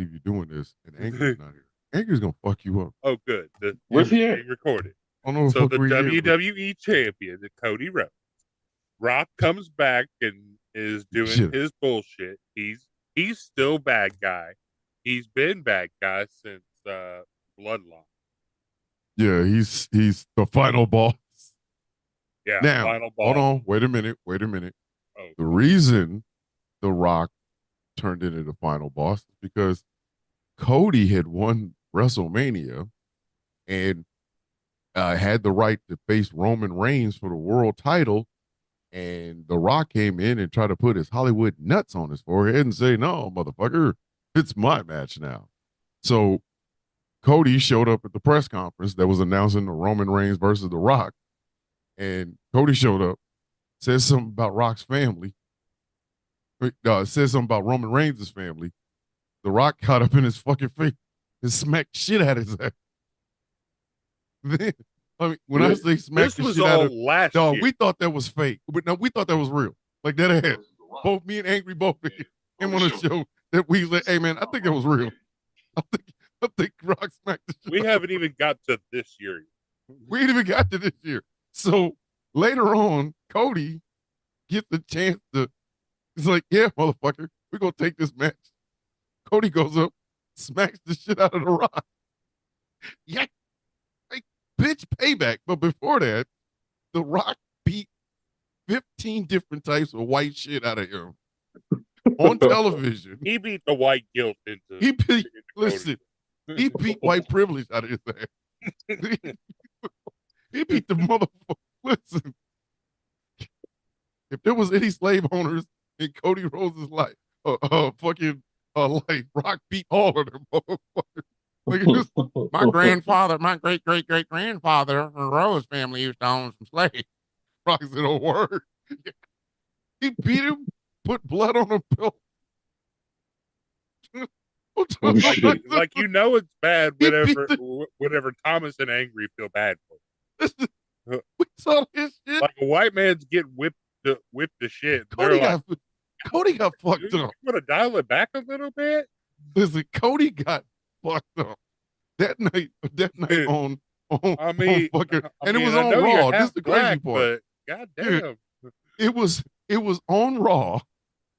believe you're doing this, and Angry's not here. Angry's gonna fuck you up. Oh, good. This Where's is he at? being recorded. I don't know if So fuck the we here. WWE champion, Cody Rhodes, Rock comes back and is doing Shit. his bullshit. He's still bad guy. He's been bad guy since Bloodline. Yeah, he's the final boss. Yeah, Now, final ball. hold on. Wait a minute. Oh, The reason The Rock turned into the final boss is because Cody had won WrestleMania and had the right to face Roman Reigns for the world title. And The Rock came in and tried to put his Hollywood nuts on his forehead and say, "No, motherfucker, it's my match now." So Cody showed up at the press conference that was announcing the Roman Reigns versus The Rock. And Cody showed up, said something about Rock's family, said something about Roman Reigns' family. The Rock got up in his fucking face and smacked shit out of his ass. Then, I mean, when I say smack the shit out of, last dog, year. we thought that was fake, but no, we thought that was real. Like that ass. Both me and Angry both came on the show that we said, "Hey man, I think that was real. I think Rock smacked the shit." We haven't even got to this year. We ain't even got to this year. So later on, Cody gets the chance to. He's like, "Yeah, motherfucker, we're gonna take this match." Cody goes up, smacks the shit out of The Rock. Yeah, like, bitch, payback. But before that, The Rock beat 15 different types of white shit out of him on television. He beat the white guilt into. He beat. Listen, he beat white privilege out of his ass. He beat the motherfucker. Listen, if there was any slave owners in Cody Rhodes' life, fucking life, Rock beat all of them motherfuckers. Like, my grandfather, my great grandfather, Rose family used to own some slaves. Rock said a word. He beat him, put blood on the belt. like you know it's bad whenever Thomas and Angry feel bad for him. We saw his shit. Like a white man's getting whipped to shit. Cody got fucked up. You want to dial it back a little bit? Listen, Cody got fucked up that night on fucking, and it was on Raw. This is the crazy part. God damn. It was on Raw.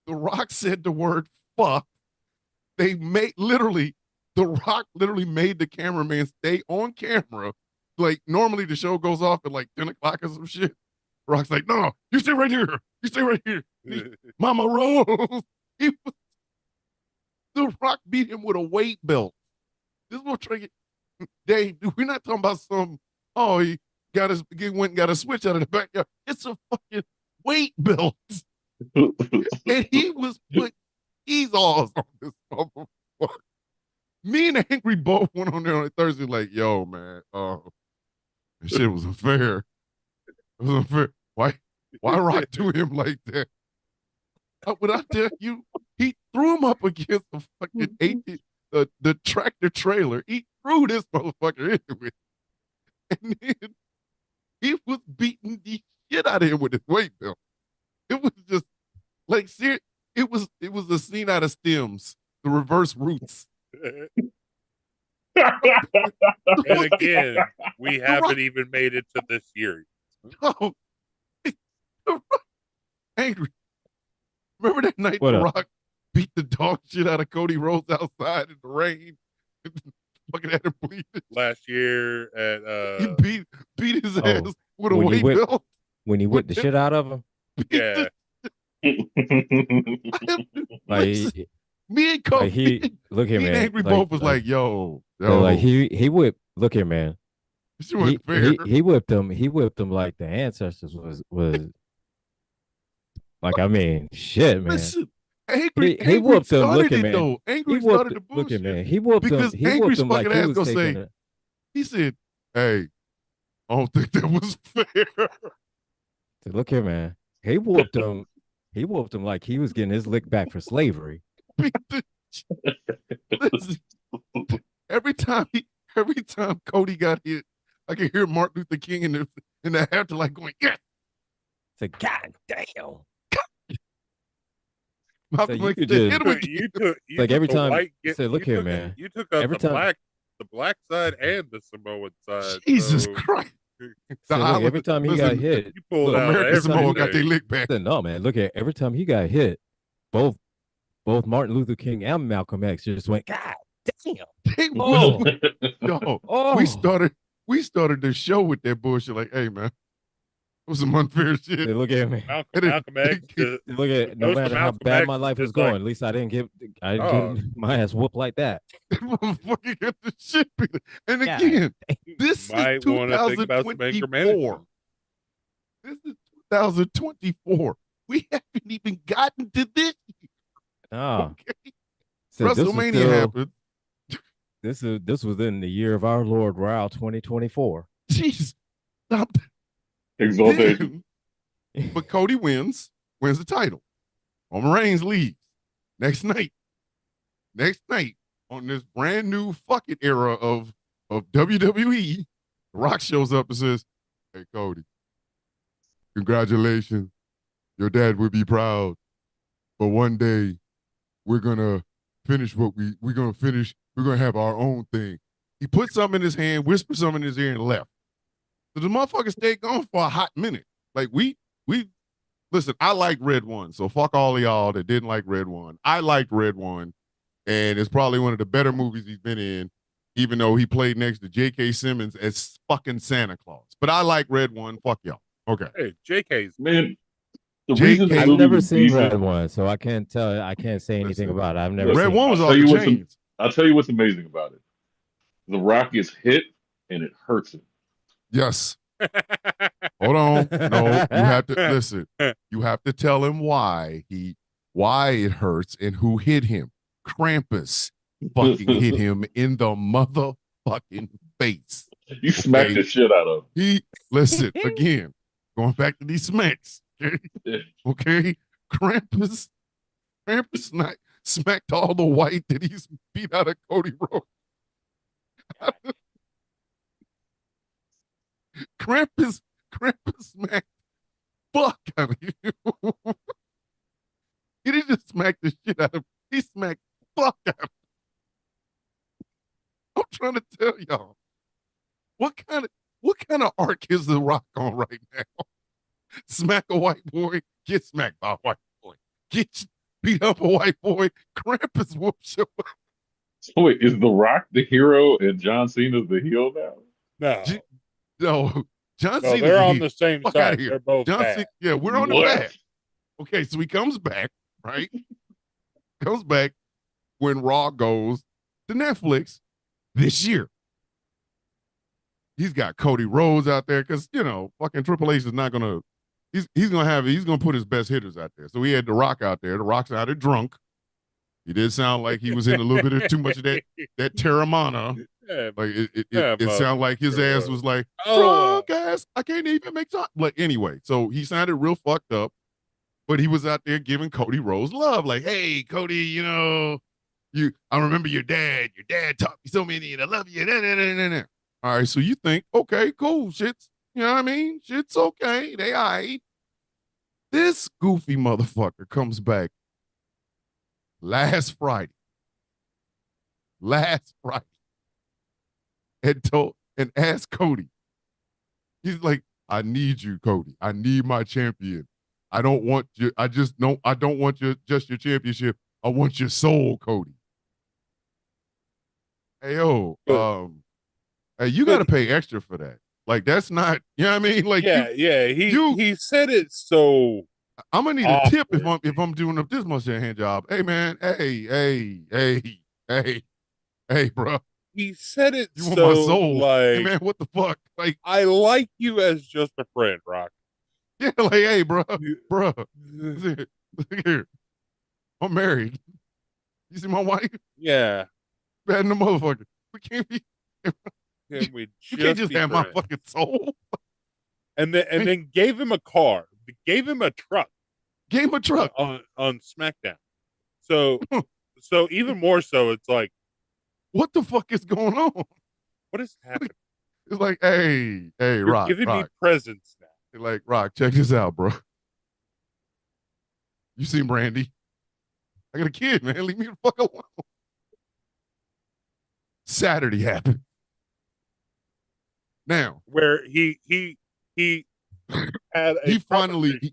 The Rock said the word fuck. They made The Rock literally made the cameraman stay on camera. Like normally the show goes off at like 10 o'clock or some shit. Rock's like, "No, you stay right here. You stay right here." Mama Rose. The Rock beat him with a weight belt. This is what trying. Dave, we're not talking about some. Oh, he went and got a switch out of the backyard. It's a fucking weight belt, and he was put ease-offs on this motherfucker. Me and Angry both went on there on a Thursday, like, "Yo, man, this shit was unfair. It was unfair. Why Rock do him like that?" What I tell you, he threw him up against the fucking the tractor trailer. He threw this motherfucker into it. And then he was beating the shit out of him with his weight belt. It was just like serious. It was a scene out of Stems, the reverse roots. And again, we haven't even made it to this year. No. Angry. Remember that night What The up? Rock beat the dog shit out of Cody Rhodes outside in the rain? Fucking had him bleeding. Last year at He beat his ass with a weight belt. When he whipped the shit out of him? Yeah. Like me and Cody, like look here, me man. and Angry both was like, yo. Like he whipped. Look here, man. He whipped him. He whipped him like the ancestors was. Like, I mean, shit, man. Listen, he whooped him. Look at man. Though. Angry started the bullshit. Look at man. He whooped him. Because He Angry's whooped him fucking like ass he was gonna say. it. He said, "Hey, I don't think that was fair." Look here, man. He whooped him. He whooped him like he was getting his lick back for slavery. Listen, every time Cody got hit, I could hear Martin Luther King in the afterlife going, "Yes." It's like, God damn. So Malcolm you X could said, just hit him again. You like took every the time white you get say, "Look here, man." you took out Every time the black side and the Samoan side. Jesus So Christ. The say, look, every island. time he got Listen, hit, you pulled look, out American every time Samoa he got got their everything. lick back. no man, look at every time he got hit, both Martin Luther King and Malcolm X just went, God damn. They was Oh, dog. We oh. started the show with that bullshit. Like, hey man, it was some unfair shit. They look at me. Malcolm X. They look at no Most of matter how Malcolm bad X my is life was just like, going, at least I didn't get oh, my ass whooped like that. that motherfucker got the shit beat. And God. again, this is might want to think about some anger 2024. management. This is 2024. We haven't even gotten to this. No. Okay. So WrestleMania happened. this was in the year of our Lord Wow 2024. Jeez. Stop. Exalted. But Cody wins the title. Roman Reigns leaves. Next night, on this brand new fucking era of WWE, The Rock shows up and says, "Hey Cody, congratulations. Your dad would be proud. But one day we're gonna finish we're gonna have our own thing." He put something in his hand, whispered something in his ear, and left. So the motherfucker stayed gone for a hot minute. Like we listen, I like Red One, so fuck all of y'all that didn't like Red One. I liked Red One, and it's probably one of the better movies he's been in, even though he played next to J.K. Simmons as fucking Santa Claus. But I like Red One. Fuck y'all. Okay. Hey, JK's Man, the reason the J.K. I've movie never was seen decent. Red One, so I can't say anything Listen, about it. I've never Look, Red seen One it. was off the chains. I'll tell you what's amazing about it. The Rock is hit and it hurts him. Yes. Hold on. No, you have to listen. You have to tell him why it hurts and who hit him. Krampus fucking hit him in the motherfucking face. You smacked the shit out of Listen again. Going back to these smacks. Okay. him. Okay. Krampus smacked all the white that he's beat out of Cody Rhodes. Krampus smacked fuck out of you. He didn't just smack the shit out of him. He smacked fuck out of him. I'm trying to tell y'all. What kind of arc is The Rock on right now? Smack a white boy, get smacked by a white boy. Get beat up a white boy, Krampus whoops you. So wait, is The Rock the hero and John Cena's the heel now? no, No, John no, Cena's they're the on heel. the same Fuck out of side. here. They're both John bad. Cena, yeah, we're on the What? bad. Okay, so he comes back, right? Comes back when Raw goes to Netflix this year. He's got Cody Rhodes out there because fucking Triple H is not gonna. He's gonna put his best hitters out there. So he had The Rock out there. The Rock's out there drunk. He did sound like he was in a little bit of too much of that Terramana. Yeah, Like yeah, it sounded like his ass was like drunk ass. I can't even make time. Like anyway, so he sounded real fucked up, but he was out there giving Cody Rhodes love. Like, hey, Cody, I remember your dad. Your dad taught me so many, and I love you. All right, so you think, okay, cool, shit's, you know what I mean? Shit's okay. They all right. This goofy motherfucker comes back last Friday, and asked Cody. He's like, I need you, Cody. I need my champion. I don't want you. I don't want just your championship. I want your soul, Cody. Hey yo, hey, you got to pay extra for that. Like that's not, you know what I mean? Like He said it so. I'm gonna need awkward. a tip if I'm doing up this much of a hand job. Hey man, hey, bro. He said it You want so my soul? like, hey man, what the fuck? Like I like you as just a friend, Rock. yeah, like hey, bro, look here. I'm married. You see my wife? Yeah. Bad in the motherfucker. We can't be. You can't just have my fucking soul. And then gave him a car. Gave him a truck. Gave him a truck on SmackDown. So even more so, it's like, what the fuck is going on? what is happening? It's like, hey, You're Rock, giving me Rock. presents now. You're like, Rock, check this out, bro. You seen Brandy? I got a kid, man. Leave me the fuck alone. Saturday happened. Now where he had a he finally proposition.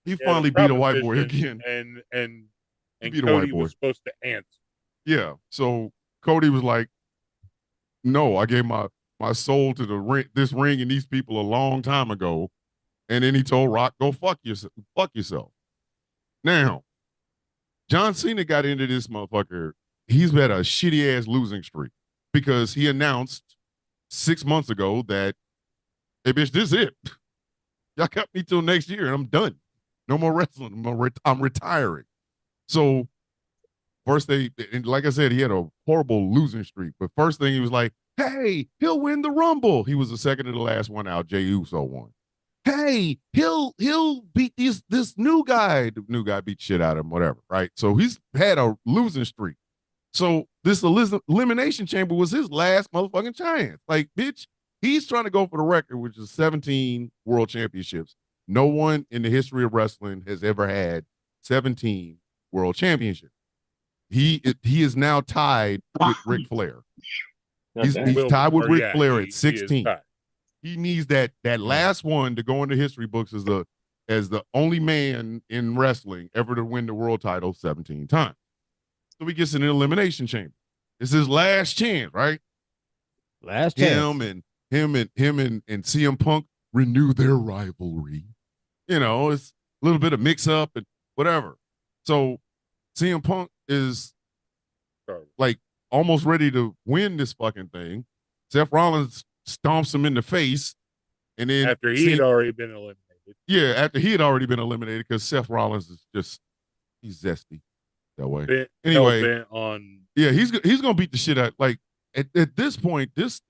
he He had a finally beat a white boy proposition, again. He and beat a white Cody boy. was supposed to answer. Yeah. So Cody was like, "No, I gave my soul to the ring, this ring, and these people a long time ago." And then he told Rock, "Go fuck yourself. Fuck yourself." Now, John Cena got into this motherfucker. He's had a shitty ass losing streak because he announced 6 months ago that, "Hey, bitch, this is it. Y'all got me till next year, and I'm done. No more wrestling. I'm retiring." So first and like I said, he had a horrible losing streak. But first thing he was like, "Hey, he'll win the Rumble." He was the second to the last one out. Jey Uso won. "Hey, he'll beat this new guy." The new guy beat shit out of him, whatever, right? So he's had a losing streak. So this elimination chamber was his last motherfucking chance. Like, bitch, he's trying to go for the record, which is 17 world championships. No one in the history of wrestling has ever had 17 world championships. He is now tied with Ric Flair. He's tied with Ric Flair at 16. He needs that last one to go into history books as the only man in wrestling ever to win the world title 17 times. So he gets in an elimination chamber. It's his last chance, right? Last chance. Him and CM Punk renew their rivalry. It's a little bit of mix up and whatever. So CM Punk is like almost ready to win this fucking thing. Seth Rollins stomps him in the face, and then after he had already been eliminated. Yeah, after he had already been eliminated because Seth Rollins is he's zesty that way. Anyway, he's gonna beat the shit out. Like at this point, this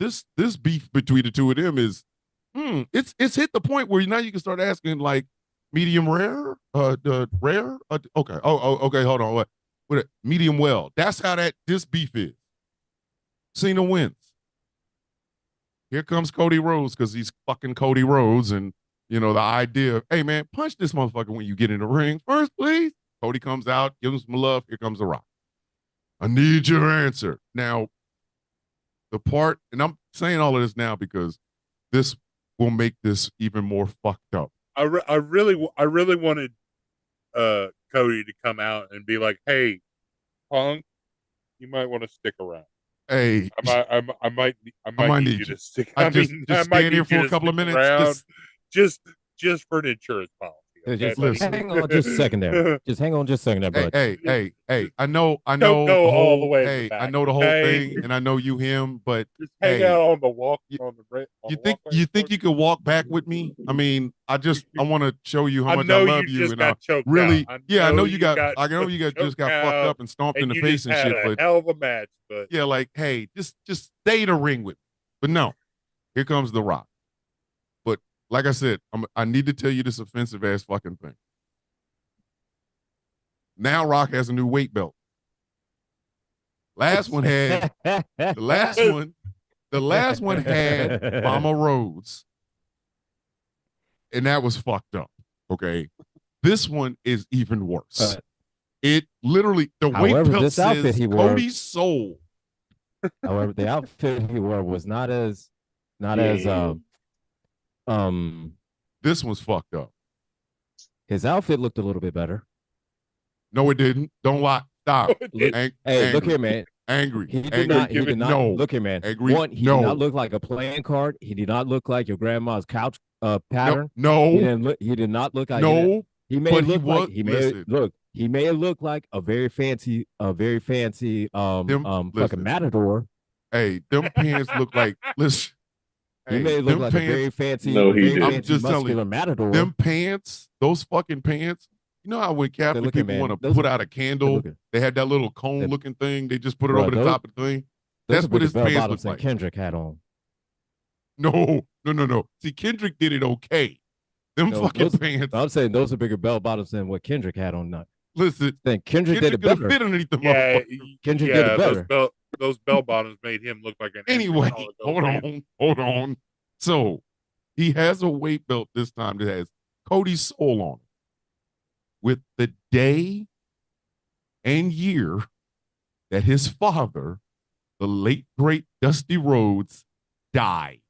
beef between the two of them is it's hit the point where now you can start asking like medium rare, the rare. Okay, okay, hold on, what medium well. That's how this beef is. Cena wins. Here comes Cody Rhodes because he's fucking Cody Rhodes, and the idea of, "Hey man, punch this motherfucker when you get in the ring first, please." Cody comes out, gives him some love. Here comes The Rock. "I need your answer." Now, the part, and I'm saying all of this now because this will make this even more fucked up. I really wanted Cody to come out and be like, "Hey, Punk, you might want to stick around. Hey, I might need you to stick. I stay in here for a couple of minutes. Just for an insurance policy. Okay, hang on just a second there. Just hang on just a second there, bro. Hey. I know. Don't go all the way. Hey, back, I know the whole thing, and I know you him, but just hang out on the walk. You think you could walk back with me? I mean, I want to show you how much I love you, and I really, I know you got just got fucked up and stomped in the face and shit, but hell of a match, but yeah, like, hey, just stay in the ring with me. But no, here comes The Rock. But like I said, I need to tell you this offensive ass fucking thing. Now Rock has a new weight belt. The last one had Mama Rhodes, and that was fucked up. Okay, this one is even worse. It literally weight belt says Cody's soul. However, the outfit he wore was not as This one's fucked up. His outfit looked a little bit better. No, it didn't. Don't lie. Stop. Look here, man. Angry. He did not. Look here, man. Angry. He did not look like a playing card. He did not look like your grandma's couch pattern. No. He did not look like. No. He may look like. He may look like a very fancy fucking matador. Hey, them pants look like. Listen. He may look like a very fancy. I'm just telling you, matador. Them pants, those fucking pants. You know how when Catholic people want to put out a candle, they had that little cone-looking thing. They just put it over the top of the thing. That's what his pants look like. Kendrick had on. No. See, Kendrick did it okay. Them fucking pants. I'm saying those are bigger bell bottoms than what Kendrick had on. Listen, then Kendrick did it better. Fit underneath the Kendrick did it better. Those bell bottoms made him look like an. Anyway, hold on. So he has a weight belt this time that has Cody's soul on it. With the day and year that his father, the late great Dusty Rhodes, died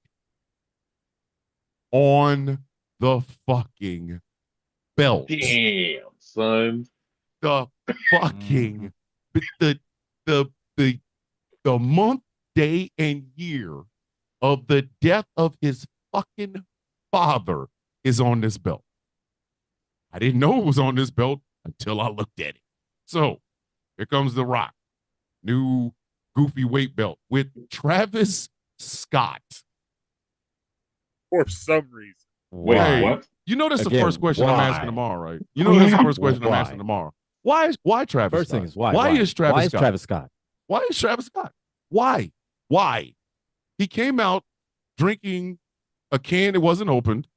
on the fucking belt. Damn, son. The fucking the the the the month, day, and year of the death of his fucking father is on this belt. I didn't know it was on this belt until I looked at it. So here comes The Rock, new goofy weight belt with Travis Scott. For some reason. Wait, Why? what? You know that's the Again, first question I'm why? asking tomorrow, right? You know that's the first question I'm Why? asking tomorrow. Why Travis First Scott? thing is why? Why is Travis Why is Scott? Travis Scott? Why is Travis Scott? Why? Why? He came out drinking a can that wasn't opened.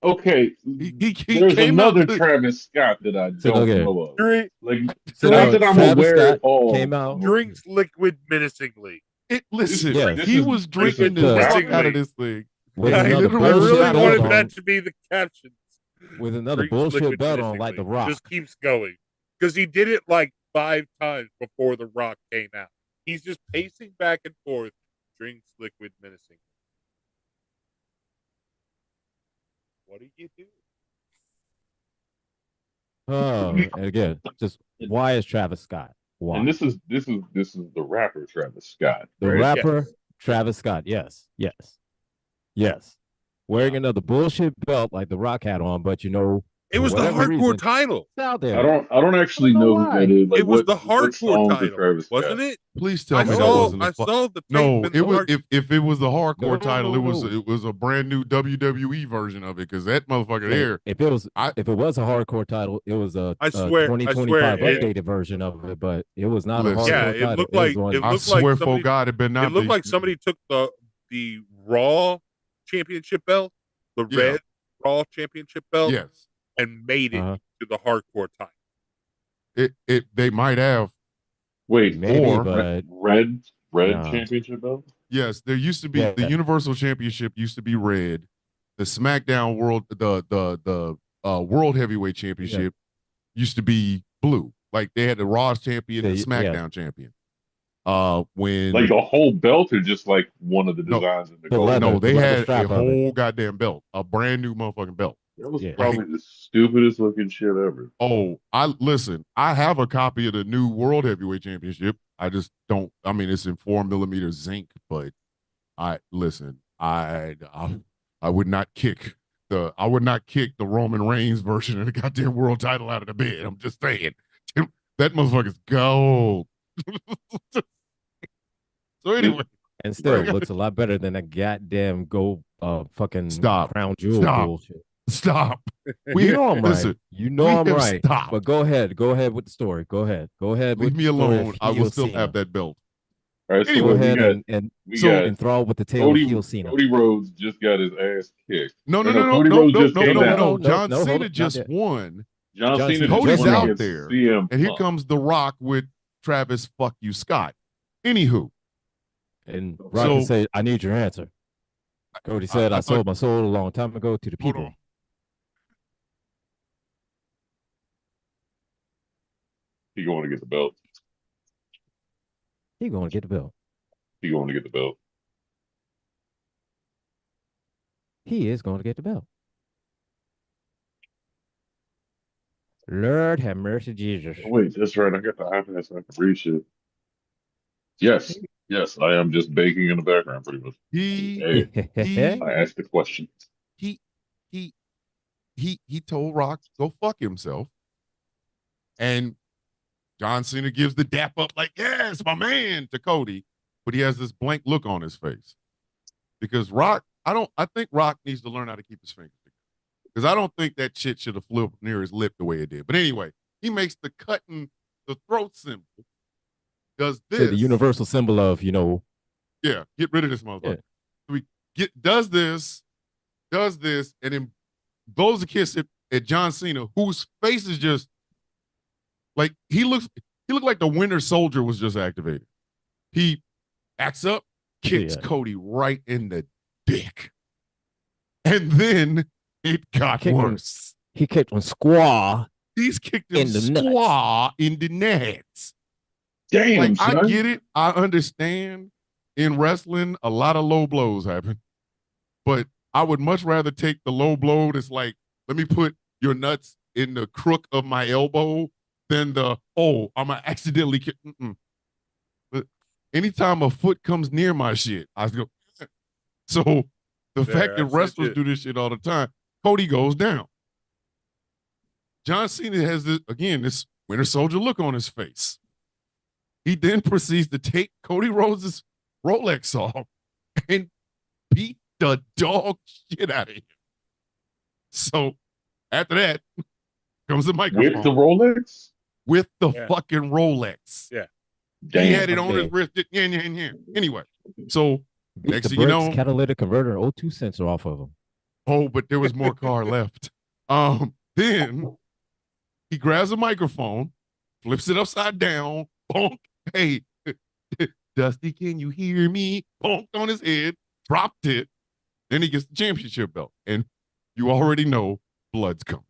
Okay, He there's came another out to, Travis Scott that I So, don't okay. know of. Drink, Like, So, not that I'm Travis aware Scott at all. came out. drinks liquid menacingly. listen, Yes. he was drinking the the fuck out of rapper. this thing. With I another literally I was really not wanted open. that to be the caption. with another Drinks bullshit liquid belt on like menacingly. The Rock. Just keeps going. Because he did it like 5 times before The Rock came out. He's just pacing back and forth, drinks liquid menacingly. What do you do? And again, just why is Travis Scott? Why? And this is the rapper Travis Scott, The right? rapper Yes. Travis Scott. Yes. Wearing another bullshit belt like The Rock had on, but It was the whatever hardcore reason, title. it's out there. I don't actually know who why. that is. Like, It was what the hardcore songs title, of Travis Scott? wasn't it? Please tell I me that saw wasn't I the saw the tape. No, in it the was hard- if it was the hardcore No, title, no. it was a brand new WWE version of it because that motherfucker there. If it was a hardcore title, it was a I swear 2025 it- updated version of it, but it was not a Listen. hardcore Yeah, it title. looked like was it on, I looked swear, like for somebody. God, it better not It looked be. like somebody took the Raw championship belt, the Yeah. red Raw championship belt, Yes, and made it Uh-huh. to the hardcore title. it they might have. Wait, maybe, or- but red No. championship belt? Yes, there used to be the Yeah. Universal Championship used to be red. The SmackDown World the World Heavyweight Championship used to be blue. Like they had the Raw champion and the SmackDown champion. When Like the whole belt, or just like one of the No, designs in the the gold? leather. no, they leather had a strap of it. whole goddamn belt, a brand new motherfucking belt. That was Yeah. probably the stupidest looking shit ever. Oh, I have a copy of the new World Heavyweight Championship. I just don't. I mean, it's in 4mm zinc, but I would not kick the Roman Reigns version of the goddamn world title out of the bed. I'm just saying, that motherfucker's gold. So anyway, And still Right. looks a lot better than that goddamn gold fucking Stop. crown jewel Stop. bullshit. stop. You know I'm Listen, right. You know we I'm have right. stopped. But go ahead with the story. Go ahead. Leave with me the story of alone. I will heel still Cena. have that belt. All right, so Anyway, Go we ahead got and we got enthrall with the tail Cody of heel Cena. Cody Rhodes just got his ass kicked. No. Cody Rhodes just came down. No. John hold Cena on, just not yet. won. John John Cena Cena just Cody's won out against there. CM And here Punk. comes The Rock with Travis fuck you Scott. Anywho, And Rock can So- say, I need your answer. Cody said, I sold my soul a long time ago to the hold people. on. He going to get the belt. He going to get the belt. He going to get the belt. He is going to get the belt. Lord have mercy, Jesus. Oh, wait, that's right. I got the iPad so I can read shit. Yes, I am just baking in the background pretty much. Hey, I asked the question. He told Rock go fuck himself. And John Cena gives the dap up like, yes, my man, to Cody, but he has this blank look on his face. Because I think Rock needs to learn how to keep his fingers together. Because I don't think that shit should have flipped near his lip the way it did. But anyway, he makes the cutting the throat symbol. Does this. So the universal symbol of, Yeah, get rid of this motherfucker. Yeah. Does this, and then blows a kiss at John Cena, whose face is just like he looked like the Winter Soldier was just activated. He acts up, kicks Cody right in the dick. And then it got worse. He kicked on Squaw He's kicked him squaw in the nuts. Damn, like, son. I get it. I understand in wrestling, a lot of low blows happen. But I would much rather take the low blow that's like, let me put your nuts in the crook of my elbow than I'm going to accidentally kick. But anytime a foot comes near my shit, I go. So the fact that wrestlers do this shit all the time, Cody goes down. John Cena has this Winter Soldier look on his face. He then proceeds to take Cody Rhodes' Rolex off and beat the dog shit out of him. So after that comes the microphone. With the Rolex? With the fucking Rolex. Yeah. Damn. He had it on his wrist. Yeah. Anyway, so next thing you know, catalytic converter and O2 sensor off of him. Oh, but there was more car left. Then he grabs a microphone, flips it upside down, bonk. Hey, Dusty, can you hear me? Bonked on his head, dropped it. Then he gets the championship belt. And you already know blood's coming.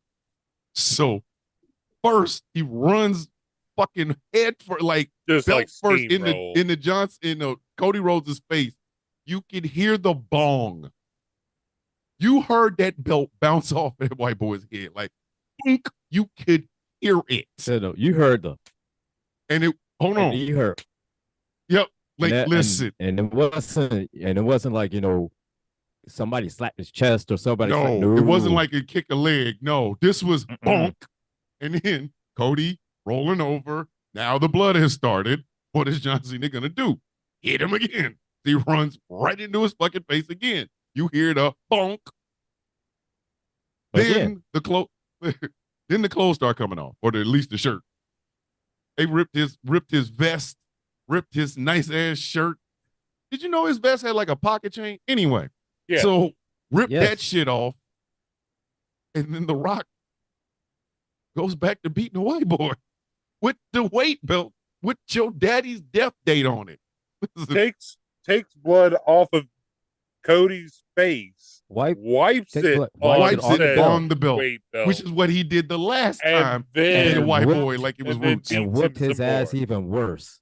So first he runs fucking head for just belt like first in the Cody Rhodes' face. You could hear the bong. You heard that belt bounce off that white boy's head. Like, you could hear it. No, you heard the. And it, hold on. You heard. Yep. Like, and listen. And it wasn't like, somebody slapped his chest or somebody. No, it wasn't like a kick a leg. No, this was bonk. And then Cody rolling over. Now the blood has started. What is John Cena going to do? Hit him again. He runs right into his fucking face again. You hear the bonk. Then the clothes start coming off, or at least the shirt. They ripped his vest, ripped his nice ass shirt. Did you know his vest had like a pocket chain? Anyway, so ripped that shit off, and then The Rock goes back to beating the white boy with the weight belt with your daddy's death date on it. takes blood off of Cody's face, wipes it on the belt, which is what he did the last time. And the white boy like it was roots. And whipped his ass even worse.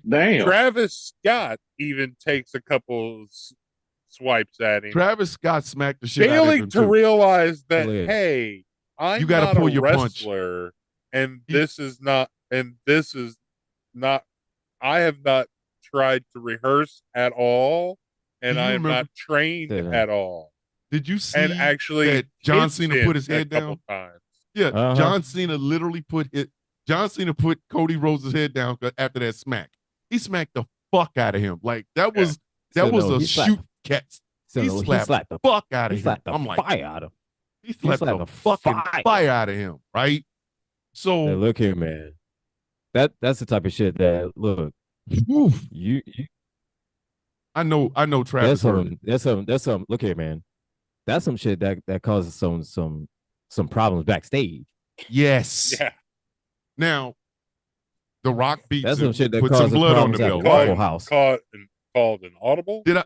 Damn. Travis Scott even takes a couple swipes at him. Travis Scott smacked the shit out of him failing to realize that, hey, I'm you gotta not pull a your wrestler, and this is not. I have not tried to rehearse at all, and I am not trained at all. Did you see and actually that John Cena put his head down? Times. Yeah, John Cena literally put Cody Rhodes' head down after that smack. He smacked the fuck out of him. Like that was a shoot catch. He slapped the fuck out of him. I'm like, fire out of him. He slapped the fucking fire out of him, right? So now look here, man. That's the type of shit that look. You I know Travis. That's some look here, man. That's some shit that causes some problems backstage. Yes. Yeah. Now, The Rock beats that's him, some shit that put some blood on the belt. Waffle House. Called an audible. Did I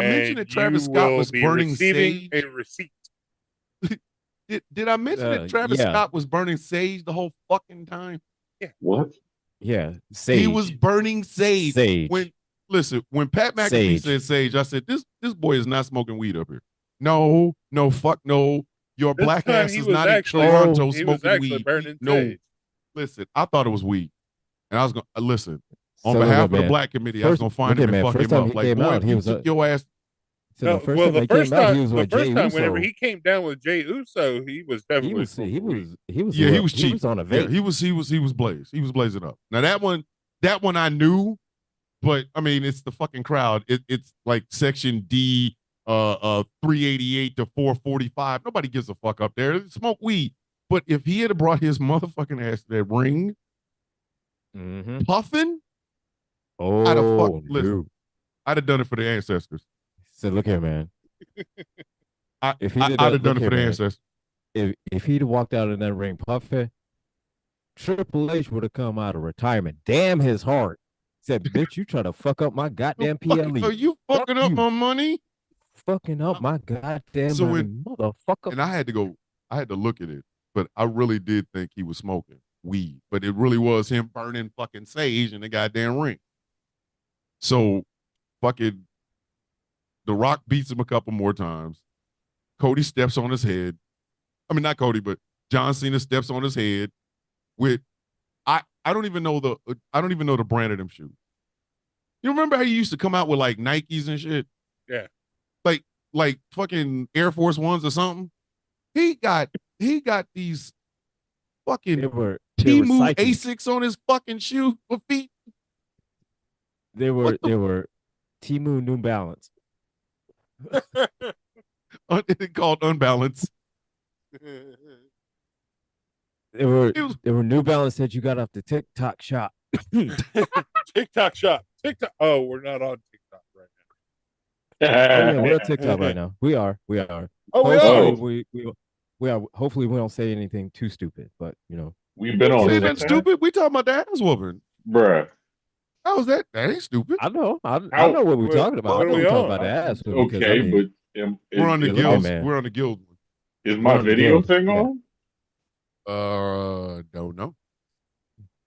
mention that Travis Scott was burning sage? A receipt. Did I mention that Travis Scott was burning sage the whole fucking time? Yeah. What? Yeah, sage. He was burning sage. When Pat McAfee said sage, I said this boy is not smoking weed up here. No, fuck no. Your black ass is not in Toronto smoking weed. No, listen, I thought it was weed, and I was gonna listen on behalf of the black committee. I was gonna find him and fuck him up. Like, boy, he took your ass. The first time whenever he came down with Jay Uso, he was definitely he was cheap. He was on a vape. Yeah, he was blazing up. Now that one I knew, but I mean it's the fucking crowd. It's like section D 388 to 445. Nobody gives a fuck up there. They smoke weed. But if he had brought his motherfucking ass to that ring, puffing, I'd have done it for the ancestors. So look here, man. I'd have done it for the ancestors. If he'd walked out in that ring puffing, Triple H would have come out of retirement. Damn his heart. Said, bitch, you trying to fuck up my goddamn PLE. Are you fucking up my money? Fucking up my goddamn money, motherfucker. And I had to look at it but I really did think he was smoking weed. But it really was him burning fucking sage in the goddamn ring. So fucking The Rock beats him a couple more times. Cody steps on his head. I mean, not Cody, but John Cena steps on his head with I don't even know the brand of them shoes. You remember how you used to come out with like Nikes and shit? Yeah. Like fucking Air Force Ones or something. He got these fucking They were Timu Psyche. Asics on his fucking shoe for feet. They were Timu New Balance. It called Unbalance. They were New Balance that you got off the TikTok shop. TikTok shop. TikTok. Oh, we're not on TikTok right Oh yeah, we're on TikTok right now. We are. Oh, hopefully we are. Hopefully we don't say anything too stupid, but you know. We've been on Say that stupid. We talking about the ass whooping. Bruh. How was that? That ain't stupid. I know. I know what we're talking about. I know we're talking about the ass whooping. Okay, I mean, but we're on the guilds. We're on the guild. Is my video thing on? Don't know.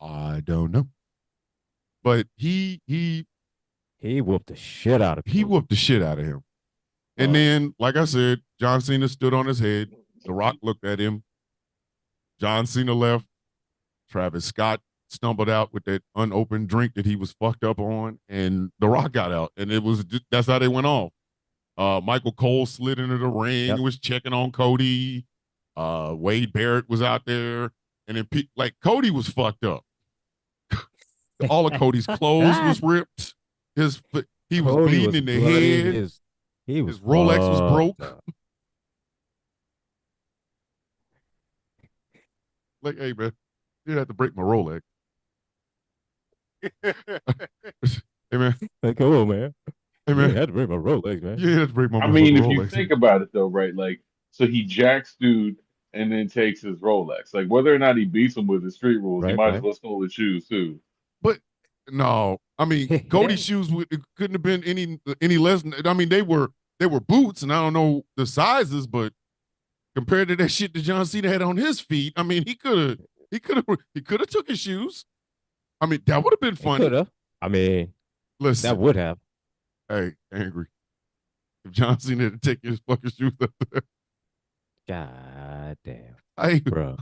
I don't know. But he whooped the shit out of him. He whooped the shit out of him. And then, like I said, John Cena stood on his head. The Rock looked at him. John Cena left. Travis Scott stumbled out with that unopened drink that he was fucked up on, and The Rock got out. And that's how they went off. Michael Cole slid into the ring and was checking on Cody. Wade Barrett was out there. And then, Cody was fucked up. All of Cody's clothes was ripped. He was bleeding in the head. His Rolex was broke. Like, hey man, you have to break my Rolex. Hey man. Like, come on, man. Hey man, you had to break my Rolex, man. You had to break my. I mean, if you think about it though, right? Like, so he jacks dude and then takes his Rolex. Like, whether or not he beats him with the street rules, he might as well steal his shoes too. But no, I mean, Cody's shoes couldn't have been any less. I mean, they were boots, and I don't know the sizes, but compared to that shit that John Cena had on his feet, I mean, he could have took his shoes. I mean, that would have been funny. Could have. I mean, listen, that would have. Hey, angry. If John Cena had to take his fucking shoes up there. God damn. Bro.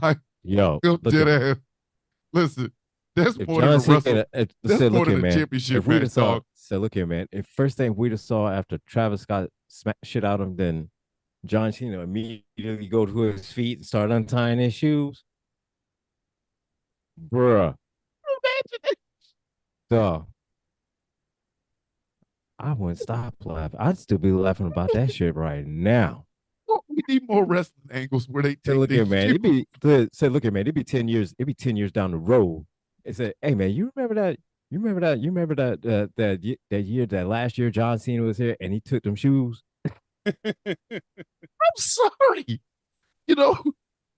Dead ass. Listen, that's if more than a wrestle. That's more than a championship match, dog. So look here, man. If first thing we'd have saw after Travis Scott smacked shit out of him, then John Cena immediately go to his feet and start untying his shoes. Bruh. Dog. I wouldn't stop laughing. I'd still be laughing about that shit right now. We need more wrestling angles where they take look at man. It'd be 10 years. It'd be 10 years down the road. It said, hey man, you remember that? You remember that year, that last year John Cena was here and he took them shoes? I'm sorry. You know,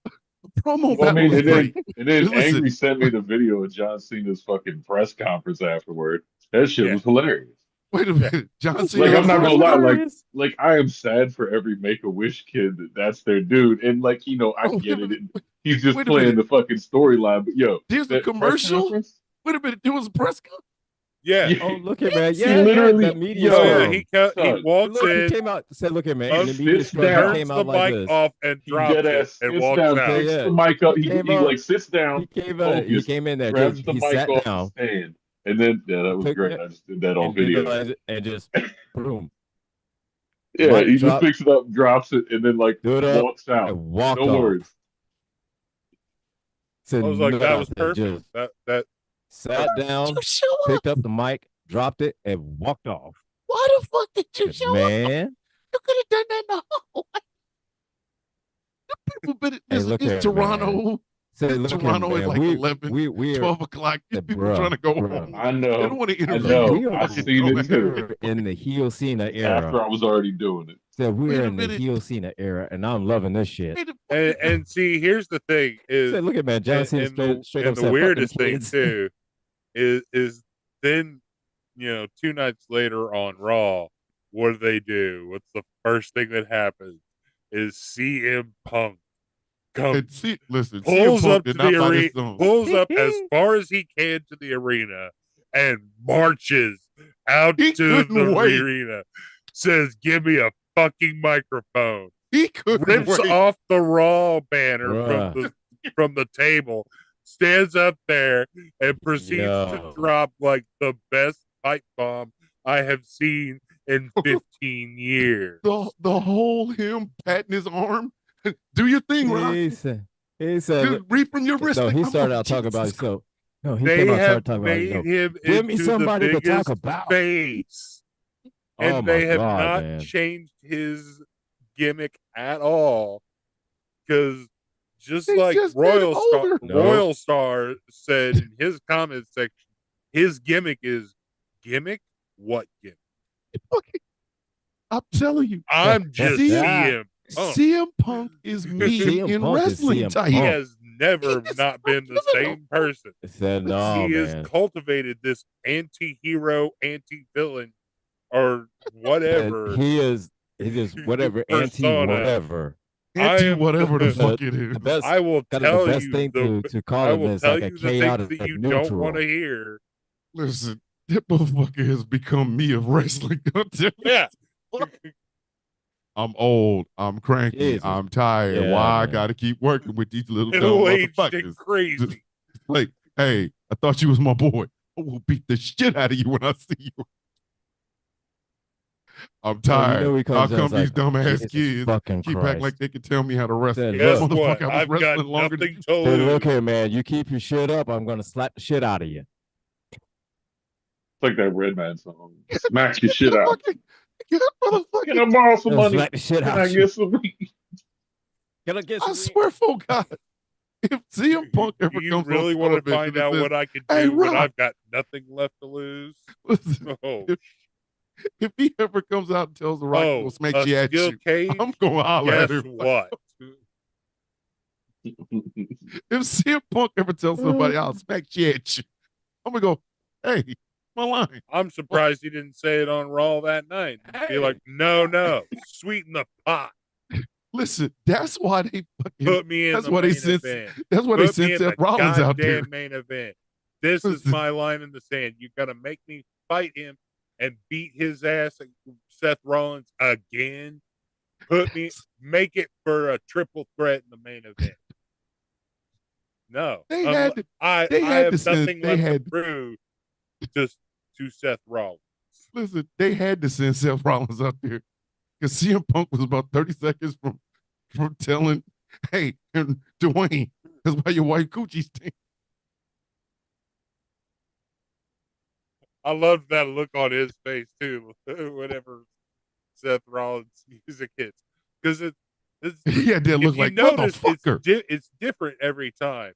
the promo was great. And then Angry sent me the video of John Cena's fucking press conference afterward. That shit was hilarious. Wait a minute, John Cena. Like, I'm not gonna lie, like I am sad for every Make-A-Wish kid that's their dude, and like I get it. He's just playing the fucking storyline, but there's a commercial. Wait a minute, there was a press conference. Yeah. Oh, look at man. Yeah. He literally. That media he walks in. He came out. Said, "Look at man." And the media turns came the out like mic off and drops it and walks down, out. picks the mic up. He like sits down. He came in there. Grabs the he mic sat off down. the stand. And then that was great. I just did that on video. And just boom. Yeah, he just picks it up, drops it, and then like walks out. No words. I was like, that was perfect. That sat down, picked up the mic, dropped it, and walked off. Why the fuck did you show up? Man, you could have done that the whole way. The people been in Toronto. Toronto at like 12 o'clock. People trying to go home. I know. They don't want to interview. I've seen it too. In the heel Cena era. After I was already doing it. So we're in the heel Cena era, and I'm loving this shit. And see, here's the thing: is look at man, John Cena straight up. The weirdest thing too is then 2 nights later on Raw, what do? What's the first thing that happens? Is CM Punk And see, listen, CM pulls Punk up did to not the buy arena, this song. pulls up as far as he can to the arena, and marches out He to the couldn't wait. arena. Says, "Give me a fucking microphone." He couldn't Rips wait. off the Raw banner Bruh. from the table, stands up there, and proceeds to Yo. drop like the best pipe bomb I have seen in 15 years. The whole him patting his arm. Do your thing, Rock. He said, Just read from your wrist. no, Like, he I'm started like, out talking about Jesus himself. No, he They came out and have started talking about, made him give me into the somebody to talk biggest about. face, Oh and my they have God, not man. changed his gimmick at all. Because just They like just made him older. Royal Star said in his comment section, his gimmick is gimmick. What gimmick? Fucking- I'm telling you, I'm just CM Punk. CM Punk is me CM in Punk is wrestling CM type. He Punk. has never He is not been the fucking same person. Said no, He has man. cultivated this anti-hero, anti-villain, or whatever. He is whatever anti persona. whatever. I Anti am whatever the the, fuck it is. The best I will kind of the tell best you thing the to call I him will is tell like a you the things chaotic that you don't neutral. want to hear. Listen, that motherfucker has become me of wrestling. I'm telling you. Yeah. I'm old. I'm cranky. Jesus. I'm tired. Yeah, Why I man. got to keep working with these little dumb Middle-aged and motherfuckers? crazy. Just like, hey, I thought you was my boy. I will beat the shit out of you when I see you. I'm tired. he How comes in come and these like, dumbass Jesus kids fucking keep acting like Christ. they can tell me how to wrestle? Said, Guess look, what? Motherfucker, I was I've got wrestling longer than nothing you. to said, lose. look here, man, you keep your shit up, I'm gonna slap the shit out of you. It's like that Redman song. Smack your Get shit the out. fucking, get motherfucking. Can I borrow some Gonna money? slap the shit Can out I of you. get some? Can I get I some? swear for God, if CM Punk Do ever you comes really on want to television find and out says, what I can "Hey, do when Rock," I've got nothing left to lose? listen, Oh, if he ever comes out and tells the Rock to go smack a you at steel you, cage? I'm gonna holler at Guess him. what? If CM Punk ever tells somebody I'll smack you at you, I'm gonna go, "Hey, my line." I'm surprised he didn't say it on Raw that night. Be like, no, sweeten the pot. Listen, that's why they fucking. Put me in That's the why they main sent. event. That's why they Put me sent in Seth the Rollins out there. goddamn main event. This is Listen, my line in the sand. You got to make me fight him and beat his ass, Seth Rollins, again. Make it for a triple threat in the main event. No, they had to. I They had to have send. nothing They left to had. prove to Seth Rollins. Listen, they had to send Seth Rollins out there because CM Punk was about 30 seconds from telling, "Hey, and Dwayne, that's why your white coochie stink." I loved that look on his face too. Whenever Seth Rollins' music hits, because it's He had that if look you like notice, motherfucker. it's different every time,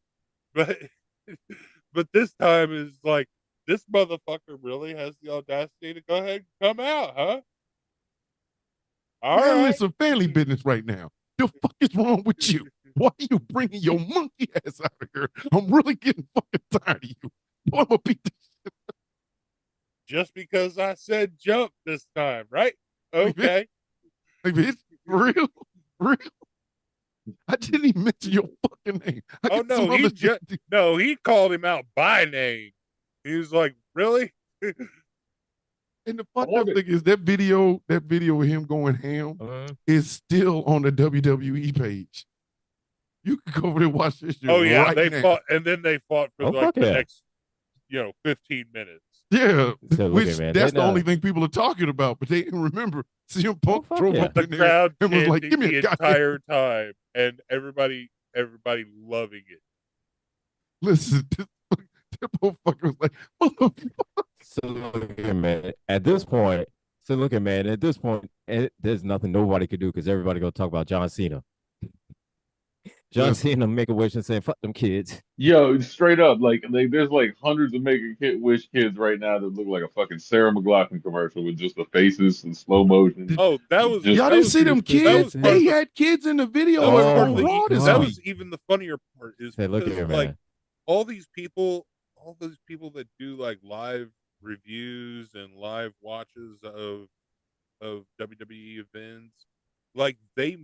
but but this time is like this motherfucker really has the audacity to go ahead and come out, huh? All We're handling right. some family business right now. The fuck is wrong with you? Why are you bringing your monkey ass out of here? I'm really getting fucking tired of you. Boy, I'm gonna beat the Just because I said jump this time, right? Okay. like, it's for real, for real. I didn't even mention your fucking name. I Oh got some no, other shit. he called him out by name. He was like, really? And the fucked up thing is that video of him going ham is still on the WWE page. You can go over there and watch this shit Oh yeah, right they now. fought, and then they fought for like the yeah. next, 15 minutes. Yeah, So, which man, that's the only thing people are talking about, but they didn't remember CM Punk drove yeah. up The in there crowd and was like, "Give me the a goddamn." entire time, and everybody loving it. Listen, that motherfucker was like, "Motherfucker." So look at man. At this point, there's nothing nobody could do because everybody gonna talk about John Cena. John Cena make a wish and say, "Fuck them kids." Yo, straight up, like there's like hundreds of Make-A-Wish kids right now that look like a fucking Sarah McLachlan commercial with just the faces in slow motion. Oh, that was Just Y'all that didn't was see them that was kids? part of They the had kids in the video that was part of on the Raw this that week. was even the funnier part is Say, look because here, like man. all those people that do like live reviews and live watches of WWE events, like they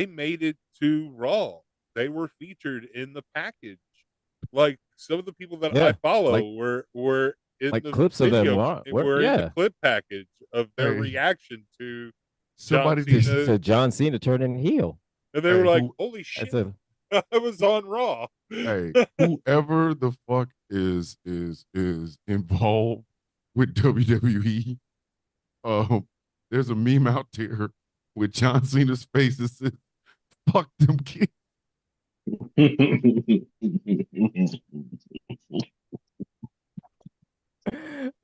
made it to Raw. they were featured in the package. Like some of the people that I Yeah, follow like were in like the clips of them video, were were in the yeah. clip package of their Hey, reaction to John somebody To, just Cena, to John Cena turning heel. and they were hey like, who "Holy That's shit, a I was on Raw." hey whoever the fuck is involved with WWE. There's a meme out there with John Cena's face that says "fuck them kids."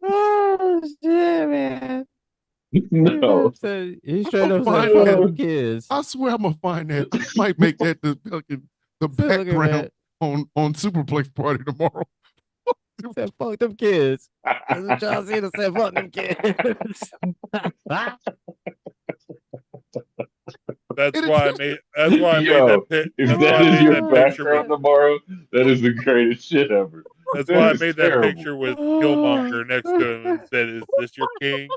oh shit, man. No. He I'm straight gonna up said, find "Fuck that. them kids." I swear I'm gonna find that. I might make that the So look at background that. on Superplex Party tomorrow. Said, "Fuck them kids." That's what John Cena said. "Fuck them kids." That's And why I it's made. That's why I made that Yo, pic. if That's why that I is made your that picture with. background tomorrow, that is the greatest shit ever. That's That why I is made that terrible. picture with Killmonger next to him and said, "Is this your king?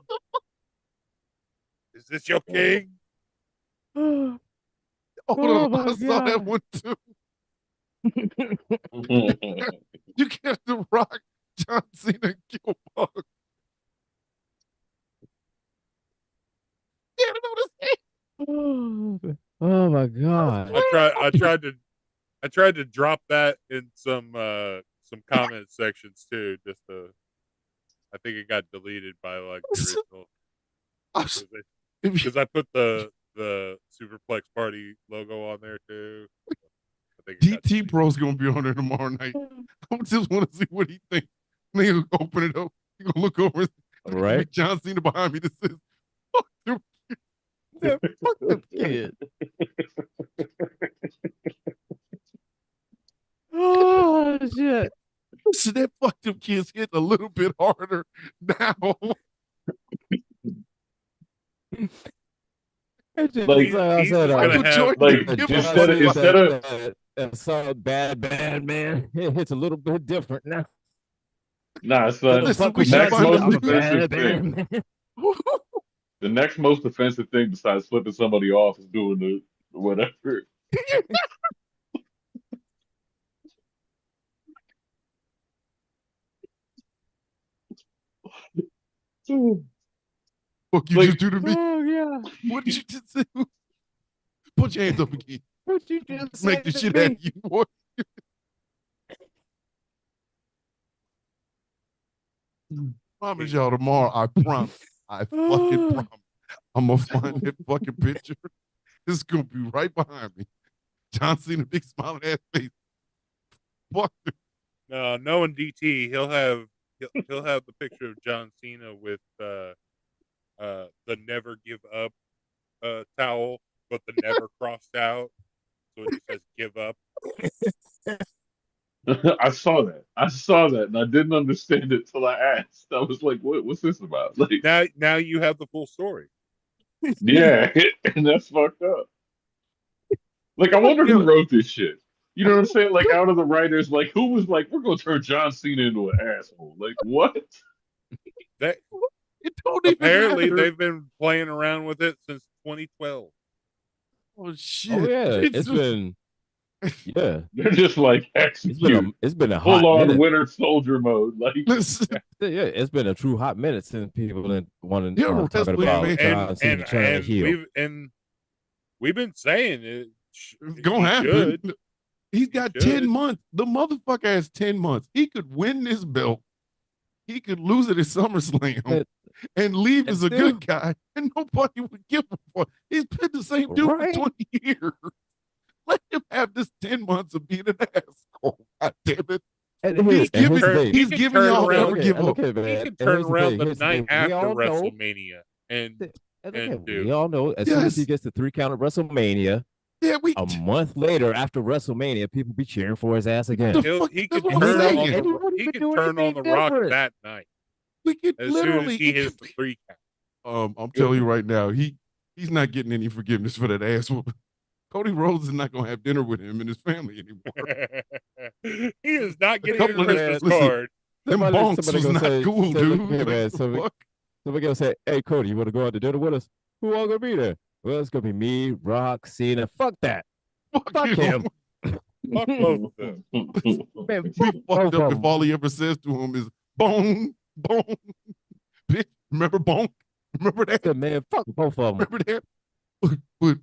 Is this your king?" Oh, hold on, oh my I saw that god. one too. You get the Rock, John Cena, and Killmonger. Yeah, Oh my I god. swear. I tried to drop that in some comment sections too. Just to, I think it got deleted by like the original If you, because I put the Superplex Party logo on there too. I think it got DT deleted. Pro's gonna be on there tomorrow night. I just want to see what he thinks. Nigga open it up. He gonna look over. There's gonna be Right? John Cena behind me that says, "Fuck them." Said, "Fuck them kids." Oh shit. So that "fuck them kids" hit a little bit harder now. It's just like, like I He's said, just gonna Michael have Jordan like didn't give a John fuck Cena about instead it. of that song "Bad Man." It hits a little bit different now. nah, Get the son, Listen, fuck we with the should John next find Cena. a most I'm new. a offensive bad thing, man. the next most offensive thing besides flipping somebody off is doing the whatever. Fuck you just Like, do to me. Oh yeah. What did you just say? Put your hands up again. What you just Smack the said to shit out of me? you, boy. Promise y'all tomorrow. I promise. I fucking promise. I'm gonna find that fucking picture. It's gonna be right behind me. John Cena, big smiling ass face. Fuck. no, knowing DT, he'll have the picture of John Cena with the never give up towel, but the never crossed out, so it just says give up. I saw that. I saw that, and I didn't understand it till I asked. I was like, "What's this about?" Like, Now you have the full story. yeah, and that's fucked up. Like, I wonder who wrote this shit. You know what I'm saying? Like, out of the writers, like, who was like, "We're gonna turn John Cena into an asshole"? Like, what? That It don't even apparently matter. they've been playing around with it since 2012. Oh Oh shit. yeah. It's It's just been yeah. They're just like execute It's been a full hot on minute. Winter Soldier mode. Like, listen. Yeah, it's been a true hot minute since people wanted You're a talking wrestling about fan. John Cena turning heel. We've been saying it. It's gonna He happen. should. He's He got 10 should. months. The motherfucker has 10 months. He could win this belt. He could lose it at SummerSlam But and leave and as a good still, guy, and nobody would give a fuck. He's been the same dude for right? 20 years. Let him have this 10 months of being an asshole. God damn it. And here's the thing. He He's can giving turn y'all Okay, around. never okay, give and up. look at He man. can And turn here's the around thing. the Here's the night thing. We after all know. WrestleMania And look and at do we it. all know. As soon as he Yes. gets the 3 count at WrestleMania, Yeah, a month later after WrestleMania, people be cheering for his ass the again. fuck, He that's could what And I'm he turn not, on saying. and he the won't he even could do turn on anything the Rock different. that night We could as soon as literally, he it hits could the be. 3 count. I'm telling you right now, he's not getting any forgiveness for that ass whooping. Cody Rhodes is not gonna have dinner with him and his family anymore. He is not A getting a couple of Man, Christmas listen, card. them bonks somebody was gonna not cool, say, look dude. here, Like man. the fuck? Somebody gonna say, hey, Cody, you want to go out to dinner with us? Who all gonna be there? Well, it's gonna be me, Rock, Cena. Fuck that. Fuck Fuck you. him. Fuck both of them. Man, Be fuck fucked both up of if them. all he ever says to him is bone, bone. Bitch, remember bone? Remember that? Said, man, fuck both of them. Remember that? But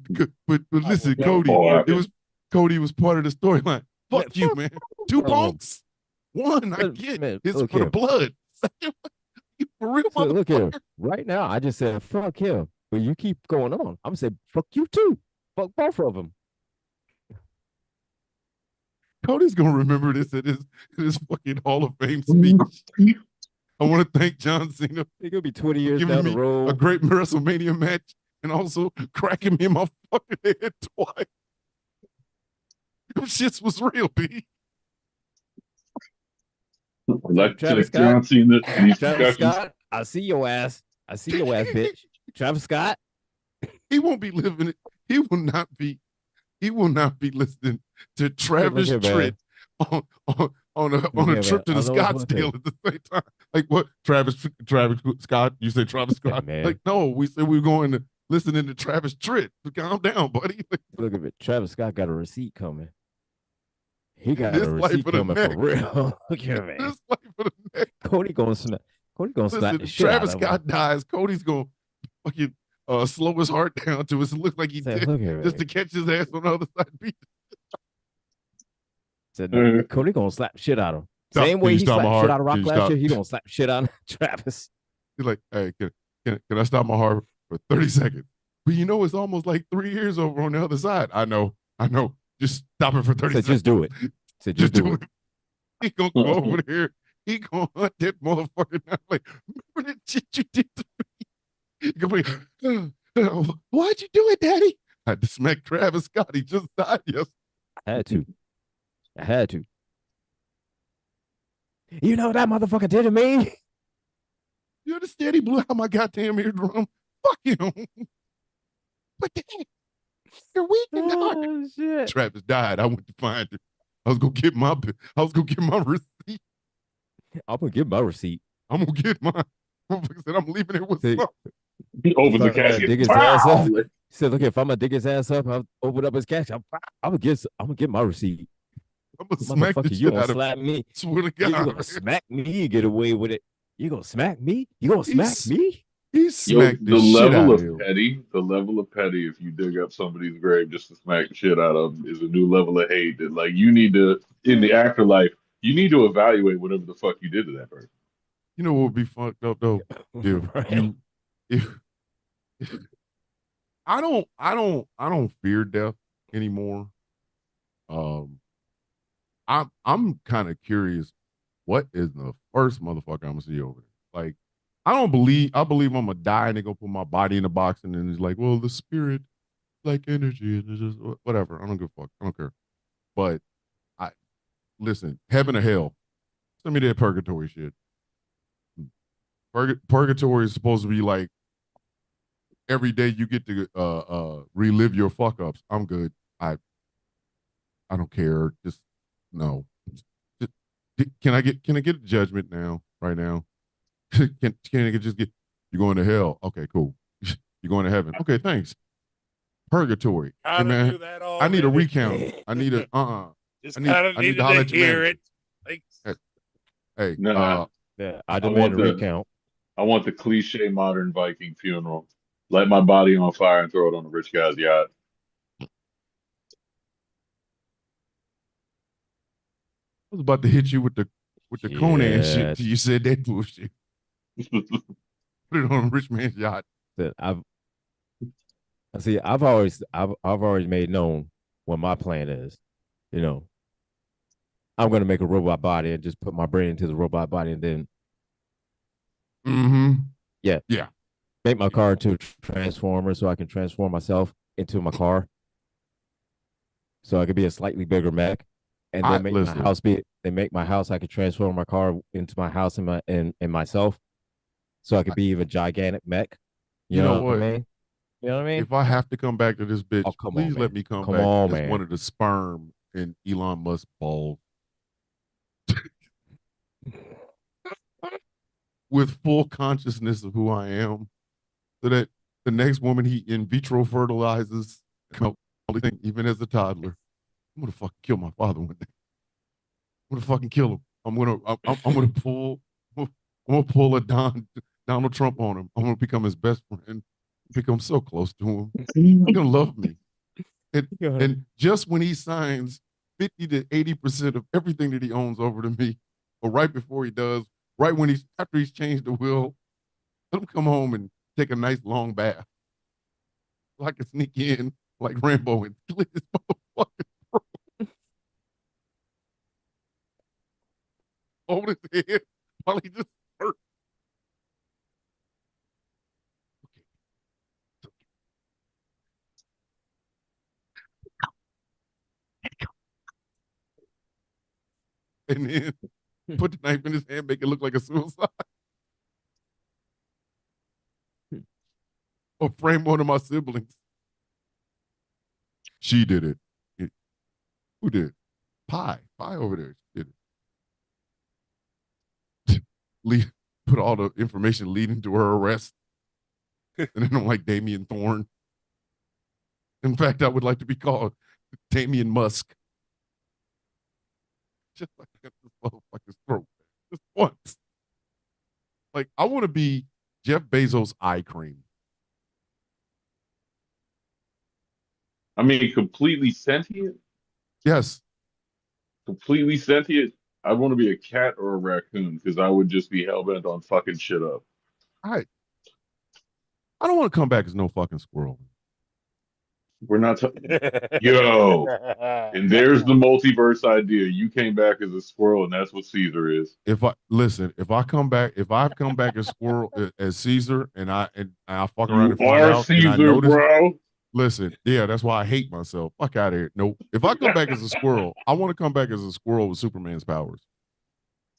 listen, never Cody, forget it it. was Cody was part of the storyline. Man, Fuck you, fuck man. Two both of them. punks. One, I get. Man, It's look for the here. blood. Second, you for real, So look here. motherfucker. Right now, I just said fuck him, but you keep going on. I'm gonna say fuck you too. Fuck both of them. Cody's gonna remember this at his fucking Hall of Fame speech. I want to thank John Cena It could be 20 for years giving down the me a road. great WrestleMania match and also cracking me in my fucking head twice. Them shits was real, B. Like Travis Scott, John Cena, these Travis discussions. Scott, I see your ass. I see your ass, bitch. Travis Scott, He won't be living it. He will not be. He will not be listening to look Travis here, man. Tritt on Look a here, man. trip to I the know it's one thing. Scottsdale at the same time. Like what? Travis Scott? You say Travis Yeah, Scott? man. Like no, we said we were going to listening to Travis Tritt. Calm down, buddy. Like, Look at it. Travis Scott got a receipt coming. He got this a life receipt of the coming for neck. real. Look here, man. This life of the neck. Cody gonna snap. Cody gonna slap Listen, the if shit out Travis of him. Scott dies, Cody's gonna fucking slow his heart down to it look like he Say, did look here, just man. to catch his ass on the other side. Beat. Said, no, Cody gonna slap the shit out of him. Stop. Same Can way you he stop my slapped shit heart? out of Rock Can you last stop? year, he gonna slap shit out of Travis. He's like, hey, can I stop my heart for 30 seconds? But you know, it's almost like 3 years over on the other side. I know. Just stop it for 30 Said, seconds. just do it. Said, just do it. He gonna go over there. He gonna hunt that motherfucker down. Like, remember that shit you did to me? He gonna be, why'd you do it, Daddy? I had to smack Travis Scott. He just died yesterday. I had to. You know what that motherfucker did to me? You understand? He blew out my goddamn eardrum. Fuck him. What the heck? You're weak in the heart. Oh, shit. Travis died. I went to find him. I was gonna get my receipt. I'm gonna give my receipt. I'm gonna get mine. Motherfucker said I'm leaving it with See, something. Opens the If I'm gonna casket. dig his ass up. He said, look, if I'm gonna dig his ass up, I'll open up his cash. I'm gonna get my receipt. I'm gonna smack the Motherfucker, you shit gonna out of him. slap me. Swear to You God, gonna smack me and get away with it. You gonna smack me? You gonna smack He's- me? he Yo, smacked the the shit level out of of him. petty, if you dig up somebody's grave just to smack the shit out of them, is a new level of hate that, like, you need to, in the afterlife, you need to evaluate whatever the fuck you did to that person. You know what would be fucked up though? If Right. you, if I don't fear death anymore. I'm kind of curious. What is the first motherfucker I'm gonna see over there? Like, I believe I'm gonna die and they gonna put my body in a box and then it's like, well, the spirit, like energy, and it's just whatever. I don't give a fuck. I don't care. But I listen, heaven or hell, send me that purgatory shit. Purgatory is supposed to be like every day you get to relive your fuck ups. I'm good. I don't care. Just no. Just, can I get a judgment now? Right now? can I just get you're going to hell? Okay, cool. You're going to heaven. Okay, thanks. Purgatory. Hey Gotta man, do that I need a already. recount. I need a Just I need kind I of need needed to holler to at your hear manager. it. Thanks. Hey, Nah, Yeah, I I demand want a the recount. I want the cliche modern Viking funeral. Light my body on fire and throw it on a rich guy's yacht. I was about to hit you with the Conan shit till Shit. you said that bullshit. Put it on a rich man's yacht. That I've always made known what my plan is. You know, I'm gonna make a robot body and just put my brain into the robot body and then Mm-hmm. yeah, Yeah. make my car into a transformer so I can transform myself into my car. So I could be a slightly bigger mech. And then make my Listen. house I could transform my car into my house and myself. So I could be even gigantic mech. You know what I what? mean? You know what I mean? If I have to come back to this bitch, Oh, come please on, let man. me come Come back on, as man. one of the sperm in Elon Musk's balls. With full consciousness of who I am, so that the next woman he in vitro fertilizes, even as a toddler, I'm gonna fucking kill my father one day. I'm gonna fucking kill him. I'm gonna pull I'm gonna pull a Donald Trump on him. I'm gonna become his best friend, become so close to him. He's gonna love me. And just when he signs 50 to 80% of everything that he owns over to me, or right before he does, right when he's after he's changed the will, let him come home and take a nice long bath. So I can sneak in like Rambo and kill this motherfucker, hold his head while he just hurt. And then put the knife in his hand, make it look like a suicide. Or frame one of my siblings. She did it. Who did? Pie over there. She did it. Lead, put all the information leading to her arrest. And then I'm like Damian Thorne. In fact, I would like to be called Damian Musk. Just like this motherfucker's throat. Just once. Like, I want to be Jeff Bezos' eye cream. I mean, completely sentient? Yes. Completely sentient? I want to be a cat or a raccoon because I would just be hell bent on fucking shit up. I don't want to come back as no fucking squirrel. We're not Yo, and there's the multiverse idea. You came back as a squirrel, and that's what Caesar is. If I've come back as squirrel as Caesar, and I fuck around You and find are out, and I Caesar, notice. bro. Listen, yeah, that's why I hate myself. Fuck out of here. Nope. If I come back as a squirrel, I want to come back as a squirrel with Superman's powers.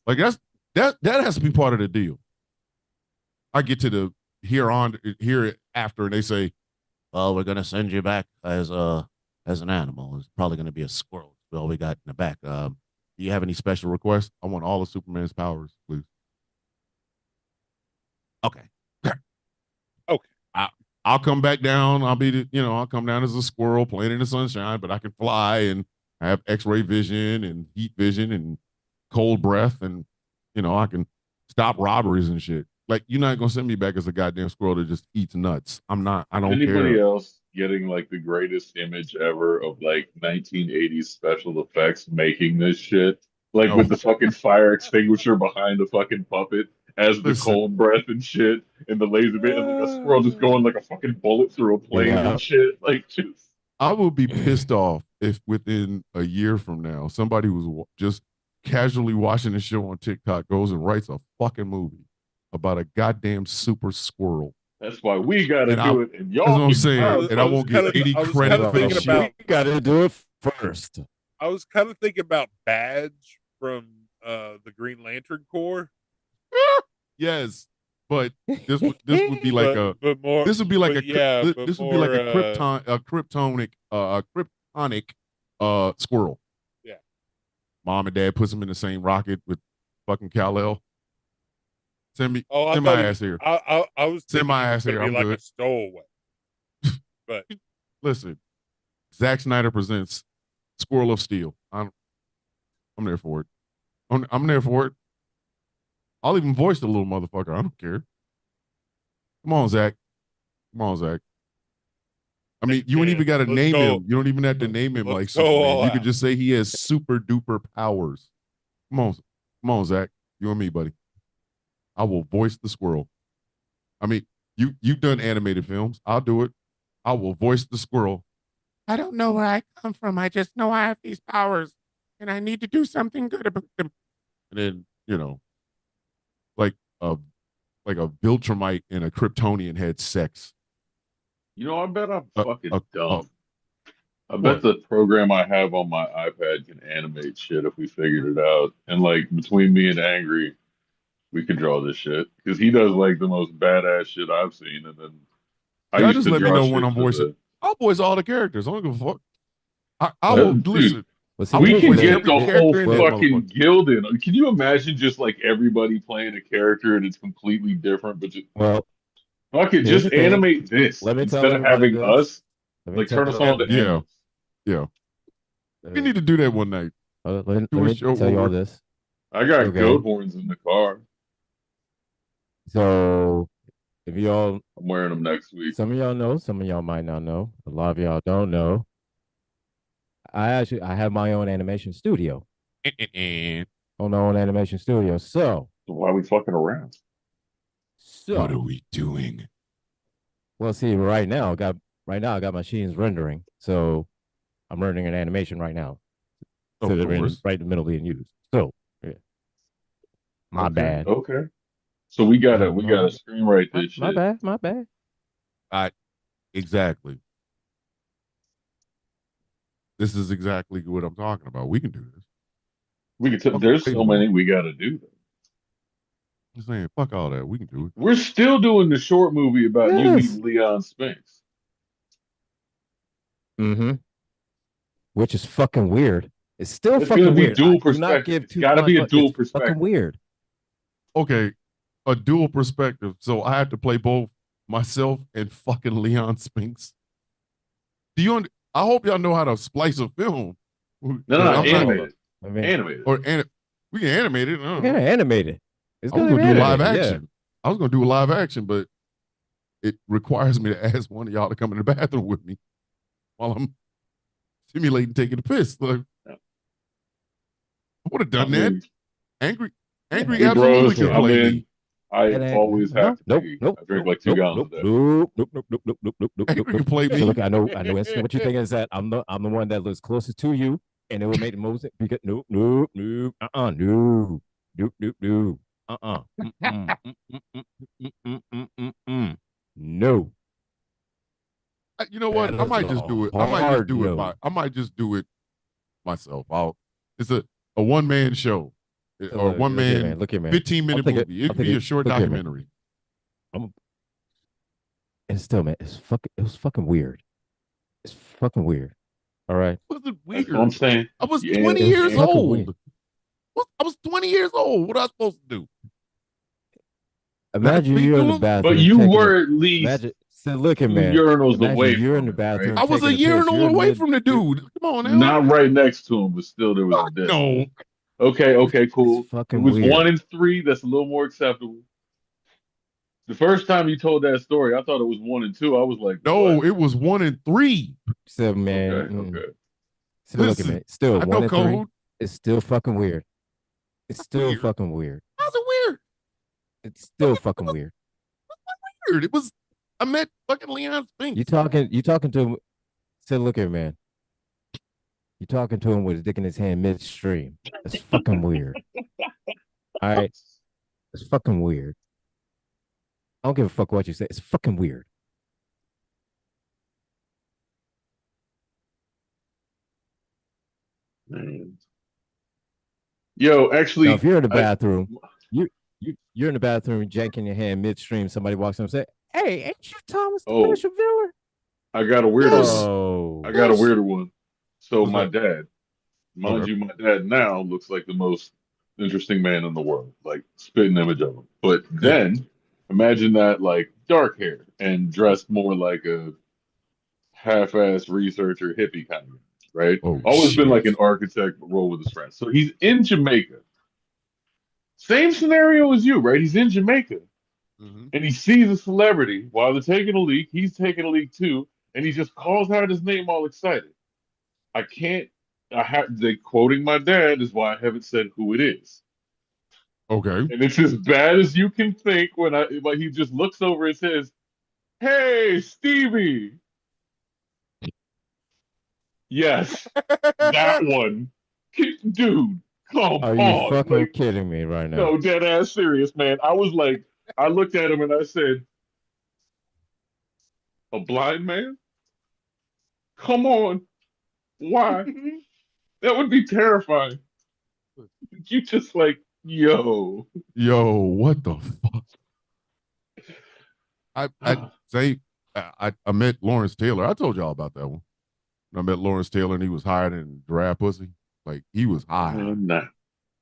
Like that has to be part of the deal. I get to the here after, and they say, "Well, we're gonna send you back as an animal. It's probably gonna be a squirrel. That's all we got in the back. Do you have any special requests? I want all of Superman's powers, please." Okay. Okay. I'll come back down. I'll come down as a squirrel playing in the sunshine, but I can fly and I have X-ray vision and heat vision and cold breath, and I can stop robberies and shit. Like, you're not gonna send me back as a goddamn squirrel that just eats nuts. I'm not. I don't Anybody care. else getting like the greatest image ever of like 1980s special effects making this shit? Like No, with the fucking fire extinguisher behind the fucking puppet as the listen. cold breath and shit, and the laser bit, and like a squirrel just going like a fucking bullet through a plane Yeah. and shit. Like, just I would be pissed off if within a year from now somebody who's just casually watching the show on TikTok goes and writes a fucking movie about a goddamn super squirrel. that's why we gotta And I do it, and That's y'all what I'm can saying. come. And I won't get any I was credit kind of for the thinking shit. about. We got to do it first. I was kind of thinking about Badge from the Green Lantern Corps. Yes, but this would be like but more. this would be like But yeah, but this would be more. like a kryptonic squirrel. Yeah. Mom and dad puts him in the same rocket with fucking Kal-El. Send I my thought ass here. I was Send thinking my he was ass going here. to be I'm like good. a stowaway. But Listen, Zack Snyder presents Squirrel of Steel. I'm there for it. I'm there for it. I'll even voice the little motherfucker. I don't care. Come on, Zach. Come on, Zach. I mean, you ain't even got to let's name go. him. You don't even have to name him Let's like go Superman. all You could out. just say he has super duper powers. Come on, Zach. You and me, buddy. I will voice the squirrel. I mean, you've done animated films. I'll do it. I will voice the squirrel. I don't know where I come from. I just know I have these powers, and I need to do something good about them. And then, like a like a Viltrumite and a Kryptonian had sex. You know, I bet I'm Uh, fucking uh, dumb. I bet what? the program I have on my iPad can animate shit if we figured it out. And like between me and Angry, we could draw this shit because he does like the most badass shit I've seen. And then I Y'all used just to let me draw know when shit I'm for voicing. the I'll voice all the characters. I don't give a fuck. I Well, will dude. listen. well, see, I We will here's the can voice thing. get every the whole character in that fucking motherfucker. guild in. Can you imagine just like everybody playing a character and it's completely different, but just Well, fuck it, here's just the thing. animate this Let me tell instead of everybody having this. us Let me like turn us tell on to Yeah, animals. yeah. We need to do that one night. Let Do a me show tell where you all we're this. I got Okay. goat horns in the car. So if y'all, I'm wearing them next week. some of y'all know, some of y'all might not know. A lot of y'all don't know. I have my own animation studio. On my own animation studio. So why are we fucking around? what are So we doing? well, see, right now I got machines rendering. So I'm rendering an animation right now. So Of they're course. right in the middle being used. So yeah. My Okay, bad. okay. So we gotta screenwrite this My shit. bad. My bad. Exactly. This is exactly what I'm talking about. We can do this. We can tell Fuck there's wait so for it. many we gotta do. I'm saying, fuck all that. We can do it. We're still doing the short movie about you Yes. meeting Leon Spinks. Mm-hmm. Which is fucking weird. It's still It's gonna fucking be weird. dual Do not perspective. give It's too gotta much be a fuck. dual It's fucking perspective. weird. Okay, a dual perspective. So I had to play both myself and fucking Leon Spinks. Do you? I hope y'all know how to splice a film. No, Because I'm not. animated. I mean, Animated. We can animate it. I we're don't gonna know. animate it. It's I was gonna gonna be do live animated. Yeah. action. I was gonna do a live action, but it requires me to ask one of y'all to come in the bathroom with me while I'm simulating taking a piss. Like, I would have I done that. mean, Angry, Yeah. Angry hey absolutely bros, Look could at I'm play in. me. I it ain't always have no to nope pee. nope I drink nope like two nope gallons nope a day. nope nope nope nope nope nope nope nope nope Angry nope. could play So look, me. I know instantly what you think is that I'm the one that lives closest to you, and it will make the most because nope nope nope no nope nope nope no. You know what? That I is might a just do it. hard no. I might just do it myself. It's a one man show So or one look here, man man. Look here, man. 15-minute movie. It I'm could be thinking. a short Look here, man. documentary. I'm. And still, man, it's fucking. It was fucking weird. It's fucking weird. All right. It wasn't That's what I'm weird. saying. I was Yeah, 20 It was years fucking weird. old. I was 20 years old. What was I supposed to do? Not Imagine speak you're in to the him? but bathroom you taking a. were at least Imagine. So look at two man. urinals Imagine away you're in from the him, right? bathroom I was taking a a piss. urinal You're away mid. from the You're, dude. Come on now. Not right next to him, but still there was a Fuck distance. no. Okay, okay, it's cool. It fucking was one weird. in three. That's a little more acceptable. The first time you told that story, I thought it was one and two. I was like, what? No, it was 1 and 3. So man. Okay, okay. So look at Listen, me. Still I know 1 and 3. code. It's still fucking weird. It's That's still weird. fucking weird. How's it weird? It's still fucking weird. Weird. It was I met fucking Leon You Spinks. talking. You talking to him. So look at man. You talking to him with a dick in his hand midstream. That's fucking weird. All right. It's fucking weird. I don't give a fuck what you say. It's fucking weird. Man. Yo, Now, actually, if you're in the I bathroom, you're in the bathroom, janking your hand midstream. Somebody walks in and say, "Hey, ain't you Thomas the oh, Bishop Viller?" I got a weirder one. Yes. Oh, I got a Yes. weirder one. So What's my that? dad, mind Okay. you, my dad now looks like the most interesting man in the world, like spitting image of him. But Yeah. then imagine that like dark hair and dressed more like a half-ass researcher hippie kind of guy, right? Oh Always been like an shit. architect, but roll with his friends. So he's in Jamaica. Same scenario as you, right? He's in Jamaica Mm-hmm. and he sees a celebrity while they're taking a leak. He's taking a leak too, and he just calls out his name all excited. I can't. I have they quoting my dad is why I haven't said who it is. Okay. And it's as bad as you can think when I like he just looks over and says, "Hey, Stevie." Yes, that one. Dude, come are you on. fucking Like, kidding me right now? no, dead ass serious, man. I was like, I looked at him and I said, a blind man? Come on. Why? That would be terrifying. You just like, yo. Yo, what the fuck? I say I met Lawrence Taylor. I told y'all about that one. I met Lawrence Taylor and he was hired in drab pussy. Like he was hired Nah.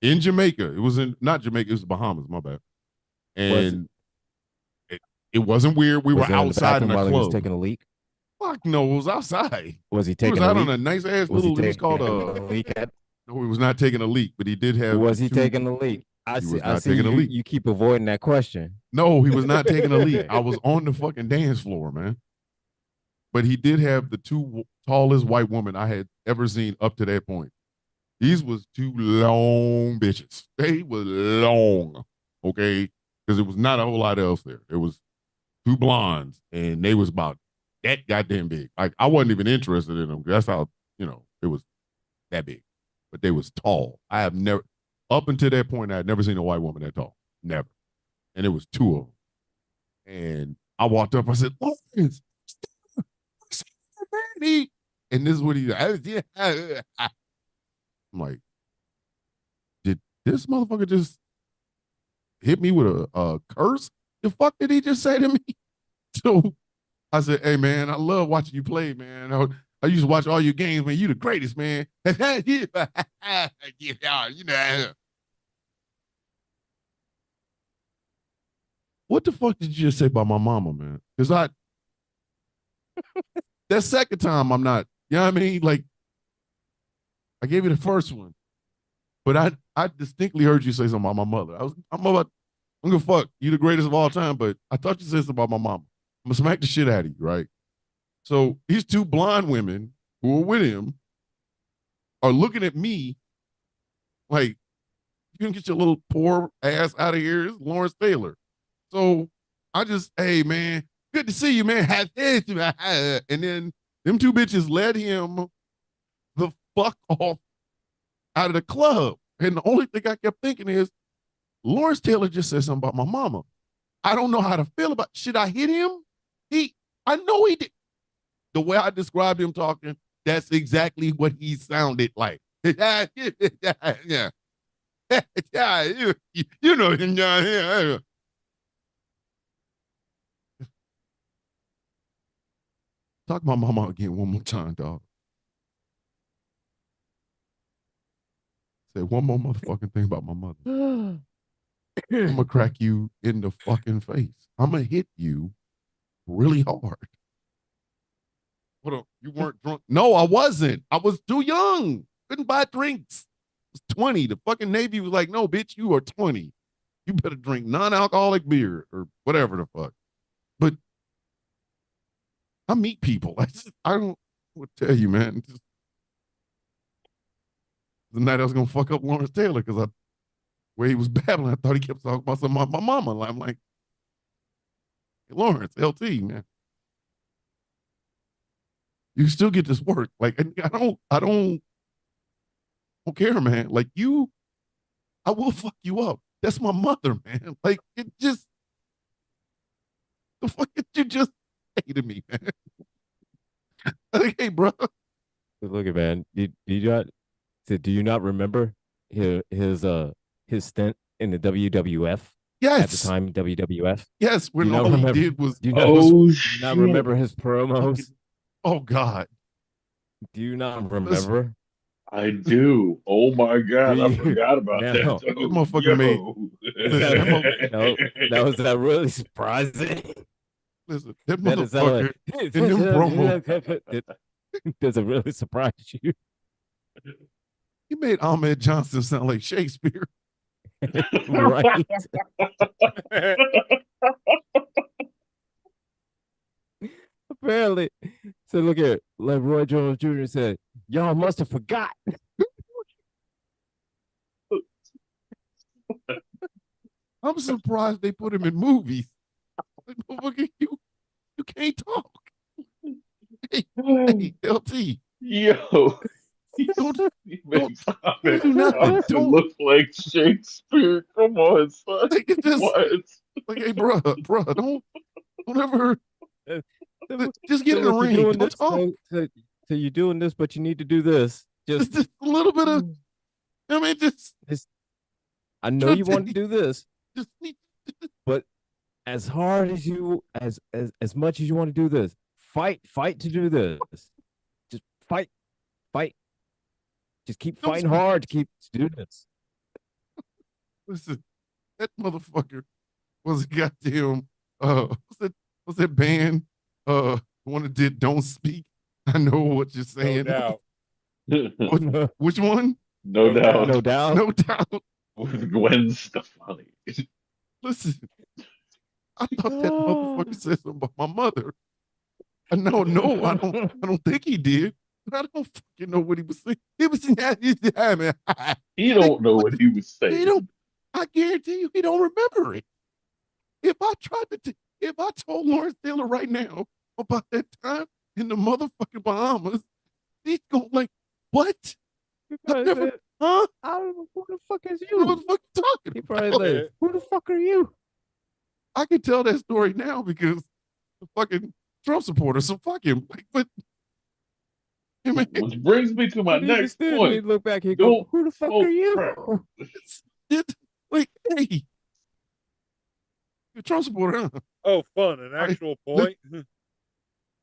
in Jamaica. It was in not Jamaica, it was the Bahamas, my bad. Was And it wasn't weird. We were was it in the outside in bathroom a while he was club. taking a leak? Fuck no, it was outside. Was he He was taking a out on leak? a nice ass Was he little. It was taking called a a. leak at? No, he was not taking a leak, but he did have the Was he two. taking a leak? I He see. was I not see taking a you. leak. You keep avoiding that question. No, he was not taking a leak. Okay. I was on the fucking dance floor, man. But he did have the two tallest white women I had ever seen up to that point. These was two long bitches. They was long, okay? Because it was not a whole lot else there. It was two blondes, and they was about that goddamn big. Like I wasn't even interested in them. That's how it was that big. But they was tall. I have never, up until that point, I had never seen a white woman that tall. Never. And it was two of them. And I walked up. I said, Lawrence, and this is what I'm like, did this motherfucker just hit me with a curse? The fuck did he just say to me? So I said, hey, man, I love watching you play, man. I used to watch all your games, man. You the greatest, man. Yeah, you know. What the fuck did you just say about my mama, man? Because that second time I'm not, you know what I mean? Like, I gave you the first one, but I distinctly heard you say something about my mother. I'm gonna fuck you the greatest of all time, but I thought you said something about my mama. I'm gonna smack the shit out of you, right? So these two blonde women who are with him are looking at me like, you can get your little poor ass out of here. It's Lawrence Taylor. So I just, hey man, good to see you, man. And then them two bitches led him the fuck off out of the club. And the only thing I kept thinking is, Lawrence Taylor just said something about my mama. I don't know how to feel about. Should I hit him? I know he did. The way I described him talking, that's exactly what he sounded like. Yeah, yeah, yeah, you know, yeah. Talk about my mama again one more time, dog. Say one more motherfucking thing about my mother. I'm gonna crack you in the fucking face. I'm gonna hit you really hard. What up? You weren't drunk? No, I wasn't. I was too young. Couldn't buy drinks. I was 20. The fucking Navy was like, no, bitch, you are 20. You better drink non-alcoholic beer or whatever the fuck. But I meet people. I don't what tell you, man. Just the night I was gonna fuck up Lawrence Taylor because where he was babbling, I thought he kept talking about something about my mama. I'm like, hey, Lawrence, LT, man. You still get this work. Like, I don't care, man. Like I will fuck you up. That's my mother, man. Like, it just, the fuck did you just say to me, man? Like, hey, bro. Look at man. Do you not remember his stint in the WWF at the Yes. time? WWF. Yes. Do you When not all he remember? did was, Do you not? was Oh Do you not shit! remember his promos? oh, God. Do you not Listen, remember? I do. Oh my Do god, I you forgot about that. now? that Though. motherfucker made, Yo. Is listen, that no? That was that really surprising. that That is that motherfucker in them promo, does it really surprise you? he made Ahmed Johnson sound like Shakespeare. Right. Apparently. So look at like Roy Jones Jr. said, y'all must have forgot. I'm surprised they put him in movies. Like, motherfucker, you can't talk. Hey, hey, LT, Yo. don't He don't makes don't Ahmed do nothing. Johnson Don't look like Shakespeare. Come on, son. like it just What? like, hey, bro, don't ever So, just get in the look, you're ring. doing Don't this. talk. So you're doing this, but you need to do this. Just a little bit of. I mean, just I know you want to do this, just need. but as hard as you as much as you want to do this, fight to do this. Just fight. Just keep Don't fighting hard to keep to do this. listen. That motherfucker was a goddamn. What's that band? The one that did "Don't Speak." I know what you're No saying. doubt. Which one? No No doubt. No doubt. No doubt. With Gwen Stefani. Listen, I thought that motherfucker said something about my mother. No, I don't think he did. But I don't fucking know what he was saying. He was saying, yeah, man. He Like, don't know what what the, he was he saying. don't. I guarantee you, he don't remember it. If I tried if I told Lawrence Taylor right now about that time in the motherfucking Bahamas, he's going like, what? He I've probably never, said, huh? I don't know who the fuck is What you. the fuck you talking He probably about? like, Yeah. who the fuck are you? I can tell that story now because the fucking Trump supporter. So fuck him. Like, but hey, man, Which brings me to my But even next still, he point. look back, he go, Don't who the fuck are smoke you? crack. it's like, hey, you're a Trump supporter, huh? Oh, fun. An All right, actual point.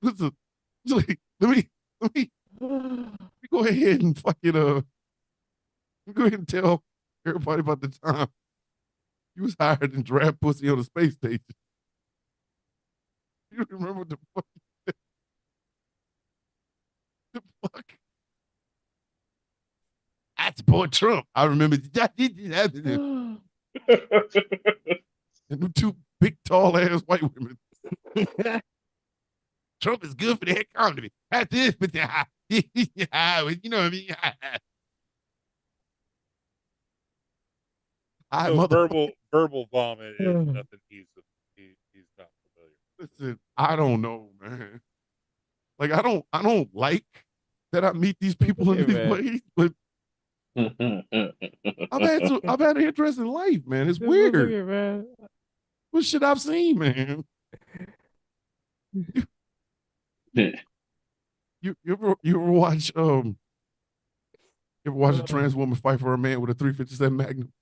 listen, let me go ahead and fucking go ahead and tell everybody about the time you was hired and draft pussy on the space station. You remember the fuck? I support Trump. I remember that. And the two big, tall ass white women. Trump is good for the economy. That's this, but you know what I mean? I So motherfucker. verbal vomit is nothing he's not familiar Listen, I don't know, man. Like I don't like that I meet these people in Hey, these man. ways, but I've had an interesting life, man. It's Look weird. at man. What shit I've seen, man. You ever watch you ever watch a trans woman fight for a man with a 357 Magnum?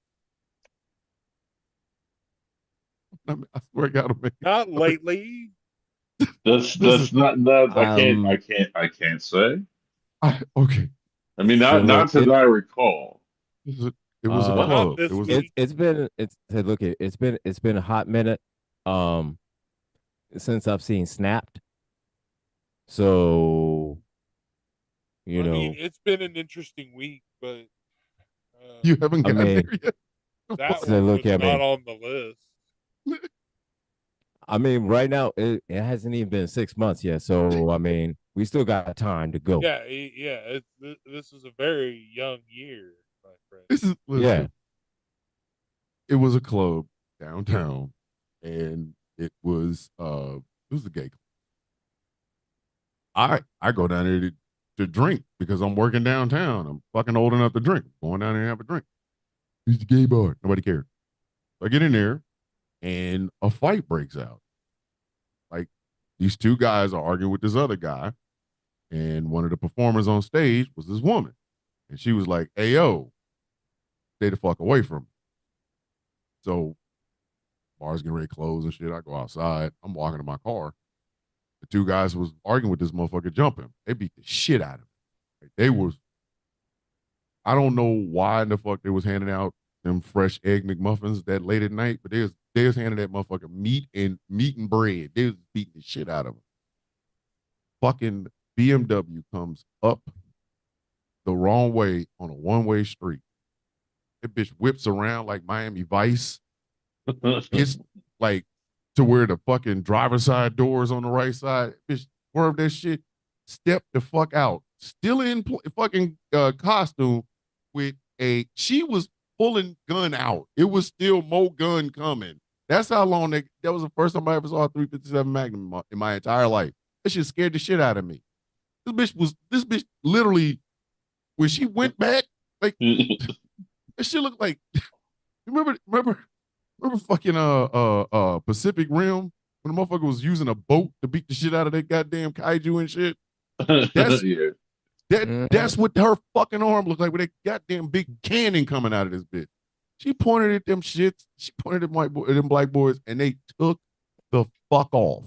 I swear to God, man. Not lately. Listen, that's not that Um, I can't say. Okay. I mean so not look, as I recall. It was a Well, not club. It this was a week. it's been a hot minute um since I've seen Snapped. So, you I mean, know, it's been an interesting week, but you haven't I gotten mean, there yet. that so one look was at not me. on the list. I mean, right now it hasn't even been 6 months yet. So I mean, we still got time to go. Yeah, yeah. This is a very young year, my friend. This is Yeah. listen. It was a club downtown, and it was a gay club. I go down there to drink because I'm working downtown. I'm fucking old enough to drink. Going down there and have a drink. It's a gay bar. Nobody cared. So I get in there, and a fight breaks out. Like these two guys are arguing with this other guy, and one of the performers on stage was this woman, and she was like, "Hey yo, stay the fuck away from me." So bars getting ready to close and shit. I go outside. I'm walking to my car. The two guys who was arguing with this motherfucker jump him. They beat the shit out of him. Like, they was, I don't know why in the fuck they was handing out them fresh egg McMuffins that late at night, but they was handing that motherfucker meat and bread. They was beating the shit out of him. Fucking BMW comes up the wrong way on a one-way street. That bitch whips around like Miami Vice. Hits like to where the fucking driver's side door is on the right side. Bitch, swerve that shit. Step the fuck out. Still in fucking costume with she was pulling gun out. It was still more gun coming. That's how long that was the first time I ever saw a 357 Magnum in my entire life. That shit scared the shit out of me. This bitch literally when she went back, like that shit looked like remember fucking Pacific Rim when the motherfucker was using a boat to beat the shit out of that goddamn kaiju and shit. That's Yeah. that's what her fucking arm looked like with that goddamn big cannon coming out of this bitch. She pointed at them shits. She pointed at them black boys, and they took the fuck off.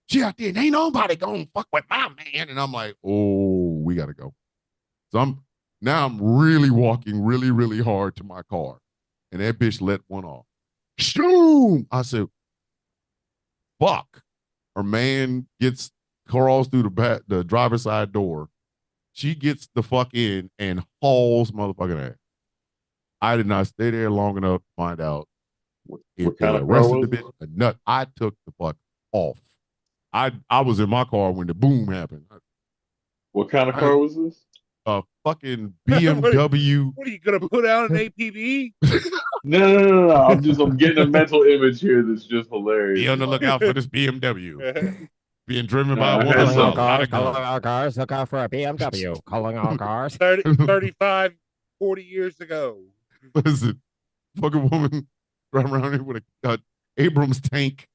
She out there, and ain't nobody gonna fuck with my man. And I'm like, oh, we gotta go. So I'm really walking really, really hard to my car. And that bitch let one off. Shoom! I said, fuck. Her man gets crawls through the driver's side door. She gets the fuck in and hauls motherfucking ass. I did not stay there long enough to find out if What they kind of car arrested the was bitch it? or not. I took the fuck off. I was in my car when the boom happened. What kind of I, car was this? a fucking what, are, BMW. what are you gonna put out an APV? No. I'm getting a mental image here that's just Be hilarious. on the lookout for this BMW being driven by a I woman had Calling with a all some. lot cars, of calling guns. all cars, look out for a BMW. Calling all cars. 35, 40 years ago. Listen, fucking woman driving around here with a Abrams tank.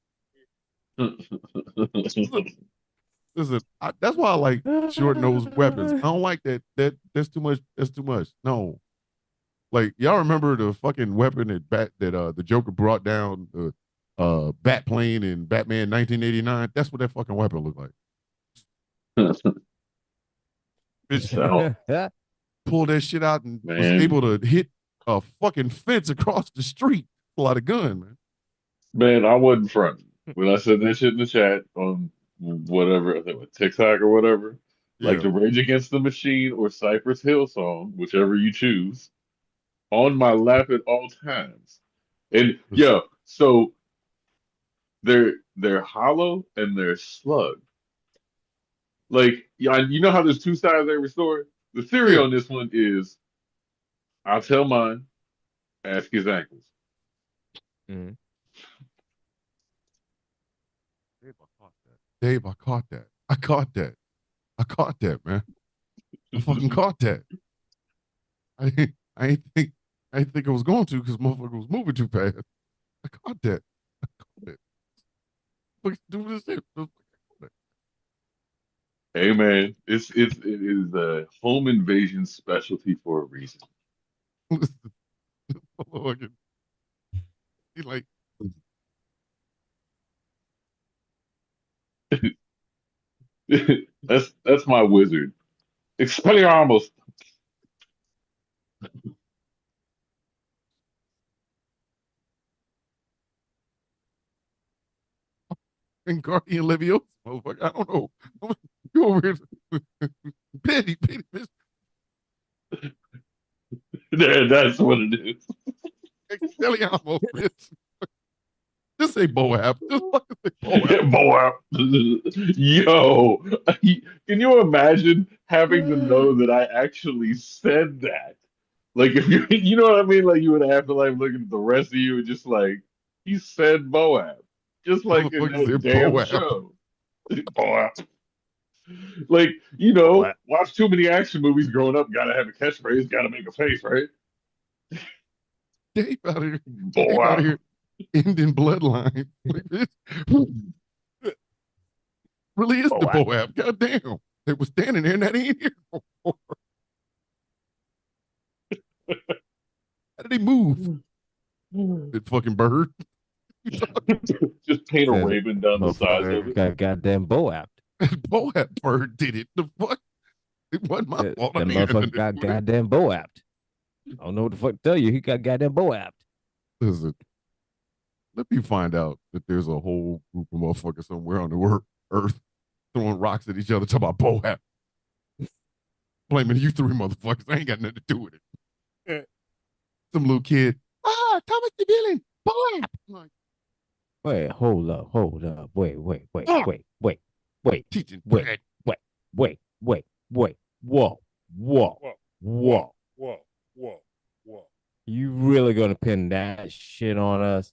Listen, that's why I like short nosed weapons. I don't like that. That's too much. That's too much. No, like y'all remember the fucking weapon that the Joker brought down the bat plane in Batman 1989? That's what that fucking weapon looked like. Bitch So, pulled that shit out and was man, able to hit a fucking fence across the street. Pull out a gun, man. man, I wasn't fronting when I said that shit in the chat on whatever, I think with TikTok or whatever. Like Yeah. the Rage Against the Machine or Cypress Hill song, whichever you choose, on my lap at all times. And Listen, yeah, so they're hollow and they're slug. Like, yeah, you know how there's two sides to every story? The theory yeah. on this one is I'll tell mine, ask his ankles. Mhm. Dave, I caught that. Dave, I caught that. I caught that. I caught that, man. I fucking caught that. I ain't think I didn't think I was going to because motherfucker was moving too fast. I caught that. I caught it. Look, do this shit. Hey man, it is a home invasion specialty for a reason. He like That's my wizard. Expelliarmus. and Guardian Leviosa, motherfucker. I don't know. You over here, pity, bitch. That's what it is. Expelliarmus, bitch. Just say Boab. Just fucking say Boab. Boy, yo, can you imagine having to know that I actually said that? Like, if you know what I mean? Like, you would have to like look at the rest of you and just like, he said Boab, just like in Motherfucker that said damn Boab. show. Boab. Like, watch too many action movies growing up. Gotta have a catchphrase. Gotta make a face, right? Dave out here. Dave out Boab. here ending bloodline. Like, really is the Boab. Boab. God damn. They was standing there and that ain't here no How did he move? That fucking bird. Just paint a Said raven down the sides of motherfucker it. got goddamn boapped. Boab bird did it. The fuck? It wasn't my Said fault. I that didn't have nothing motherfucker to got do with it. goddamn boapped. I don't know what the fuck to tell you. He got goddamn boapped. Listen, let me find out that there's a whole group of motherfuckers somewhere on the earth throwing rocks at each other talking about Boab. Blaming you three motherfuckers. I ain't got nothing to do with it. Some little kid. Thomas the villain. Boab. I'm like, Wait, hold up. Wait, fuck, wait, teaching wait, bad. wait. Whoa. Whoa. You really gonna pin that shit on us?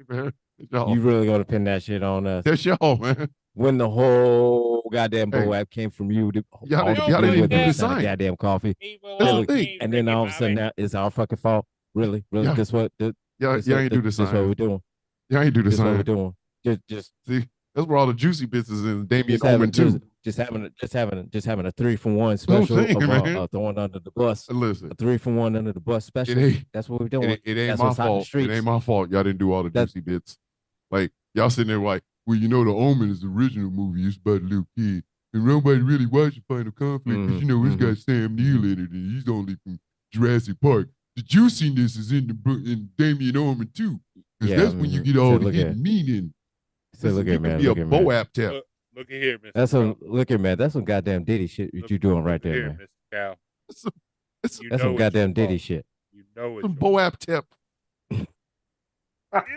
Man, y'all. You really gonna pin that shit on us? That's y'all, man. When the whole goddamn Hey, Boab came from you, y'all all didn't, the y'all blue didn't even with do it the instead of science. goddamn coffee. That's the Evil thing. King And then Ricky all of a sudden Bobby. now it's our fucking fault. Really? Yeah, This what this, y'all this ain't what do the this what we're science. doing. Y'all ain't do the This what we're science. doing. Just See, that's where all the juicy bits is in Damien Omen too. just having a 3-for-1 That's what I'm special saying, of man. throwing under the bus. Listen, A 3-for-1 under the bus it special. ain't That's what we're doing. it ain't That's my what's hot in the fault. It ain't streets. my fault. Y'all didn't do all the That juicy bits. Like y'all sitting there like, well, you know, the Omen is the original movie. It's about a little kid, and nobody really watched Final Conflict because you know it's got Sam Neill in it, and he's only from Jurassic Park. The juiciness is in Damien Omen too, because yeah. that's when you get all So the look at hidden meaning. so Listen, look you at can man. be a Look at man. Boab tip. Look at here, Mr. That's Cow. some look here, man. That's some goddamn Diddy shit Look, you doing right look there, here, man. Mr. Cow. It's, it's You That's know some it's your goddamn Diddy fault. shit. You know it's some your fault. Boab tip. Get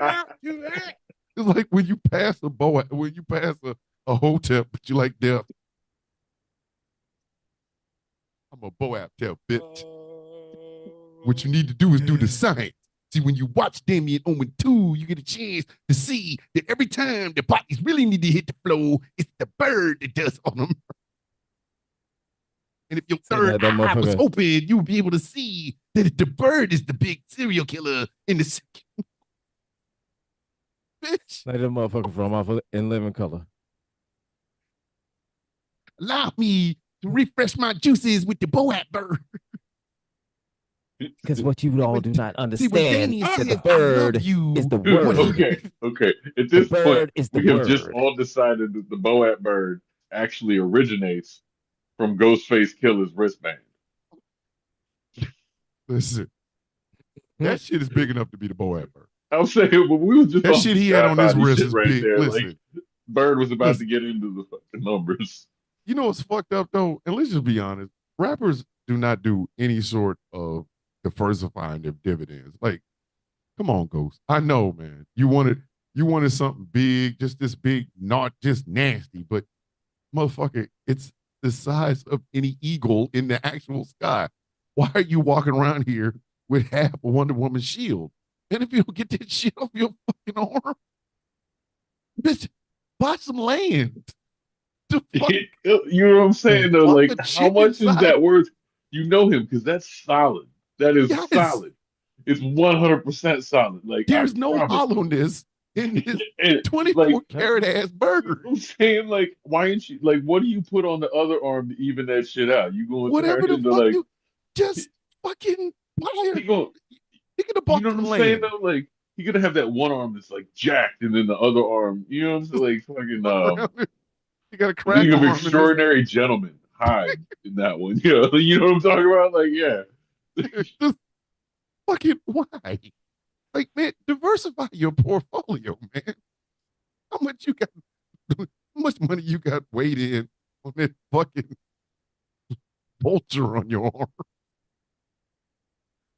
out to that. It's like when you pass a hotep, but you like death. I'm a Boab tip, bitch. What you need to do is do the science. See, when you watch Damien Owen 2, you get a chance to see that every time the bodies really need to hit the floor, it's the bird that does on them. And if your third that eye was motherfucker. open, you would be able to see that the bird is the big serial killer in the second. Bitch, Like that motherfucker from off of In Living Color. allow me to refresh my juices with the Boab bird. Because what you all do not See, when understand Damien is that says, the I love bird you, is the Dude, what he, word. okay. At The this point, bird is the we have just word. all decided that the Boat bird actually originates from Ghostface Killer's wristband. listen, that shit is big enough to be the Boab bird. I'm saying, but we was just That on shit some he had God on his body wrist shit is right big. there. Like Listen, Bird was about to listen. get into the fucking numbers. You know what's fucked up though? And let's just be honest. Rappers do not do any sort of diversifying their dividends. Like, come on, Ghost. I know, man. You wanted something big, just this big, not just nasty, but motherfucker, it's the size of any eagle in the actual sky. Why are you walking around here with half a Wonder Woman shield? And if you don't get that shit off your fucking arm, bitch, buy some land. The fuck, You know what I'm saying though? fuck Like, a how chicken much is size. that worth? You know him because that's solid. That is Yes, solid. It's 100% solid. Like, I there's no promise. hollowness in this And 24 like, karat ass bird. I'm saying, like, why ain't you like? What do you put on the other arm to even that shit out? You going to Whatever turn the into fuck like you just fucking buy he it. going? You could have You bought know what some I'm saying land. though? Like he gonna have that one arm that's like jacked, and then the other arm, you know what I'm saying? Just Like fucking walk around. You got a crack League of arm in this. Extraordinary Gentlemen hide in that one. You know what I'm talking about? Like yeah, Just fucking why? Like, man, diversify your portfolio, man. How much you got? How much money you got weighed in on that fucking vulture on your arm?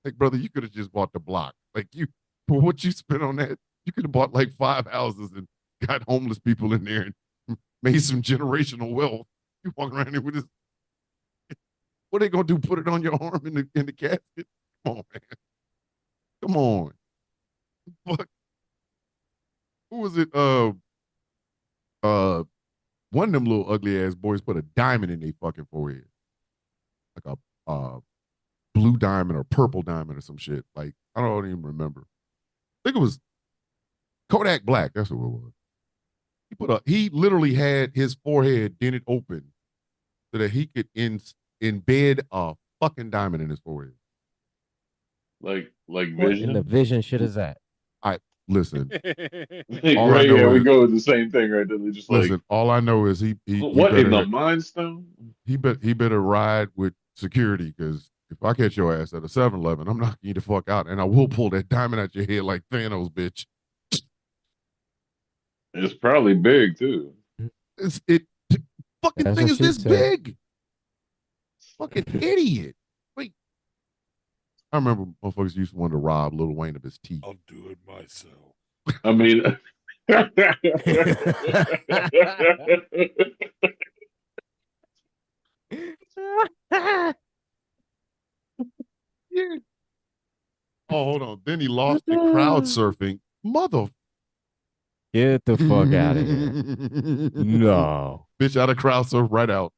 Like, brother, you could have just bought the block. Like, you for what you spent on that, you could have bought like 5 houses and got homeless people in there and made some generational wealth. You walk around here with this. What are they gonna do? Put it on your arm in the casket? Come on, man. Come on. Fuck. Who was it? One of them little ugly ass boys put a diamond in their fucking forehead, like a blue diamond or purple diamond or some shit. Like I don't even remember. I think it was Kodak Black. That's what it was. He literally had his forehead dented open so that he could embed a fucking diamond in his forehead. like What in the Vision. vision shit is that? I listen. Like, All I right? Yeah, know we is go with the same thing right there. They're just like, listen. All I know is he what in the better Mind Stone? he better ride with security because if I catch your ass at a 7-Eleven, I'm knocking you the fuck out, and I will pull that diamond out your head like Thanos, bitch. It's probably big too. It fucking That's thing what is she this said. big. Fucking idiot. Wait, I remember motherfuckers used to want to rob Lil Wayne of his teeth. I'll do it myself. I mean, Yeah. Oh, hold on. Then he lost the crowd surfing. Mother. Get the fuck out of here. No. Bitch out of crowd surf right out.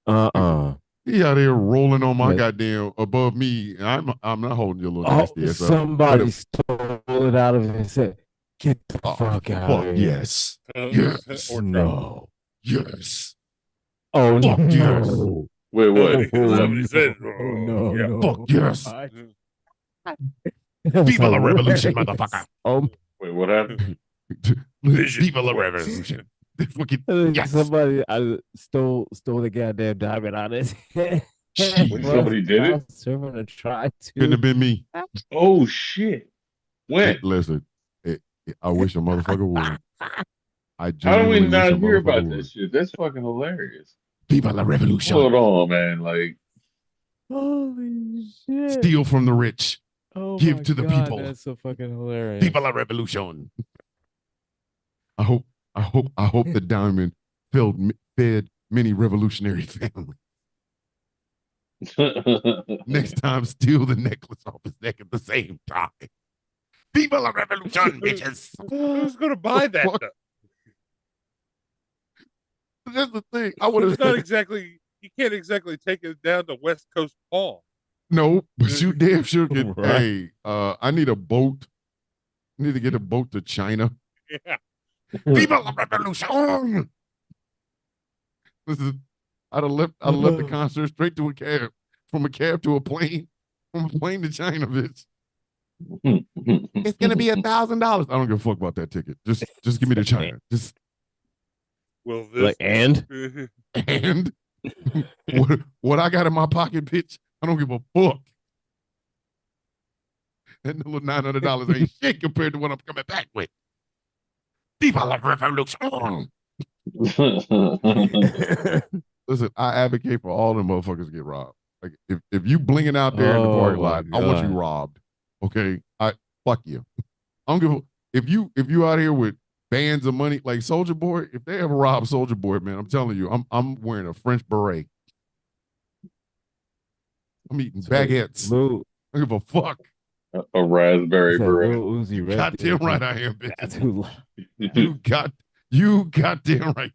Uh-uh. He out here rolling on my But- goddamn above me. I'm not holding your little Oh, nasty ass up. somebody stole it out of him and said, get the Oh, fuck out fuck of here. yes. Yes. Or No. Yes. Oh, Fuck yes. no. wait, what? Because What? somebody said, Oh, no, yeah. no. Fuck yes. I- Viva la revolution, hilarious. motherfucker. Oh, Wait, what happened? Vision Viva la quest. revolution. Fucking yes. somebody stole the goddamn diamond out of his head. Shit. Wait, somebody did it? Servant to try Couldn't to. have been me. Oh shit! When? Listen, I wish a motherfucker would. I How do we genuinely wish a not hear motherfucker about that would. shit? That's fucking hilarious. Viva la Hold revolution. on, man. Like, Holy shit. Steal from the rich. Oh Give my to the god, people. that's so fucking Viva hilarious. la revolution. I hope the diamond fed many revolutionary families. Next time, steal the necklace off his neck at the same time. Viva la revolution, bitches. Who's gonna The buy that fuck? though? That's the thing. I would It's have not exactly. You can't exactly take it down to West Coast Paul. no, but you damn sure could. Right. Hey, I need a boat. I need to get a boat to China. Yeah. Viva la revolution. Listen, I'd have left the concert straight to a cab. From a cab to a plane. From a plane to China, bitch. It's gonna be $1,000. I don't give a fuck about that ticket. Just give me to China. Just Will this Like, and and what I got in my pocket, bitch, I don't give a fuck. That little $900 ain't shit compared to what I'm coming back with. Viva la revolution. Listen, I advocate for all them motherfuckers to get robbed. Like if you blinging out there in the oh parking my lot, I want you god. robbed. Okay, I fuck you. I don't give a if you out here with bands of money like Soldier Boy. If they ever rob Soldier Boy, man, I'm telling you, I'm wearing a French beret. I'm eating So baguettes. Lil, I don't give a fuck. A raspberry so beret. Lil Uzi Red Goddamn did right just I am, got bitch. too You got you goddamn right.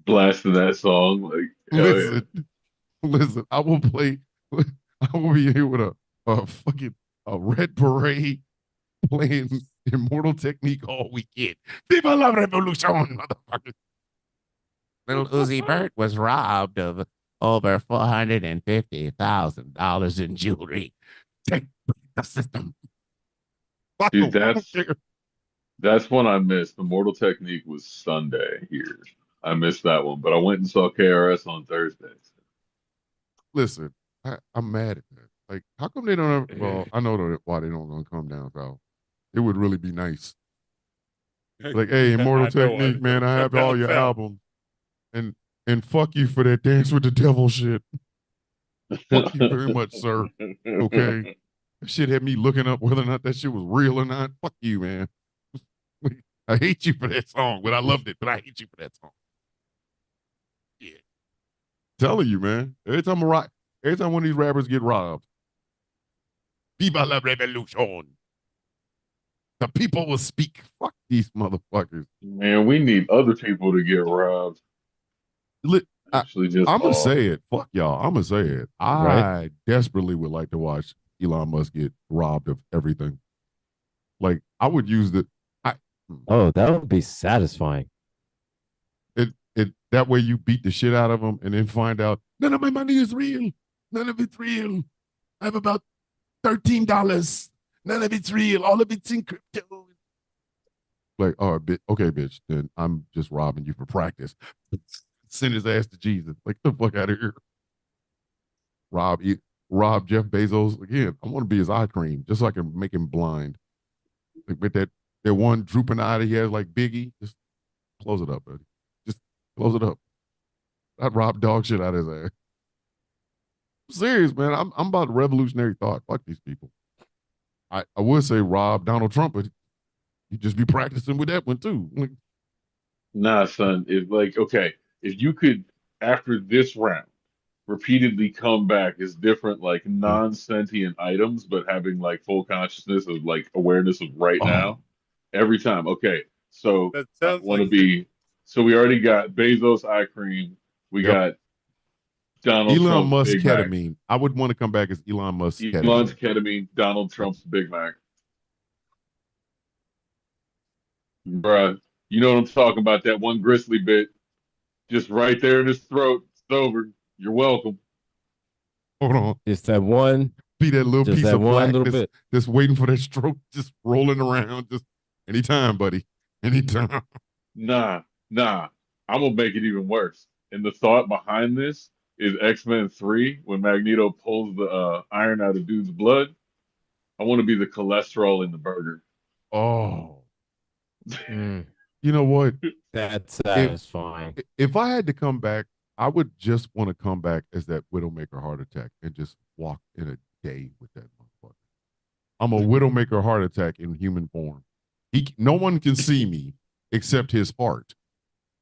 Blasting that song. Like, hell yeah. Listen. I will play. I will be here with a fucking a red beret playing Immortal Technique all weekend. Viva la revolution, motherfucker. Little Uzi Vert was robbed of over $450,000 in jewelry. Take the system. Fuck Dude, 'em. I don't care. that's one I missed. The Mortal Technique was Sunday here. I missed that one, but I went and saw KRS on Thursday. Listen, I'm mad at that. Like, how come they don't? Have, Eh. well, I know why they don't gonna come down south. It would really be nice. Like, hey, Yeah, Immortal I know why they Technique, man, don't I come have all down your south. albums, and fuck you for that Dance with the Devil shit. Fuck you very much, sir. Okay, that shit had me looking up whether or not that shit was real or not. Fuck you, man. I hate you for that song, but I loved it. But I hate you for that song. Yeah, telling you, man. Every time one of these rappers get robbed, Viva la revolution. The people will speak. Fuck these motherfuckers. Man, we need other people to get robbed. I, Actually, just I'm gonna all. say it. Fuck y'all. I'm gonna say it. Right? I desperately would like to watch Elon Musk get robbed of everything. Like I would use the. I Oh, that would be satisfying. it that way you beat the shit out of him and then find out none of my money is real. None of it's real. I have about $13. None of it's real. All of it's in crypto. Like, oh, okay, bitch. Then I'm just robbing you for practice. Send his ass to Jesus. Like, the fuck out of here. Rob, Rob Jeff Bezos again. I want to be his eye cream, just so I can make him blind. Like with that one drooping eye that he has, like Biggie. Just close it up, buddy. Just close it up. I'd rob dog shit out of his ass. I'm serious, man. I'm about revolutionary thought. Fuck these people. I would say rob Donald Trump, but you just be practicing with that one too. Like, Nah, son. If like, okay, if you could, after this round, repeatedly come back as different, like non-sentient items, but having like full consciousness of like awareness of right oh, now, every time. Okay, so That I sounds want like to be. So we already got Bezos eye cream. We yep. got Donald Elon Trump's Musk Big Mac. ketamine. I would want to come back as Elon Musk Elon's ketamine. ketamine. Donald Yep. Trump's Big Mac. Bruh, you know what I'm talking about? That one grizzly bit, just right there in his throat. It's over. You're welcome. Hold on. Just that one, Be that little just piece that of one black little that's bit. just waiting for that stroke, just rolling around. Just anytime, buddy. Anytime. Nah, nah. I'm gonna make it even worse. And the thought behind this is X-Men 3 when Magneto pulls the iron out of dude's blood. I want to be the cholesterol in the burger. Oh. Mm. You know what? That's If satisfying. if I had to come back, I would just want to come back as that Widowmaker heart attack and just walk in a day with that motherfucker. I'm a Widowmaker heart attack in human form. No one can see me except his heart.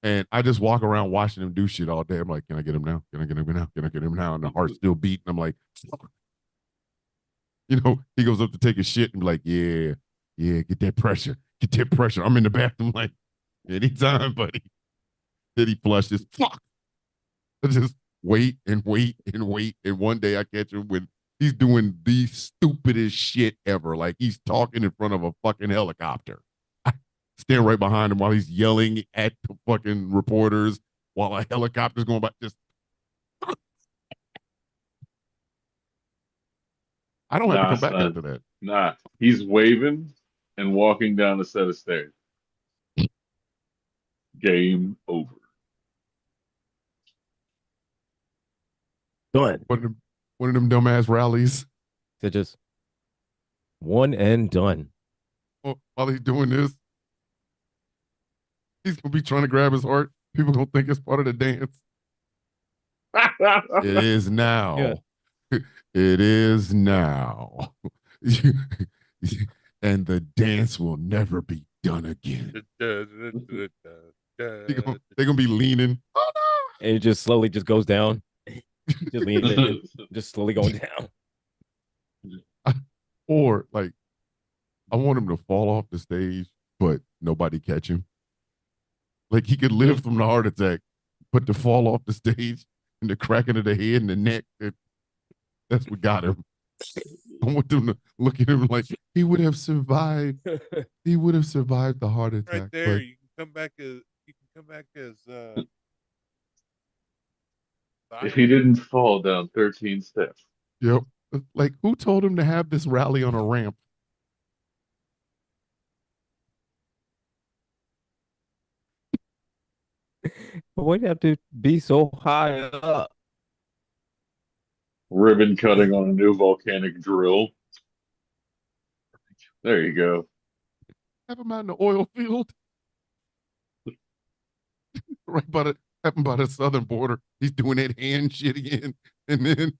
And I just walk around watching him do shit all day. I'm like, can I get him now? Can I get him now? Can I get him now? And the heart's still beating. I'm like, he goes up to take a shit and be like, yeah, yeah, get that pressure. Get that pressure. I'm in the bathroom like, anytime, buddy. Then he flushes. Fuck. I just wait and wait and wait. And one day I catch him when he's doing the stupidest shit ever. Like he's talking in front of a fucking helicopter. I stand right behind him while he's yelling at the fucking reporters while a helicopter's going by. Just I don't have to Nah, come back son. after that. Nah. He's waving and walking down the set of stairs. Game over. Done. One of them dumbass rallies. They're just one and done. While he's doing this, he's gonna be trying to grab his heart. People gonna think it's part of the dance. It is now. Yeah. It is now. And the dance will never be done again. They're gonna be leaning. Oh no! And it just slowly just goes down. Just leaning, just slowly going down. Or like, I want him to fall off the stage, but nobody catch him. Like he could live from the heart attack, but to fall off the stage and the cracking of the head and the neck, that's what got him. I want them to look at him like he would have survived. He would have survived the heart attack. Right there, you can come back as if he didn't fall down 13 steps. Yep. Like who told him to have this rally on a ramp? But why do you have to be so high up? Ribbon cutting on a new volcanic drill. There you go. Have him out in the oil field. Right by happened by the southern border. He's doing that hand shit again. And then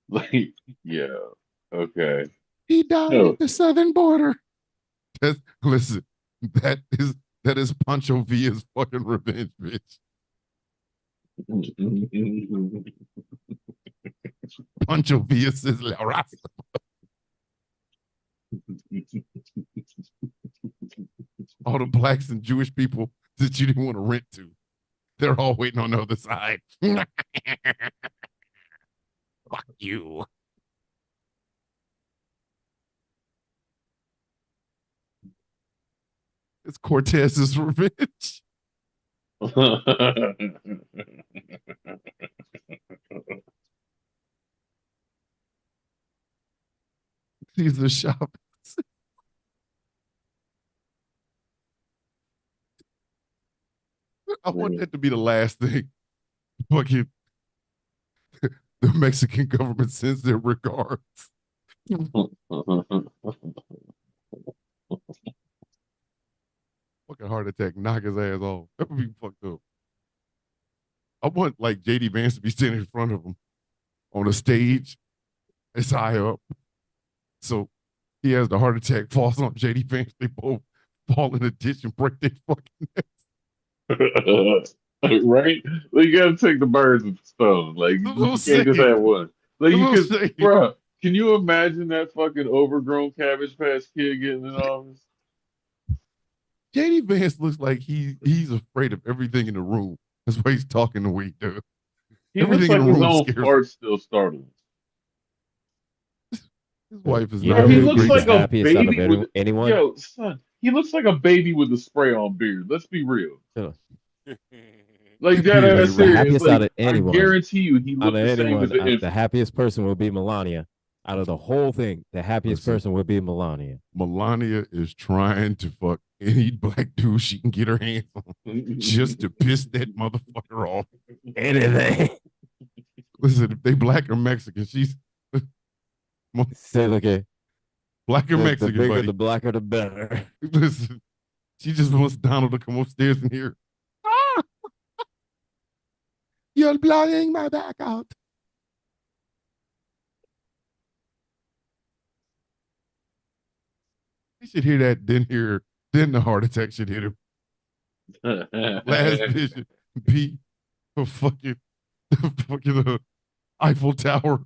Like, yeah. Okay. he died No. at the southern border. Listen, that is Pancho Villa's fucking revenge, bitch. Pancho Villa says La Raza. All the blacks and Jewish people that you didn't want to rent to, they're all waiting on the other side. Fuck you. It's Cortez's revenge. He's the shop. I want that to be the last thing. Fucking the Mexican government sends their regards. Fucking heart attack, knock his ass off. That would be fucked up. I want like JD Vance to be standing in front of him on a stage. It's high up. So he has the heart attack, falls on JD Vance. They both fall in the ditch and break their fucking necks. Right? Like, you gotta take the birds with the stone. Like, you can't just have one. Like, you could, bro, can you imagine that fucking overgrown Cabbage Patch Kid getting in office? JD Vance looks like he's afraid of everything in the room. That's why he's talking the way he does. He Everything looks like in the his room own scares farts still startling. His wife is You not know He a who's looks great like the a happiest out of baby with anyone? yo, son. He looks like a baby with a spray-on beard. Let's be real. Like His that beard ass ain't The right. serious. happiest out Like of I anyone, guarantee you, he out looked of the same as anyone, an the infant. happiest person will be Melania. Out of the whole thing, the happiest Listen. person will be Melania. Melania is trying to fuck any black dude she can get her hands on just to piss that motherfucker off. Anything. Listen, if they black or Mexican, she's Say, look at Black or the Mexican, bigger, buddy. the blacker, the better. Listen, she just wants Donald to come upstairs and hear, ah, you're blowing my back out. He should hear that, then the heart attack should hit him. Last vision, be a fucking, fucking Eiffel Tower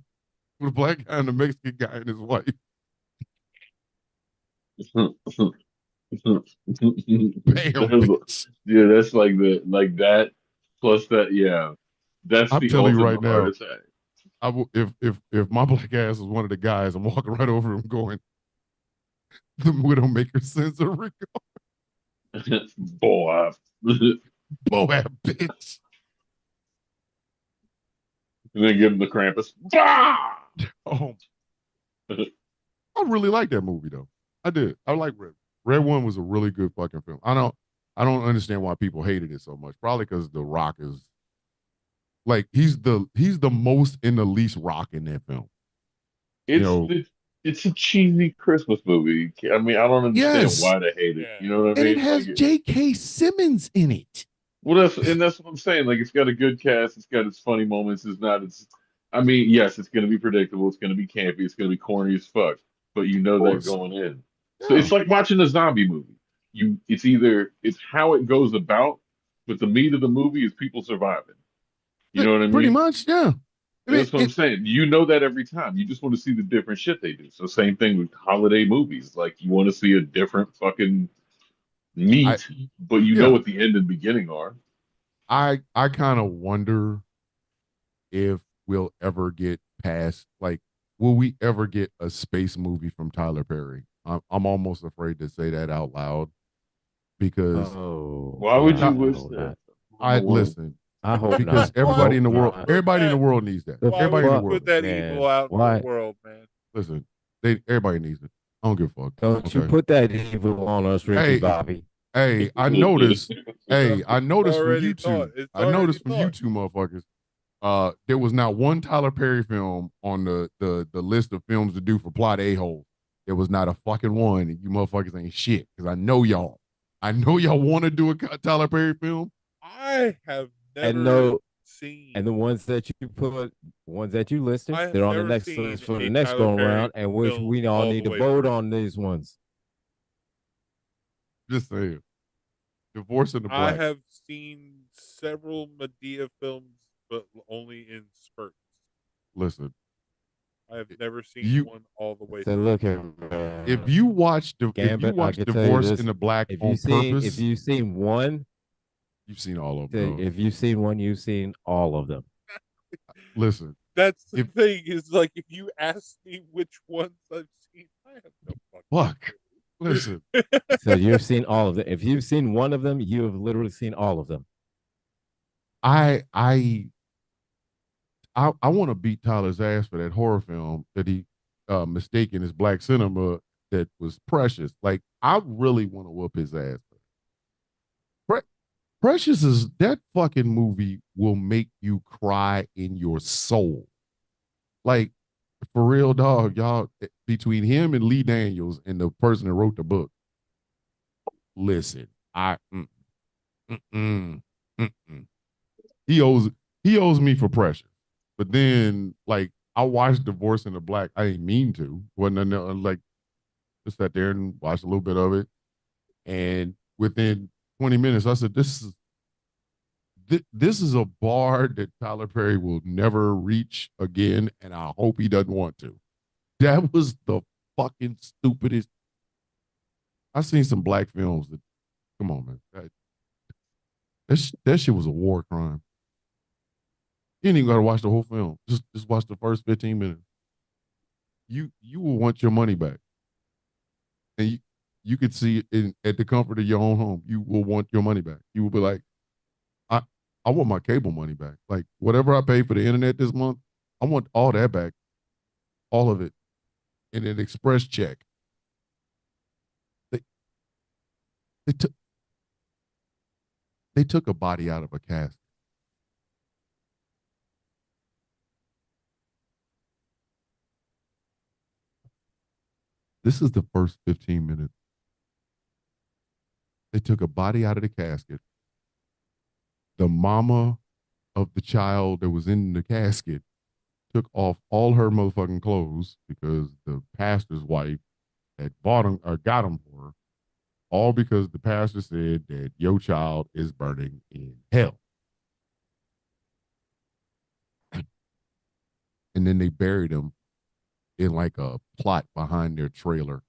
with a black guy and a Mexican guy and his wife. Bam, bitch. Yeah, that's like that plus that. Yeah, that's I'm the telling you right ultimate heart now, attack. if my black ass was one of the guys, I'm walking right over him going, the Widowmaker sends a Rico. Boy, and Moab, bitch. then give him the Krampus. Bah! Oh, I really like that movie though. I did. I like Red. Red One was a really good fucking film. I don't understand why people hated it so much. Probably because The Rock is like he's the most and the least Rock in that film. You It's know, it's a cheesy Christmas movie. I mean, I don't understand yes, why they hate it. Yeah. You know what I and it mean? has J.K. Simmons in it. Well, that's what I'm saying. Like, it's got a good cast. It's got its funny moments. It's not. It's. I mean, yes, it's going to be predictable. It's going to be campy. It's going to be corny as fuck. But you Of know that course, going in. So yeah. it's like watching a zombie movie. It's either it's how it goes about, but the meat of the movie is people surviving. You know what I Pretty mean? much, yeah. I mean, That's what I'm saying. You know that every time. You just want to see the different shit they do. So same thing with holiday movies. Like you want to see a different fucking I meat, but you know yeah, what the end and beginning are. I kind of wonder if we'll ever get past like, will we ever get a space movie from Tyler Perry? I'm almost afraid to say that out loud because Oh Why would you God, I wish hope that? not. Number I one. listen I hope because not. I Why everybody in hope the would world, you not. put everybody in the that? world needs that. The Why would Everybody in the you fuck, put world. that man? evil out in the Why world, man? Listen, everybody needs it. I don't give a fuck. don't you Okay. put that evil on us, Ricky Hey, Bobby? hey, I noticed. Hey, I It's noticed from already you thought. two. It's I already noticed from you thought. two motherfuckers. There was not one Tyler Perry film on the list of films to do for plot a hole. There was not a fucking one. And you motherfuckers ain't shit because I know y'all. I know y'all want to do a Tyler Perry film. I have And never no, seen. and the ones that you put, ones that you listed, I have they're on the never next list seen for the a next Tyler going Perry around, and which film we all all the need to way vote through. on these ones. Just saying. Divorce in the I Black. have seen several Medea films, but only in spurts. Listen, I have never seen you one all the way So through. look here, if man. you watch Gambit, I can tell you Divorce this: in the Black if you on seen, if purpose, you seen one, you've seen all of them, dog. if you've seen one, you've seen all of them. Listen, That's the if thing is like if you ask me which ones I've seen, I have no fuck, fucking listen, clue. So you've seen all of them. If you've seen one of them, you have literally seen all of them. I I I want to beat Tyler's ass for that horror film that he mistaken as black cinema that was Precious. Like I really want to whoop his ass. Pre- Precious is that fucking movie will make you cry in your soul. Like for real, dog. Y'all between him and Lee Daniels and the person that wrote the book. Listen, I mm, mm. He owes me for Precious. But then like I watched Divorce in the Black. I didn't mean to. Wasn't like just sat there and watched a little bit of it. And within 20 minutes, I said, this is a bar that Tyler Perry will never reach again, and I hope he doesn't want to. That was the fucking stupidest. I've seen some black films that come on, man. That shit was a war crime. You ain't even gotta watch the whole film. Just watch the first 15 minutes. You will want your money back. And you could see it at the comfort of your own home. You will want your money back. You will be like, I I want my cable money back. Like whatever I paid for the internet this month, I want all that back, all of it, in an express check. They they took they took a body out of a casket. This is the first 15 minutes. They took a body out of the casket. The mama of the child that was in the casket took off all her motherfucking clothes because the pastor's wife had bought them or got them for her, all because the pastor said that your child is burning in hell. And then they buried him in like a plot behind their trailer.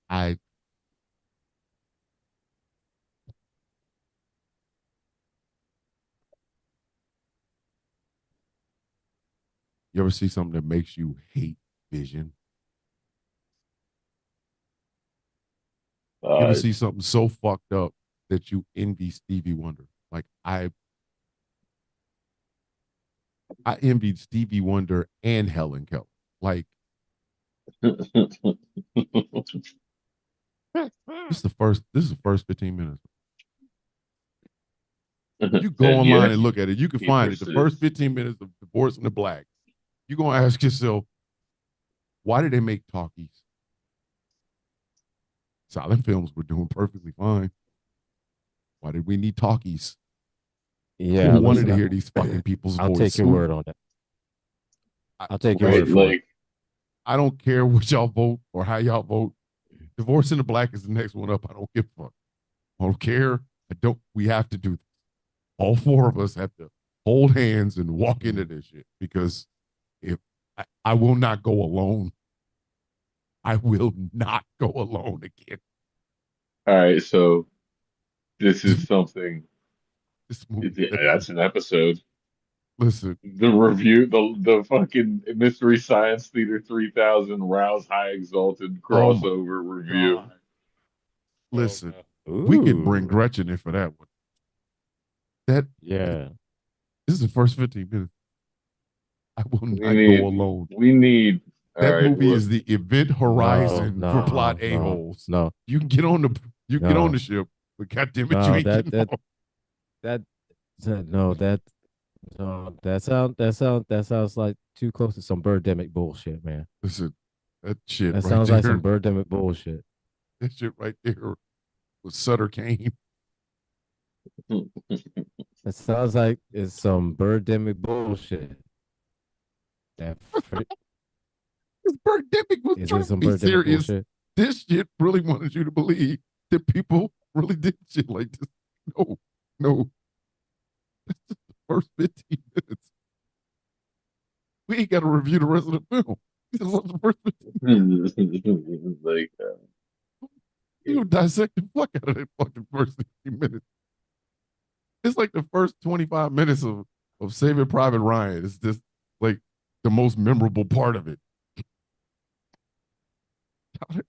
You ever see something that makes you hate Vision? You ever Uh, see something so fucked up that you envy Stevie Wonder? Like I envied Stevie Wonder and Helen Keller. Like this is the first 15 minutes. If you go and online yet and look at it, you can he find it. The first persists. 15 minutes of Divorce in the Black. You're gonna ask yourself, why did they make talkies? Silent films were doing perfectly fine. Why did we need talkies? Who Yeah, wanted listen, to hear these fucking people's I'll take voice? your Who word on that. I, I'll take your Right? word listen, for it. Like, I don't care what y'all vote or how y'all vote. Divorce in the Black is the next one up. I don't give a fuck. I don't care. I don't. We have to do this. All four of us have to hold hands and walk into this shit because if I will not go alone. I will not go alone again. all right, so this is something. This movie, That's an episode. listen, The review, the fucking Mystery Science Theater 3000 Rouse High Exalted oh my crossover review. God. Oh Listen, no. we could bring Ooh, Gretchen in for that one. That yeah. this is the first 15 minutes. I will We not go need, alone. we need. All That right, movie look, is the event No, horizon for plot no, no, a-holes. no, You can get on the no, ship, but goddamn it, you no. ain't That getting that off. that no that no that sounds like too close to some birdemic bullshit, man. Listen, that shit That right sounds like there, some birdemic bullshit. that shit right there was Sutter Kane. That sounds like it's some birdemic bullshit. That fr- This pandemic was is trying it to some be birdemic serious. bullshit? This shit really wanted you to believe that people really did shit like this. No, no, that's just the first 15 minutes. We ain't got to review the rest of the film. This is the first 15. like, You gonna dissect the fuck out of that fucking first 15 minutes. It's like the first 25 minutes of Saving Private Ryan. It's just like the most memorable part of it. Tyler,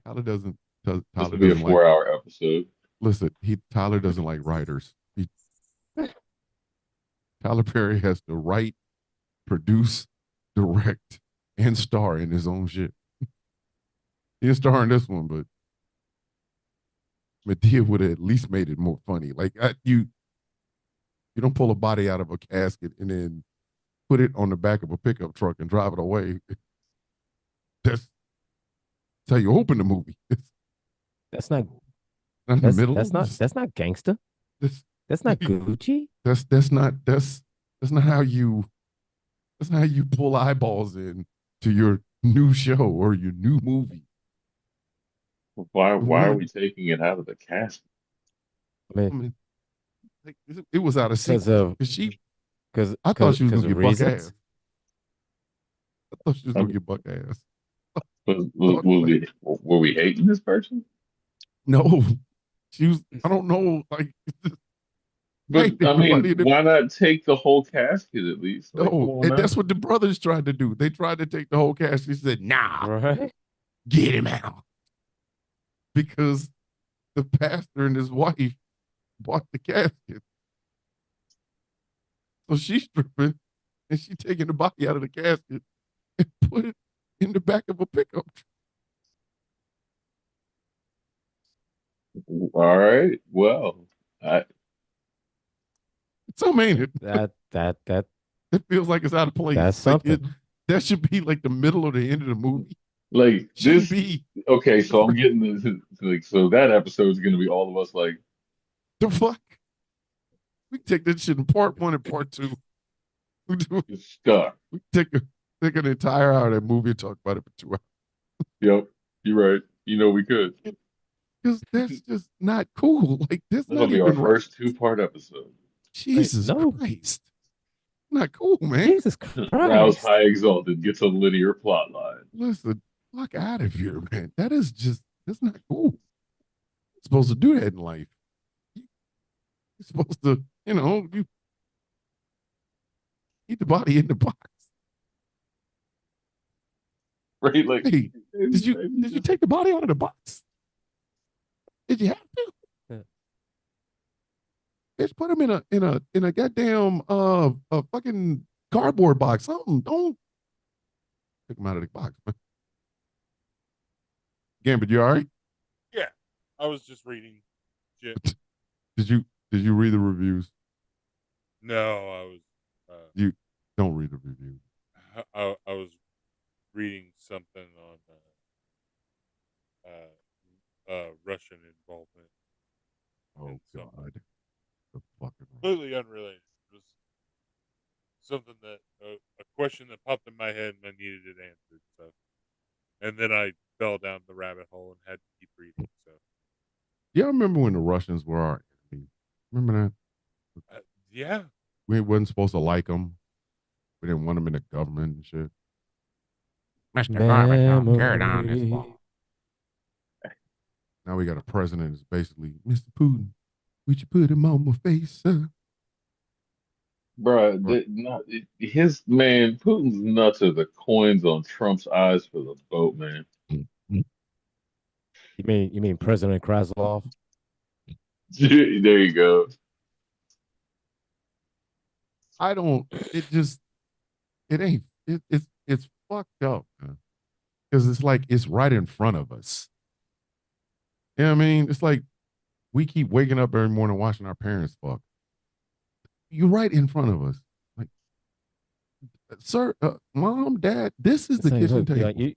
Tyler doesn't this Tyler will be a doesn't like 4 hour episode. listen, Tyler doesn't like writers. Tyler Perry has to write, produce, direct, and star in his own shit. He didn't star in this one, but Medea would have at least made it more funny. Like you don't pull a body out of a casket and then put it on the back of a pickup truck and drive it away. That's how you open the movie. It's That's not not in the that's middle. that's not that's not gangster. This, That's not Gucci. that's not how you that's not how you pull eyeballs in to your new show or your new movie. We Why are want we taking it out of the cast? I I mean, mean, like, it was out of because sequence of because she. because I thought because she was because gonna of get buck ass. reasons. I thought she was I gonna mean, get buck ass. was Thought, like, were we hating this person? no, she was. I don't know. Like, I But hate I everybody mean, in it. why not take the whole casket at least? Like, come No, on and now. that's what the brothers tried to do. They tried to take the whole cast. She said, "Nah, Right? get him out," because the pastor and his wife bought the casket. So she's stripping and she taking the body out of the casket and put it in the back of a pickup truck. All right. Well, I Some ain't it? That It feels like it's out of place. that's Like it something. that should be like the middle or the end of the movie. Like Shouldn't this. be Okay, so I'm getting this. Like, so that episode is gonna be all of us like, the fuck. We can take this shit in part one and part two. We do. just stuck. We take an entire hour of that movie and talk about it for 2 hours. Yep, you're right. You know we could. Because that's just not cool. Like that's That'll not be our even right. first two-part episode. Wait, Jesus no, Christ. Not cool, man. Jesus Rouse Christ. High Exalted gets a linear plot line. Listen, fuck out of here, man. That is just that's not cool. You're supposed to do that in life. You're supposed to, you eat the body in the box. Right? Like, Hey, did you maybe did you just take the body out of the box? Did you have to? Yeah. Bitch, put him in a goddamn a fucking cardboard box. Something. Don't take him out of the box, man. Gambit, you all right? Yeah, I was just reading shit. Did you read the reviews? No, I was You don't read the reviews. I was reading something on Russian involvement Oh in something God, the fucking completely unrelated. It was something that a question that popped in my head and I needed it answered. So, and then I fell down the rabbit hole and had to keep reading. So, yeah. I remember when the Russians were our enemy. Remember that yeah, we wasn't supposed to like them. We didn't want them in the government and shit. Mr. Gorbachev, carry down this Memory. wall. Now we got a president that's basically Mr. Putin. Would you put him on my face, sir? Bruh, Or, not, his man, Putin's nuts are the coins on Trump's eyes for the boat, man. You mean President Kraslov? There you go. I don't. It just. It ain't. It's fucked up, because it's like it's right in front of us. You know what I mean? It's like we keep waking up every morning watching our parents fuck. You're right in front of us. Like, sir, mom, dad, this is It's the like, kitchen look, table.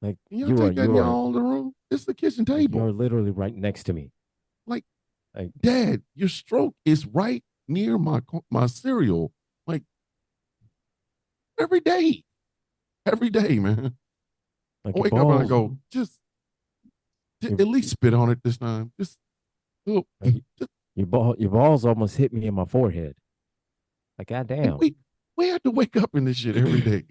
like Can y'all you are, take that in you are, y'all the room? This is the kitchen like you're table. literally right next to me. Like, Like, dad, your stroke is right near my cereal. Like every day, man. like I your wake up and I balls, go, just your, at least spit on it this time. Just, oh, like just your balls almost hit me in my forehead. Like, and goddamn, we have to wake up in this shit every day.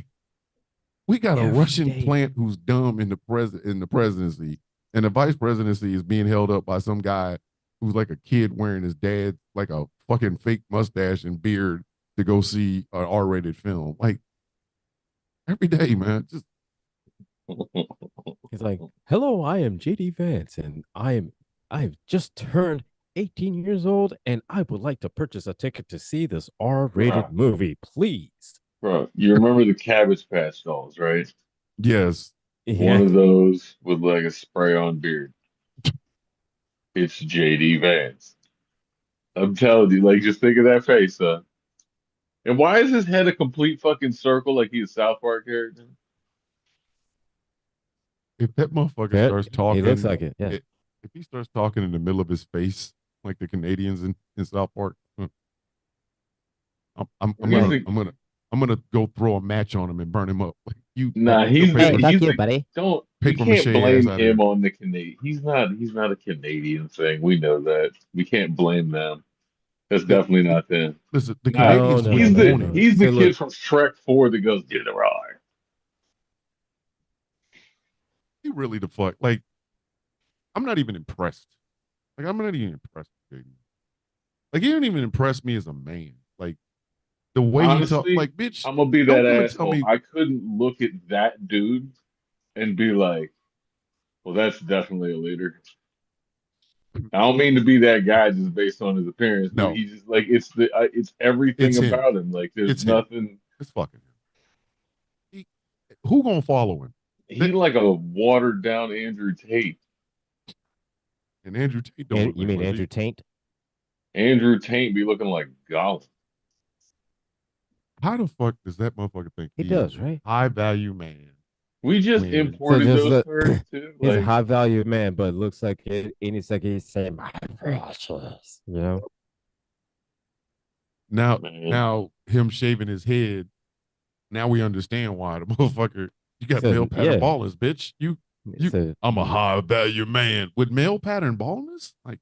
We got a every Russian day. plant who's dumb in the presidency, and the vice presidency is being held up by some guy who's like a kid wearing his dad like a fucking fake mustache and beard to go see an R-rated film. Like every day, man. Just It's like, hello, I am JD Vance, and I've just turned 18 years old, and I would like to purchase a ticket to see this R-rated Bruh, movie, please. bruh. You remember the Cabbage Patch dolls, right? yes, One Yeah, of those with like a spray-on beard. It's JD Vance. I'm telling you, like, just think of that face, son. And why is his head a complete fucking circle like he's a South Park character? if that motherfucker that starts he looks talking, like it. Yeah, if he starts talking in the middle of his face like the Canadians in South Park, I'm I'm Or I'm he's gonna hey, the I'm gonna I'm gonna go throw a match on him and burn him up. Like you hey, nah, get your he's the hey, paper fuck he's you, the buddy. don't you paper mache can't ass blame out of him here. on the Canadian. He's not a Canadian thing. We know that. We can't blame them. That's The, definitely not them. listen, the Nah, No, Canadians no, no, wouldn't he's no, no, the want no. him. he's the Say, look, kid from Shrek 4 that goes, get the right. He really the fuck like I'm not even impressed. Like I'm not even impressed with JD. Like he didn't even impress me as a man. Like the way he talked, Honestly, like bitch, I'm gonna be don't that come and tell asshole. me I couldn't look at that dude and be like, well, that's definitely a leader. I don't mean to be that guy just based on his appearance, but no, he just like it's everything it's him. about him. Like there's It's him. nothing. It's fucking him. He, who gonna follow him? He That, like a watered down Andrew Tate. and Andrew Tate don't and look you like mean much Andrew either. Taint? Andrew Tate be looking like Gollum. How the fuck does that motherfucker think He he is does, a right? high value man We I just mean, So imported just those look, terms too. he's a Like, high value man, but looks like any second he's saying my precious, you know. now man, now him shaving his head, now we understand why the motherfucker, you got male So pattern yeah, baldness, bitch. You so I'm a high value man with male pattern baldness. Like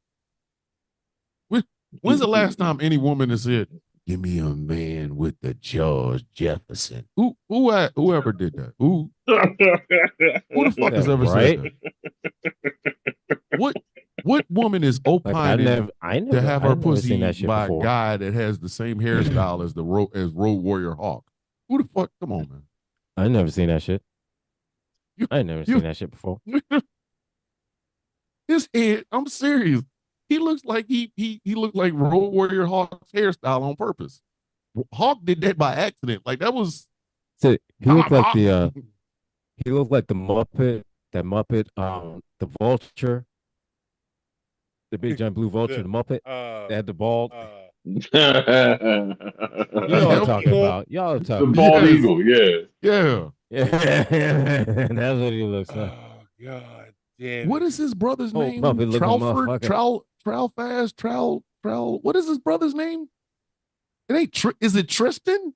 when, when's the last time any woman has said, "Give me a man with the George Jefferson"? Whoever did that? Who the fuck has ever said right. that? What what woman is Like opining to have I her never seen pussy that shit by a before. guy that has the same hairstyle as Road Warrior Hawk? Who the fuck? Come on, man. I never seen that shit. You I never you seen that shit before. his head. I'm serious. He looks like he looked like Road Warrior Hawk's hairstyle on purpose. Hawk did that by accident. Like that was So I'm Hawk. he looked like the Muppet, the Vulture, the big giant blue vulture, the the Muppet uh that had the bald. uh You know what I'm Him? bald talking eagle. about. Y'all are the talking. bald Yes. eagle, yeah. Yeah. Yeah, that's what he looks like. Oh god damn What it. is his brother's Whole name? Muppet looking Trowford? motherfucker. Fast? What is his brother's name? It ain't. Is it Tristan?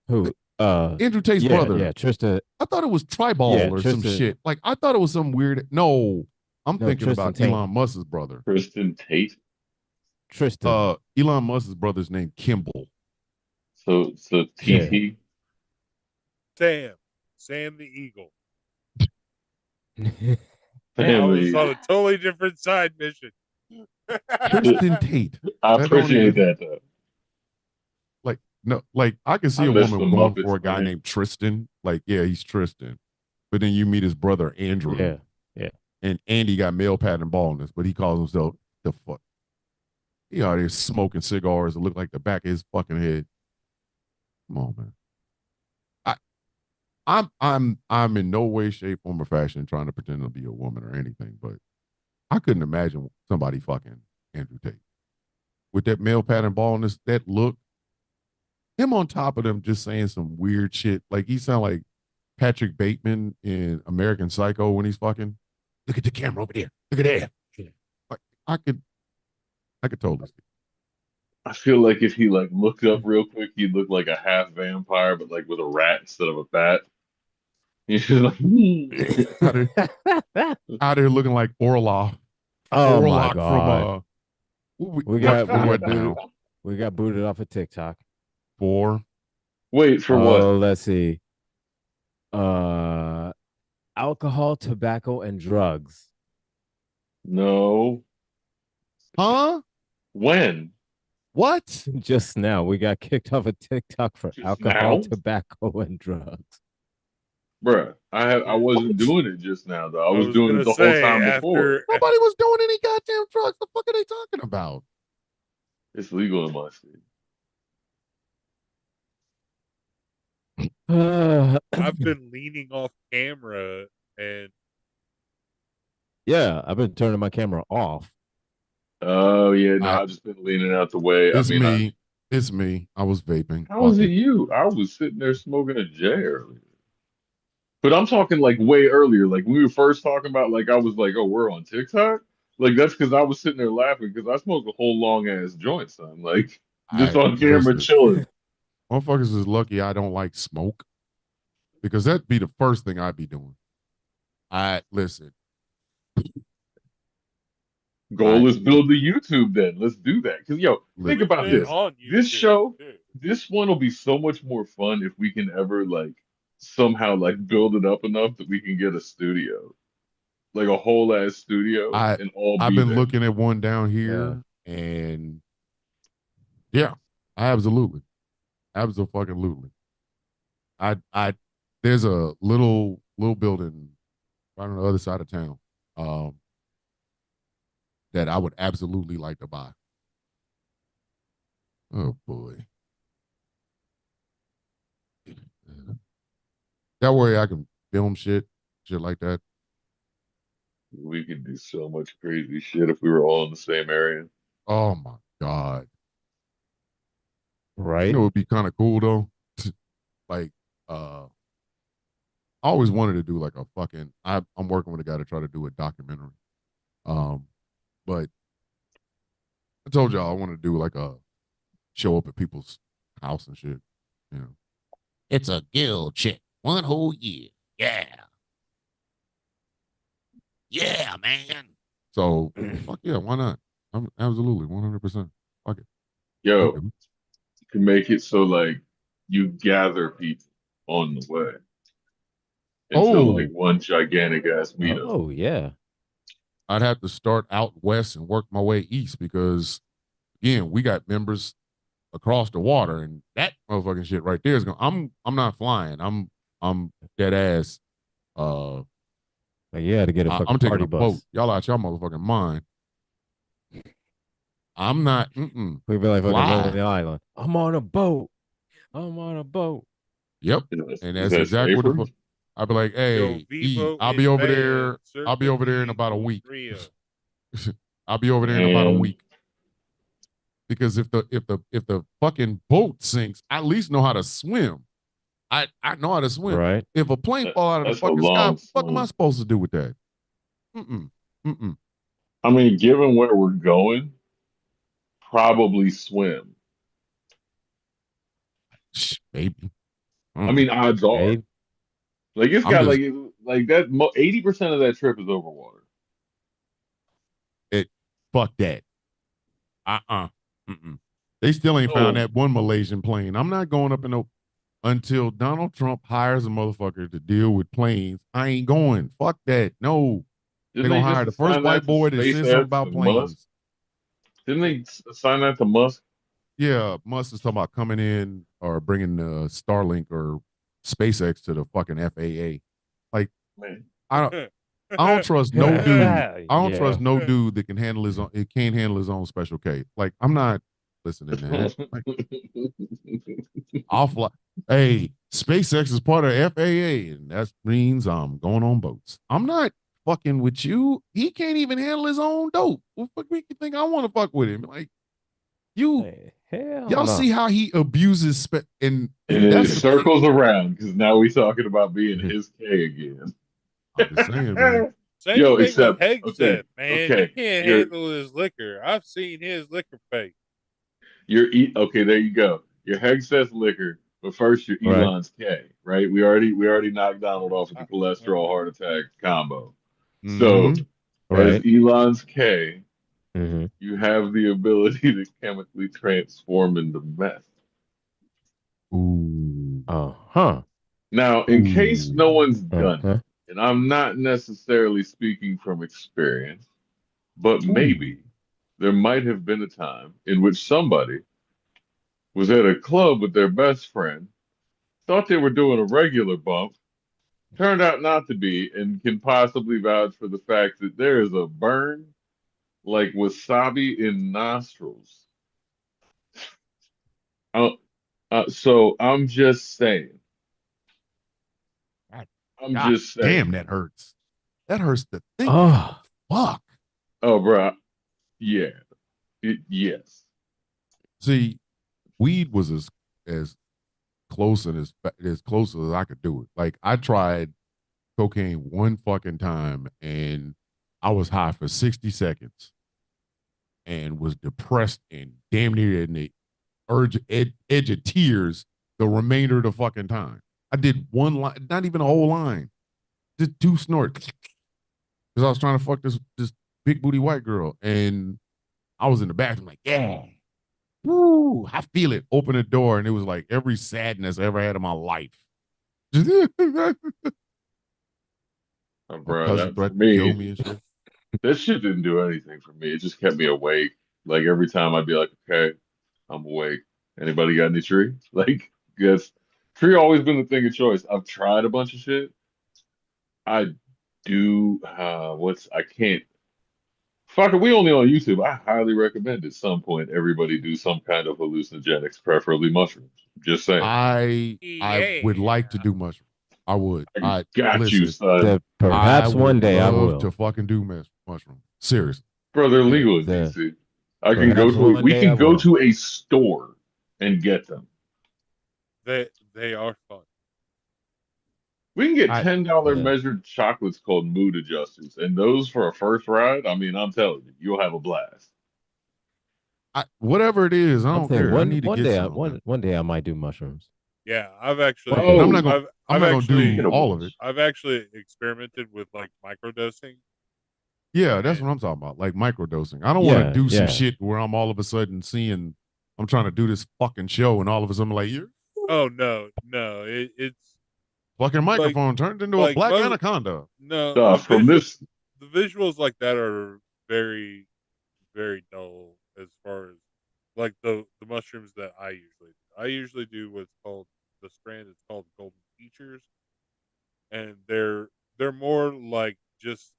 Who? Andrew Tate's brother. Yeah, Tristan. I thought it was Tribal Yeah, or some Tristan. shit. Like I thought it was some weird. No, I'm No, thinking Tristan about Tate. Elon Musk's brother. Kristen Tate. Tristan. Elon Musk's brother's name Kimball. So Yeah. TT. Sam the eagle. I was Family. on a totally different side mission. Tristan Tate. I That don't appreciate even that though. like no like I can see I a miss woman the going for Muppets, a guy man. named Tristan. Like yeah, he's Tristan. But then you meet his brother Andrew, Yeah. Yeah. and Andy got male pattern baldness, but he calls himself the fuck. He out here smoking cigars that look like the back of his fucking head. Come on, man. I, I'm in no way, shape, form, or fashion trying to pretend to be a woman or anything, but I couldn't imagine somebody fucking Andrew Tate with that male pattern baldness, that look. Him on top of them just saying some weird shit. Like he sound like Patrick Bateman in American Psycho when he's fucking. Look at the camera over there. Look at that. Like I could, I could totally see. I feel like if he like looked up real quick, he'd look like a half vampire, but like with a rat instead of a bat. He's just like, Out there, out there looking like Oh my Orlock from god. what We got booted. now? We got booted off of TikTok. Four. Wait for what? Oh, let's see. Uh Alcohol, tobacco, and drugs. No. Huh? When? What? Just now, we got kicked off of TikTok for Just alcohol, now? tobacco, and drugs. Bruh, I wasn't What? doing it just now though. I I was was doing it gonna the whole say time before. after Nobody was doing any goddamn drugs. The fuck are they talking about? It's legal in my state. I've been leaning off camera and Yeah, I've been turning my camera off. Oh yeah, no, I I've just been leaning out the way. I it's mean, me. It's me. I was vaping. how is Fuck it it. you? I was sitting there smoking a J earlier. But I'm talking like way earlier. Like we were first talking about, like I was like, oh, we're on TikTok. Like that's because I was sitting there laughing because I smoked a whole long ass joint, son. Like just I on camera listen. chilling. Motherfuckers is lucky I don't like smoke because that'd be the first thing I'd be doing. I listen. I Goal is build the YouTube then. Let's do that. Because yo, think listen. we've about been Yeah. this. on This YouTube show, too. this one will be so much more fun if we can ever like somehow like build it up enough that we can get a studio. Like a whole ass studio I and all I've be been there. looking at one down Yeah. here, and yeah, absolutely. I there's a little building right on the other side of town, um, that I would absolutely like to buy. Oh boy, that way I can film shit like that. We could do so much crazy shit if we were all in the same area. Oh my god, you Right? know it'd be kind of cool though, like uh I always wanted to do like a fucking. I'm working with a guy to try to do a documentary. Um, but I told y'all I want to do like a show up at people's house and shit. You know, it's a guild check 1 whole year. Yeah, yeah, man. So fuck yeah, why not? I'm absolutely 100%. Fuck it. I'm Yo, good. you can make it so like you gather people on the way into like Oh, one gigantic ass meetup. Oh yeah. I'd have to start out west and work my way east because again, we got members across the water, and that motherfucking shit right there is going. I'm not flying. I'm dead ass. Uh, Like you had to get a I'm fucking taking party a boat. bus. Y'all out y'all motherfucking mind. I'm not. We'd be like fucking Fly. Lonely Island. I'm on a boat. I'm on a boat. Yep. Is And is that's that exactly what the safer? fuck. I'd be like, Yo, hey, E, Vivo I'll is be over banned. there. I'll be Circle over there in D about a for week. real. I'll be over there in about a And week. Because if the fucking boat sinks, I at least know how to swim. I know how to swim. Right. If a plane that, fall out of the that's a fucking sky, long what the fuck am I swim. supposed to do with that? Mm-mm. Mm-mm. I mean, given where we're going, probably swim. Baby. I mean, Mm. odds are. Babe. Like it's I'm got just like that 80% of that trip is over water. it. Fuck that. Mm-mm. They still ain't found So that one Malaysian plane. I'm not going up in no until Donald Trump hires a motherfucker to deal with planes. I ain't going. Fuck that. No. didn't They're they gonna just hire the first assign white that to boy that says something SpaceX about and Musk? planes. Didn't they assign that to Musk? Yeah, Musk is talking about coming in or bringing Starlink or SpaceX to the fucking FAA. Like, Man, I don't, I don't trust no dude. I don't trust Yeah. no dude that can handle his own. It can't handle his own special K. Like, I'm not listening to that. Like, I'll fly. Hey, SpaceX is part of FAA, and that means I'm going on boats. I'm not fucking with you. He can't even handle his own dope. What fuck make you think I want to fuck with him? Like, you Hey, hell y'all no. see how he abuses and and then it that's the thing. circles around because now we talking about being his K again. I'm just saying, man. Same Yo, thing with except okay, Hegseth, man. He okay, can't you're handle his liquor. I've seen his liquor face. okay. There you go. Your Heg says liquor, but first your Right. Elon's K, right? We already knocked Donald off with I, the cholesterol I, heart attack combo. So Mm-hmm. as Right. Elon's K, Mm-hmm. you have the ability to chemically transform into meth. Ooh. Uh-huh. Now, in case Ooh. no one's done it, Uh-huh. and I'm not necessarily speaking from experience, but Ooh. maybe there might have been a time in which somebody was at a club with their best friend, thought they were doing a regular bump, turned out not to be, and can possibly vouch for the fact that there is a burn like wasabi in nostrils. Uh, so I'm just saying. God, I'm God just damn, saying. that hurts. That hurts to think about. Oh. Fuck. Oh, bro. Yeah. Yes. See, weed was as close and as close as I could do it. Like I tried cocaine one fucking time and I was high for 60 seconds and was depressed and damn near in the edge of tears the remainder of the fucking time. I did one line, not even a whole line, just two snorts because I was trying to fuck this big booty white girl, and I was in the bathroom like, yeah, woo, I feel it. Open the door, and it was like every sadness I ever had in my life. My Bro, cousin that for threatened to kill me, me and shit. that shit didn't do anything for me. It just kept me awake. Like every time I'd be like, okay, I'm awake. Anybody got any tree? Like, guess tree always been the thing of choice. I've tried a bunch of shit. I do I can't fuck it, we only on YouTube. I highly recommend at some point everybody do some kind of hallucinogenics, preferably mushrooms. Just saying. I would like to yeah. do mushrooms. I would. I I got you, listen. son. Said I perhaps would one day I love to will. fucking do mushrooms. Seriously. Bro, they're Yeah. legal in Said DC. I can go perhaps to one we day I can go will. to a store and get them. They are fun. We can get I $10 yeah. measured chocolates called mood adjusters, and those for a first ride. I mean, I'm telling you, you'll have a blast. Whatever it is, I I'm don't saying care. I one need to one get day I some, one man. one day I might do mushrooms. Yeah, But I'm Oh, not gonna. I'm I've not gonna speaking do actually of all of it. which, I've actually experimented with like microdosing. Yeah, that's And what I'm talking about. Like microdosing. I don't want to Yeah, do some yeah. shit where I'm all of a sudden seeing. I'm trying to do this fucking show, and all of a sudden I'm like, you're oh no, no, it's fucking like microphone turned into a like black most anaconda. no from this, the visuals like that are very very dull as far as like the mushrooms that I usually do. I usually do what's called the strand. It's called golden features, and they're more like just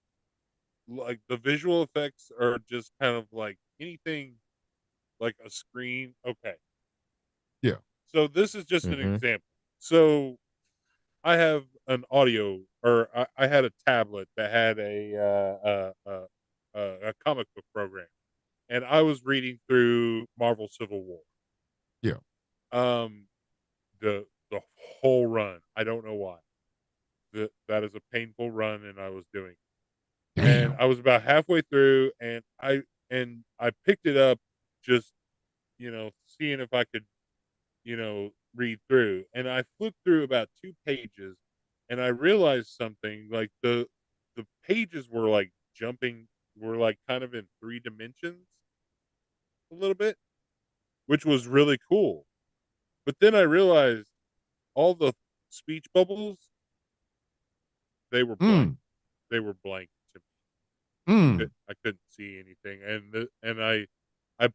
like the visual effects are just kind of like anything like a screen. Okay, Yeah. so this is just an Mm-hmm. example. So I have an audio, or I had a tablet that had a comic book program, and I was reading through Marvel Civil War. Yeah. Um, the whole run. I don't know why. That is a painful run, and I was doing. And Damn. I was about halfway through, and I picked it up, just seeing if I could read through. And I flipped through about 2 pages, and I realized something. Like the pages were like jumping, were like kind of in 3 dimensions a little bit, which was really cool. But then I realized all the speech bubbles, they were blank. Mm. They were blank to me. Mm. I couldn't see anything, and I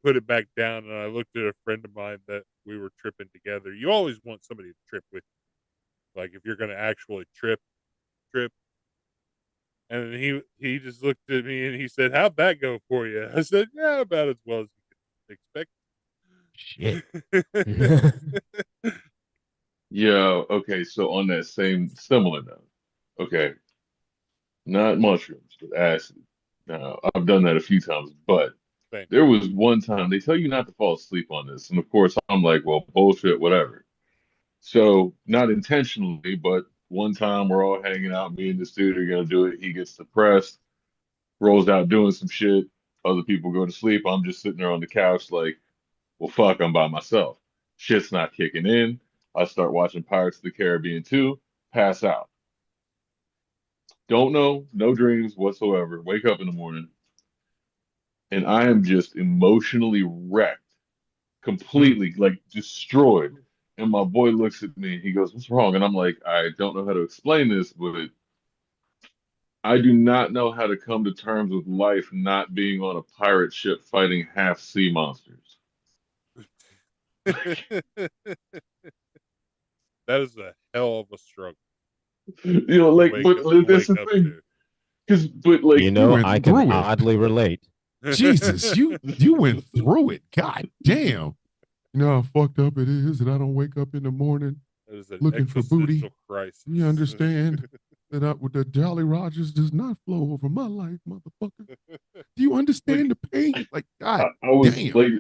put it back down, and I looked at a friend of mine that we were tripping together. You always want somebody to trip with you, like if you're going to actually trip. And he just looked at me and he said, "How'd that go for you?" I said, "Yeah, about as well as you could Shit. expect." yeah, okay. So on that same similar note, okay, not mushrooms, but acid. Now, I've done that a few times, but Same. there was one time they tell you not to fall asleep on this, and of course I'm like, well, bullshit, whatever. So not intentionally, but one time we're all hanging out, me and this dude are gonna do it. He gets depressed, rolls out doing some shit. Other people go to sleep. I'm just sitting there on the couch, like, well, fuck, I'm by myself. Shit's not kicking in. I start watching Pirates of the Caribbean 2, pass out. Don't know, no dreams whatsoever. Wake up in the morning, and I am just emotionally wrecked, Mm. completely like destroyed. And my boy looks at me, he goes, "What's wrong?" And I'm like, I don't know how to explain this, but I do not know how to come to terms with life not being on a pirate ship fighting half sea monsters. That is a hell of a struggle to Like, but that's wake the up thing. to. Because, but You like, You know, went I can through it. oddly relate. Jesus, you went through it. God damn. You know how fucked up it is that I don't wake up in the morning That is an looking for booty. existential crisis. You understand that the Jolly Rogers does not flow over my life, motherfucker. Do you like understand the pain? Like, God I was damn. like,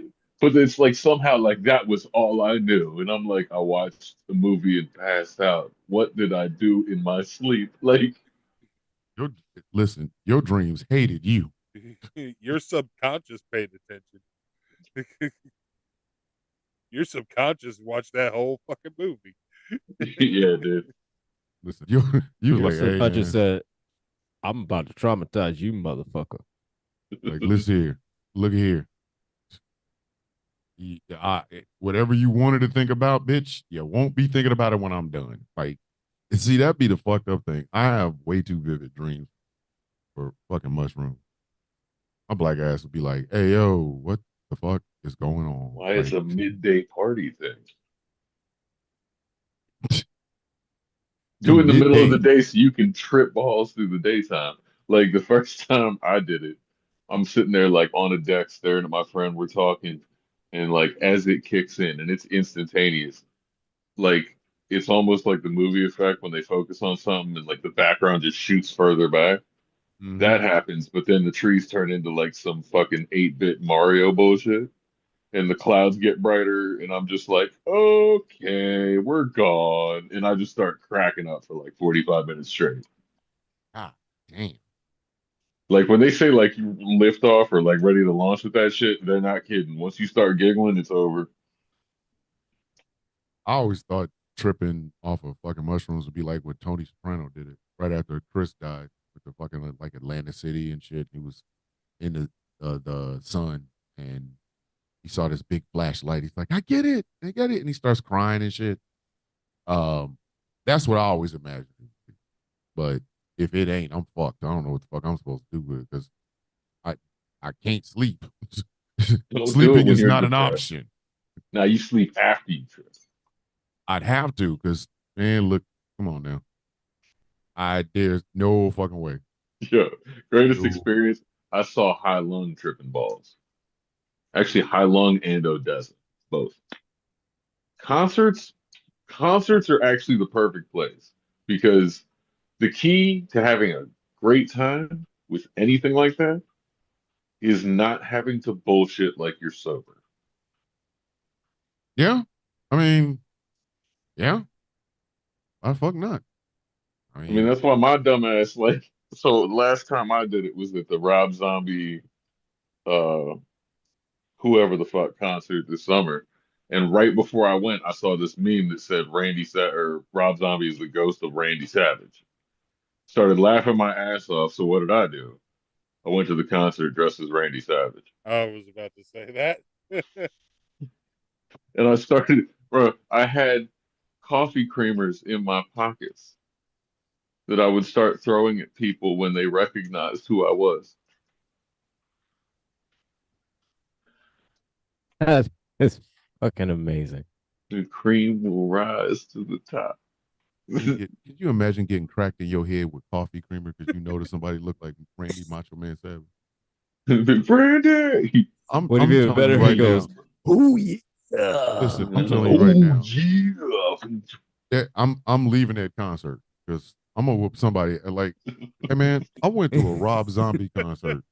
but it's like somehow like that was all I knew, and I'm like, I watched the movie and passed out. What did I do in my sleep? Like, Your, listen, your dreams hated you. Your subconscious paid attention. Your subconscious watched that whole fucking movie. yeah, dude. Listen, you Your like, hey subconscious man, said, I'm about to traumatize you, motherfucker. like, listen here, look here. Whatever you wanted to think about, bitch, you won't be thinking about it when I'm done. Like, see, that'd be the fucked up thing. I have way too vivid dreams for fucking mushrooms. My black ass would be like, hey, yo, what the fuck is going on? Why it's Like, a midday party thing? Do it in the middle of the midday. day so you can trip balls through the daytime. Like the first time I did it, I'm sitting there like on a deck staring at my friend. We're talking, and like as it kicks in, and it's instantaneous. Like it's almost like the movie effect when they focus on something and like the background just shoots further back. Mm-hmm. That happens, but then the trees turn into like some fucking 8-bit Mario bullshit. and the clouds get brighter, and I'm just like, okay, we're gone, and I just start cracking up for like 45 minutes straight. God damn. Like when they say like you lift off or like ready to launch with that shit, they're not kidding. Once you start giggling, it's over. I always thought tripping off of fucking mushrooms would be like what Tony Soprano did it right after Chris died with the fucking like Atlantic City and shit. He was in the sun and he saw this big flashlight. He's like, I get it, and he starts crying and shit. Um, that's what I always imagined. But if it ain't, I'm fucked. I don't know what the fuck I'm supposed to do with it because I I can't sleep. Don't do it Sleeping when is you're not an depressed. option. Now you sleep after you trip. I'd have to because man, look, come on now. There's no fucking way. Yeah. Greatest No. experience. I saw high lung tripping balls. Actually, high lung and Odessa, both. Concerts, concerts are actually the perfect place because the key to having a great time with anything like that is not having to bullshit like you're sober. Yeah. I mean, yeah. Why the fuck not? I I mean, mean, that's why my dumb ass like. So last time I did it was at the Rob Zombie, uh, whoever the fuck concert this summer. And right before I went, I saw this meme that said or Rob Zombie is the ghost of Randy Savage. Started laughing my ass off. So what did I do? I went to the concert dressed as Randy Savage. I was about to say that. And I started, bro, I had coffee creamers in my pockets that I would start throwing at people when they recognized who I was. That is fucking amazing. The cream will rise to the top. could you imagine getting cracked in your head with coffee creamer because you noticed somebody looked like Randy Macho Man Savage? Brandy! What if I'm even telling you better? He right goes, now. "Oh yeah." Listen, I'm telling you right Oh, now yeah. that I'm leaving that concert because I'm gonna whoop somebody. Like, hey man, I went to a Rob Zombie concert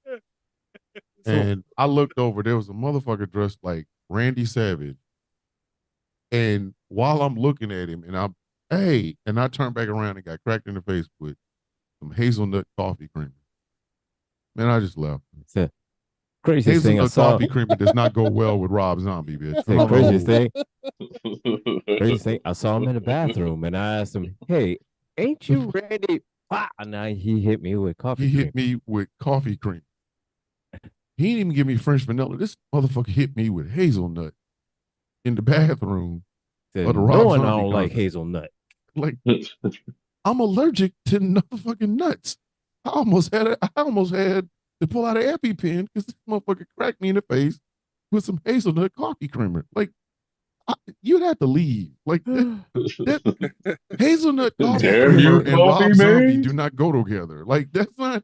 So and I looked over. There was a motherfucker dressed like Randy Savage, and while I'm looking at him, and I turned back around and got cracked in the face with some hazelnut coffee creamer. Man, I just left. the craziest thing I Hazelnut saw. coffee creamer does not go well with Rob Zombie, bitch. I The don't craziest know. thing. Craziest thing. I saw him in the bathroom, and I asked him, "Hey, ain't you ready?" Ah, and now he hit me with coffee He cream. hit me with coffee cream. He didn't even give me French vanilla. This motherfucker hit me with hazelnut in the bathroom Said, of the Rob knowing I Zombie don't like concert. hazelnut. Like, I'm allergic to motherfucking nuts. I almost had to pull out an EpiPen because this motherfucker cracked me in the face with some hazelnut coffee creamer. Like, you'd have to leave. Like that hazelnut coffee Damn creamer you, and coffee Rob Zombie man. do not go together. Like that's not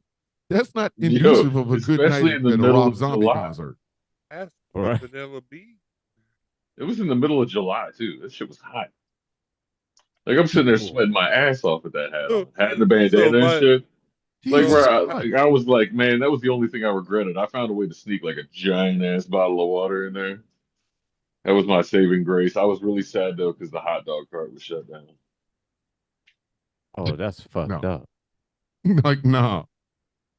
Yo, inducive of a good night especially in the at a middle Rob of Zombie July. concert. Ask All for right. vanilla bean. It was in the middle of July, too. That shit was hot. Like, I'm sitting there Lord, sweating my ass off with that hat So, on. Hat and the so bandana and my shit. Like, so Jesus bro, Christ. I was like, man, that was the only thing I regretted. I found a way to sneak like a giant ass bottle of water in there. That was my saving grace. I was really sad though because the hot dog cart was shut down. Oh, that's fucked No. up. Like, no.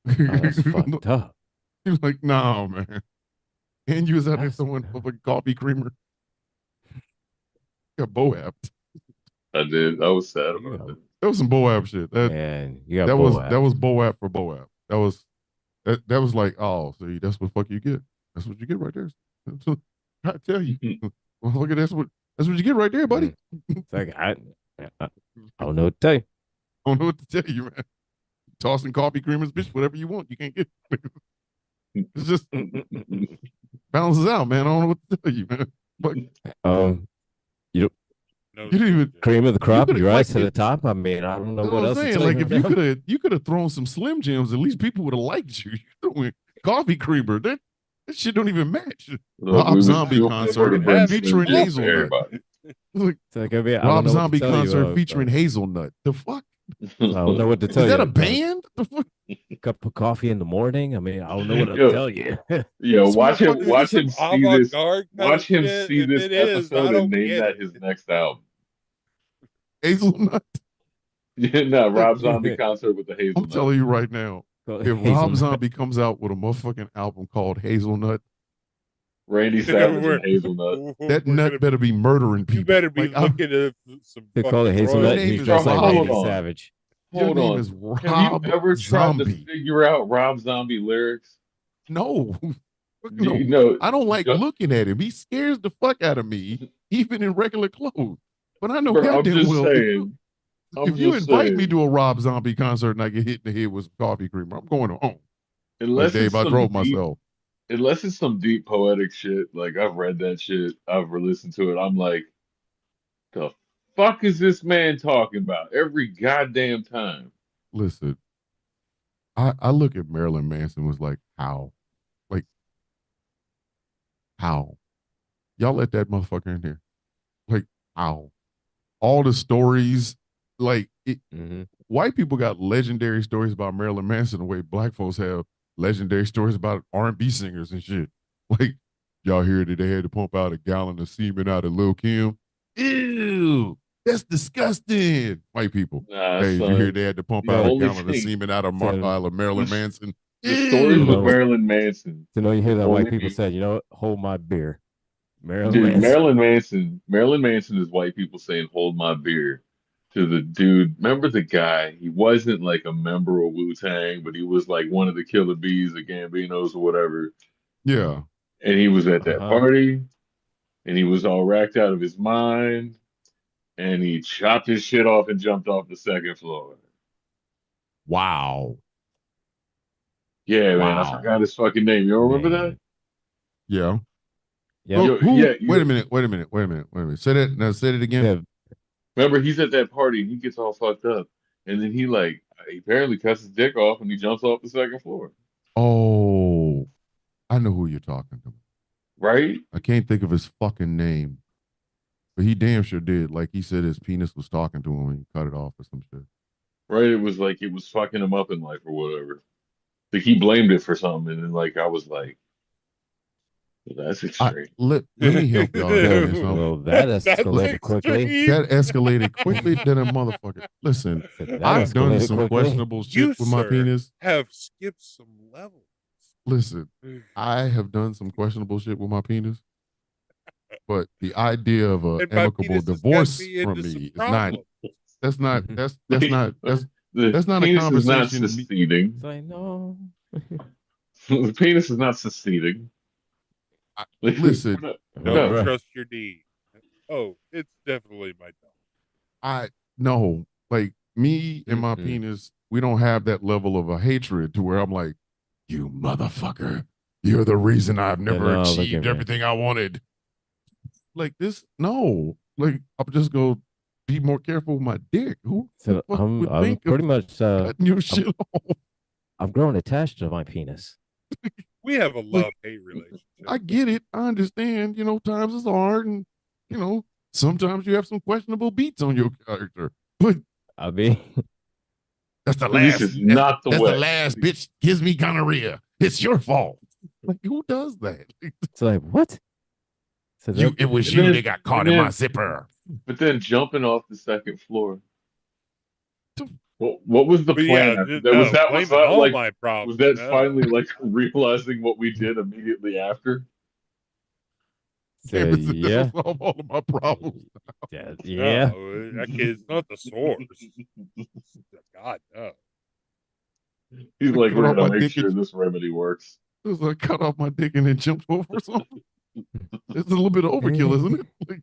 Oh, that's fucked up. He was like, no, man. And you was out there That's throwing up a coffee creamer. Got Boab. I did. I was sad you about got that. That was some Boab shit. man. You got That Boab. was Boab for Boab. That was like, oh, see, that's what fuck you get. That's what you get right there. I tell you. Well, look at that's what you get right there, buddy. Mm. It's like I don't know what to tell you. I don't know what to tell you, man. Tossing coffee creamers, bitch, whatever you want, you can't get. It's just balances out, man. I don't know what to tell you, man. But You no you didn't even cream of the you crop, could you have rise like to the top. I mean, I don't know that's what what I'm else to saying. tell you Like right if now. you could have thrown some Slim Jims, at least people would have liked you. You throwing coffee creamer. That shit don't even match. Look, Rob we was Zombie too poor concert to can bring have Slim featuring Jims to Hazelnut. everybody. Like It's like, I mean, I don't Rob know what to Zombie tell you. concert featuring Hazelnut. The fuck? I don't know what to Is tell that you. a band? The fuck? cup of coffee in the morning. I mean, I don't know what to Yo, tell you. yo, This motherfucker Is this watch some him see this, avant-garde kind of watch him shit? see If this it is, I episode and don't name get that it. his next album. hazelnut. Yeah, no, Rob Zombie concert with the I'm hazelnut. telling you right now, if Rob Hazelnut. Zombie comes out with a motherfucking album called Hazelnut, Randy Savage we're, and Hazelnut. that we're nut gonna. better be murdering You people. better be Like, I'm, looking at some They call it fucking your Hazelnut, and name he's is dressed Bro, like hold Randy Rob. on. Savage. Your Hold name on. is Have you Rob ever tried to Zombie. figure out Rob Zombie lyrics? No, Do no, you know? I don't like Ju- looking at him. He scares the fuck out of me, even in regular clothes. But I know Bro, I'm goddamn just well saying. I'm if you just invite me saying. to a Rob Zombie concert and I get hit in the head with some coffee creamer, I'm going home. Like Unless Dave, it's I some drove deep, myself. unless it's some deep poetic shit. Like I've read that shit. I've listened to it. I'm like, the fuck is this man talking about every goddamn time? Listen, I look at Marilyn Manson was like, how? Like, how? Y'all let that motherfucker in here. Like, how? All the stories, like Hmm. white people got legendary stories about Marilyn Manson the way black folks have legendary stories about R&B singers and shit. Like, y'all hear that they had to pump out a gallon of semen out of Lil Kim? Ew, that's disgusting. White people. Nah, Hey, did you hear son. they had to pump The out a Yeah. only gallon of thing, semen out of, So, out of Marilyn the, Manson? the stories to with know, Ew. Marilyn Manson to know you hear can that white only people be. said, you know what? Hold my beer. Marilyn Dude, Manson. Marilyn Manson is white people saying "Hold my beer" to the dude. Remember the guy? He wasn't like a member of Wu Tang, but he was like one of the Killer Bees, the Gambinos, or whatever. Yeah. And he was at that Uh-huh. party, and he was all racked out of his mind, and he chopped his shit off and jumped off the second floor. Wow. Yeah, man, I Wow. forgot his fucking name. You don't remember that? Man. Yeah. Yep. Well, Yo, who? yeah, Wait a you minute. Wait a minute. Wait a minute. Wait a minute. Say that. Now say it again. Yeah. remember he's at that party and he gets all fucked up, and then he apparently cuts his dick off and he jumps off the second floor. Oh, I know who you're talking to. Right? I can't think of his fucking name, but he damn sure did. Like he said, his penis was talking to him and he cut it off or some shit. Right? It was like it was fucking him up in life or whatever. Like he blamed it for something, and then like I was like, well, that's extreme. Let me help y'all understand something. Well, that That's escalated quickly. extreme. That escalated quickly than a motherfucker. Listen, Said that I've done escalated some quickly. questionable shit You, with my sir, penis. have skipped some levels. Listen, I have done some questionable shit with my penis, but the idea of a And my amicable penis has gotten divorce me from into some me is not. problems. That's not. Mhm. That's not. The That's not a penis is not conversation. It's seceding. like, no. The penis is not seceding. I, Like, listen, Don't All no. right. trust your D. Oh, it's definitely my dog. I no, like me and my Mm-mm. penis, we don't have that level of a hatred to where I'm like, you motherfucker, you're the reason I've Yeah, never no, look at achieved me. everything I wanted. Like this, no. Like I'm just gonna be more careful with my dick. Who the So fuck would I'm think of pretty much cutting your I'm shit off? I've grown attached to my penis. We have a Like love-hate relationship. I get it, I understand. You know, times is hard, and you know, sometimes you have some questionable beats on your character. But I mean, that's the But this last. is not the That's the way. last bitch gives me gonorrhea. It's your fault. Like who does that? it's like what? So You. that It was And you that then got and caught in my then zipper. but then jumping off the second floor. What was the But plan yeah, after that? no, Was blaming that all like my was problems. that No. finally like realizing what we did immediately after? so David said this will yeah. solve all of my problems. Yeah. No, Yeah. that kid's not the source. God, no. He's I like, cut we're off gonna my make dick and sure this remedy works. it was like cut off my dick and then jumped over something. It's a little bit of overkill, isn't it? Like,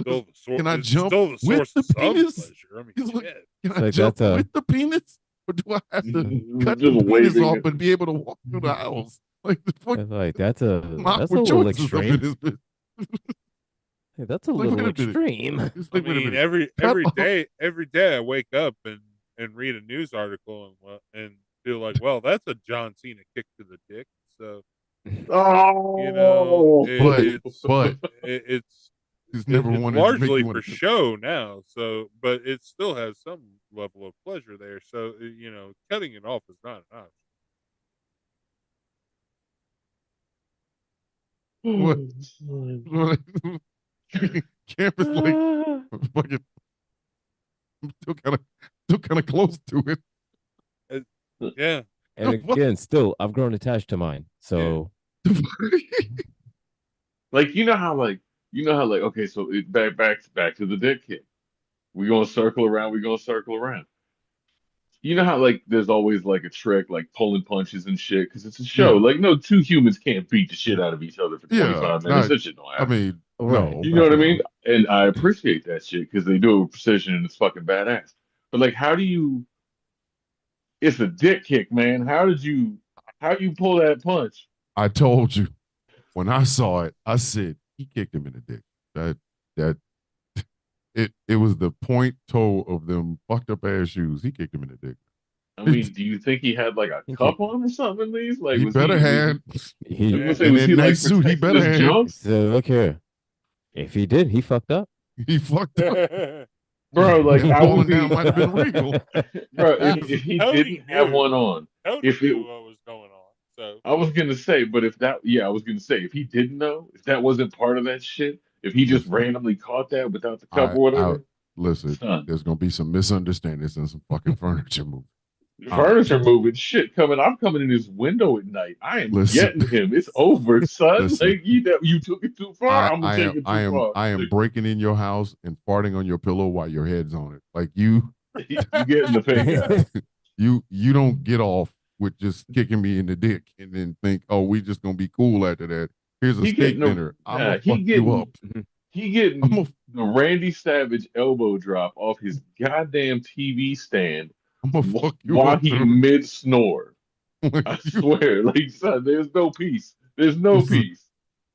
Still the source. can I It's jump still the with source the of some penis? pleasure. I mean, He's like, shit. can It's I like jump that's a with the penis? Or do I have to cut the Just penis waving off it. but be able to walk through the house? Like the fuck it's like that's a some that's a awkward little choices up in extreme. this bitch. Hey, that's a Like, wait little a minute. extreme. It's I like, wait a mean, minute. every Cut every off. day, every day I wake up and read a news article and feel like, well, that's a John Cena kick to the dick. So Oh, you know, But but it's He's never It's wanted to make largely you for want to. show now, so but it still has some level of pleasure there. So cutting it off is not an What? What? Camp is like fucking still kind of close to it. option. Yeah, And again, still, I've grown attached to mine. So Like okay, so back to the dick kick. We gonna circle around. We gonna circle around. You know how like there's always like a trick like pulling punches and shit because it's a show. Yeah, Like no two humans can't beat the shit out of each other for yeah. 25 minutes. Not. That shit don't I happen. mean, right, no, You know what I right. mean? no. And I appreciate that shit because they do it with precision and it's fucking badass. But like, how do you? It's a dick kick, man. How you pull that punch? I told you when I saw it. I said he kicked him in the dick. That that it was the point toe of them fucked up ass shoes. He kicked him in the dick. I mean, do you think he had like a Okay. cup on or something at least? Like, He better have I was He gonna say, in was that he like nice suit. He protecting better his have. junk? So look here. If he did, he fucked up. He fucked up. yeah. Bro, like Him I would falling be, down might have been real. bro, if he Cody didn't have knew. one on, Cody if it, knew what was going on. So I was gonna say, but if that, yeah, I was gonna say, if he didn't know, if that wasn't part of that shit, if he just Listen, randomly caught that without the cup I or I whatever, listen. son, There's gonna be some misunderstandings and some fucking furniture moving. furniture moving, shit coming, I'm coming in his window at night. I am Listen, getting him. It's over, son. listen. Like you took it too far. I'm gonna take it too far. I am Like, breaking in your house and farting on your pillow while your head's on it. Like you you getting the fake out. you don't get off with just kicking me in the dick and then think, oh, we just gonna be cool after that. Here's a He getting steak the dinner. I'm nah, gonna fuck you up. he I'm getting gonna the Randy Savage elbow drop off his goddamn TV stand fuck you while up. he mid snore. Like, I swear, like son, there's no peace. There's no listen, peace.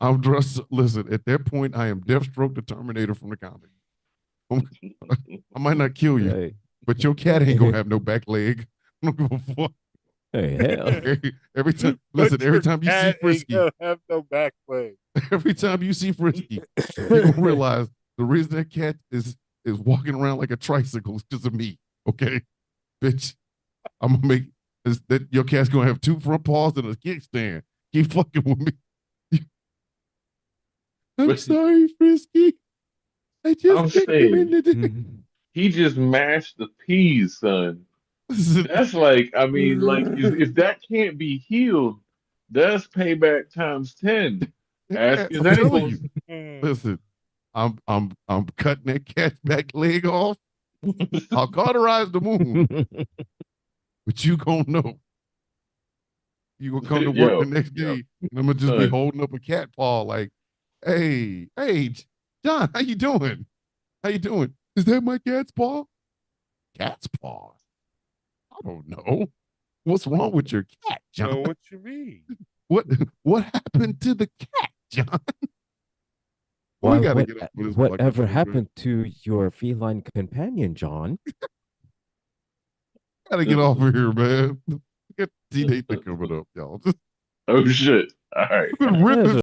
I'm dressed. Listen, at that point, I am Deathstroke the Terminator from the comic. I might not kill you, Hey, but your cat ain't gonna have no back leg. I don't give a fuck. hey, hell. Okay. Every time, but listen, every your time you see cat ain't Frisky, gonna have no back leg. every time you see Frisky, you're gonna realize the reason that cat is walking around like a tricycle is because of me. Okay, bitch, I'm gonna make is that your cat's gonna have two front paws and a kickstand. Keep fucking with me. I'm But sorry, Frisky. I I'm just kicked him in saying, the dick. he just mashed the peas, son. Listen, That's like, I mean, like, if that can't be healed, that's payback times 10. Ask his I'm telling you. ankles. Listen, I'm cutting that cat's back leg off. I'll cauterize the wound, but you gonna know. You gonna come to work the Yo, next yo, day, and I'm gonna just be son. holding up a cat paw, like, "Hey, John, how you doing? How you doing? Is that my cat's paw? Cat's paw? I don't know. What's wrong with your cat, John? What you mean? What what happened to the cat, John? We Why, gotta get up with this fucking whatever thing, man. happened to your feline companion, John? Gotta get off of here, man. Get T Nathan coming up, y'all. Just Oh shit. All right. been ripping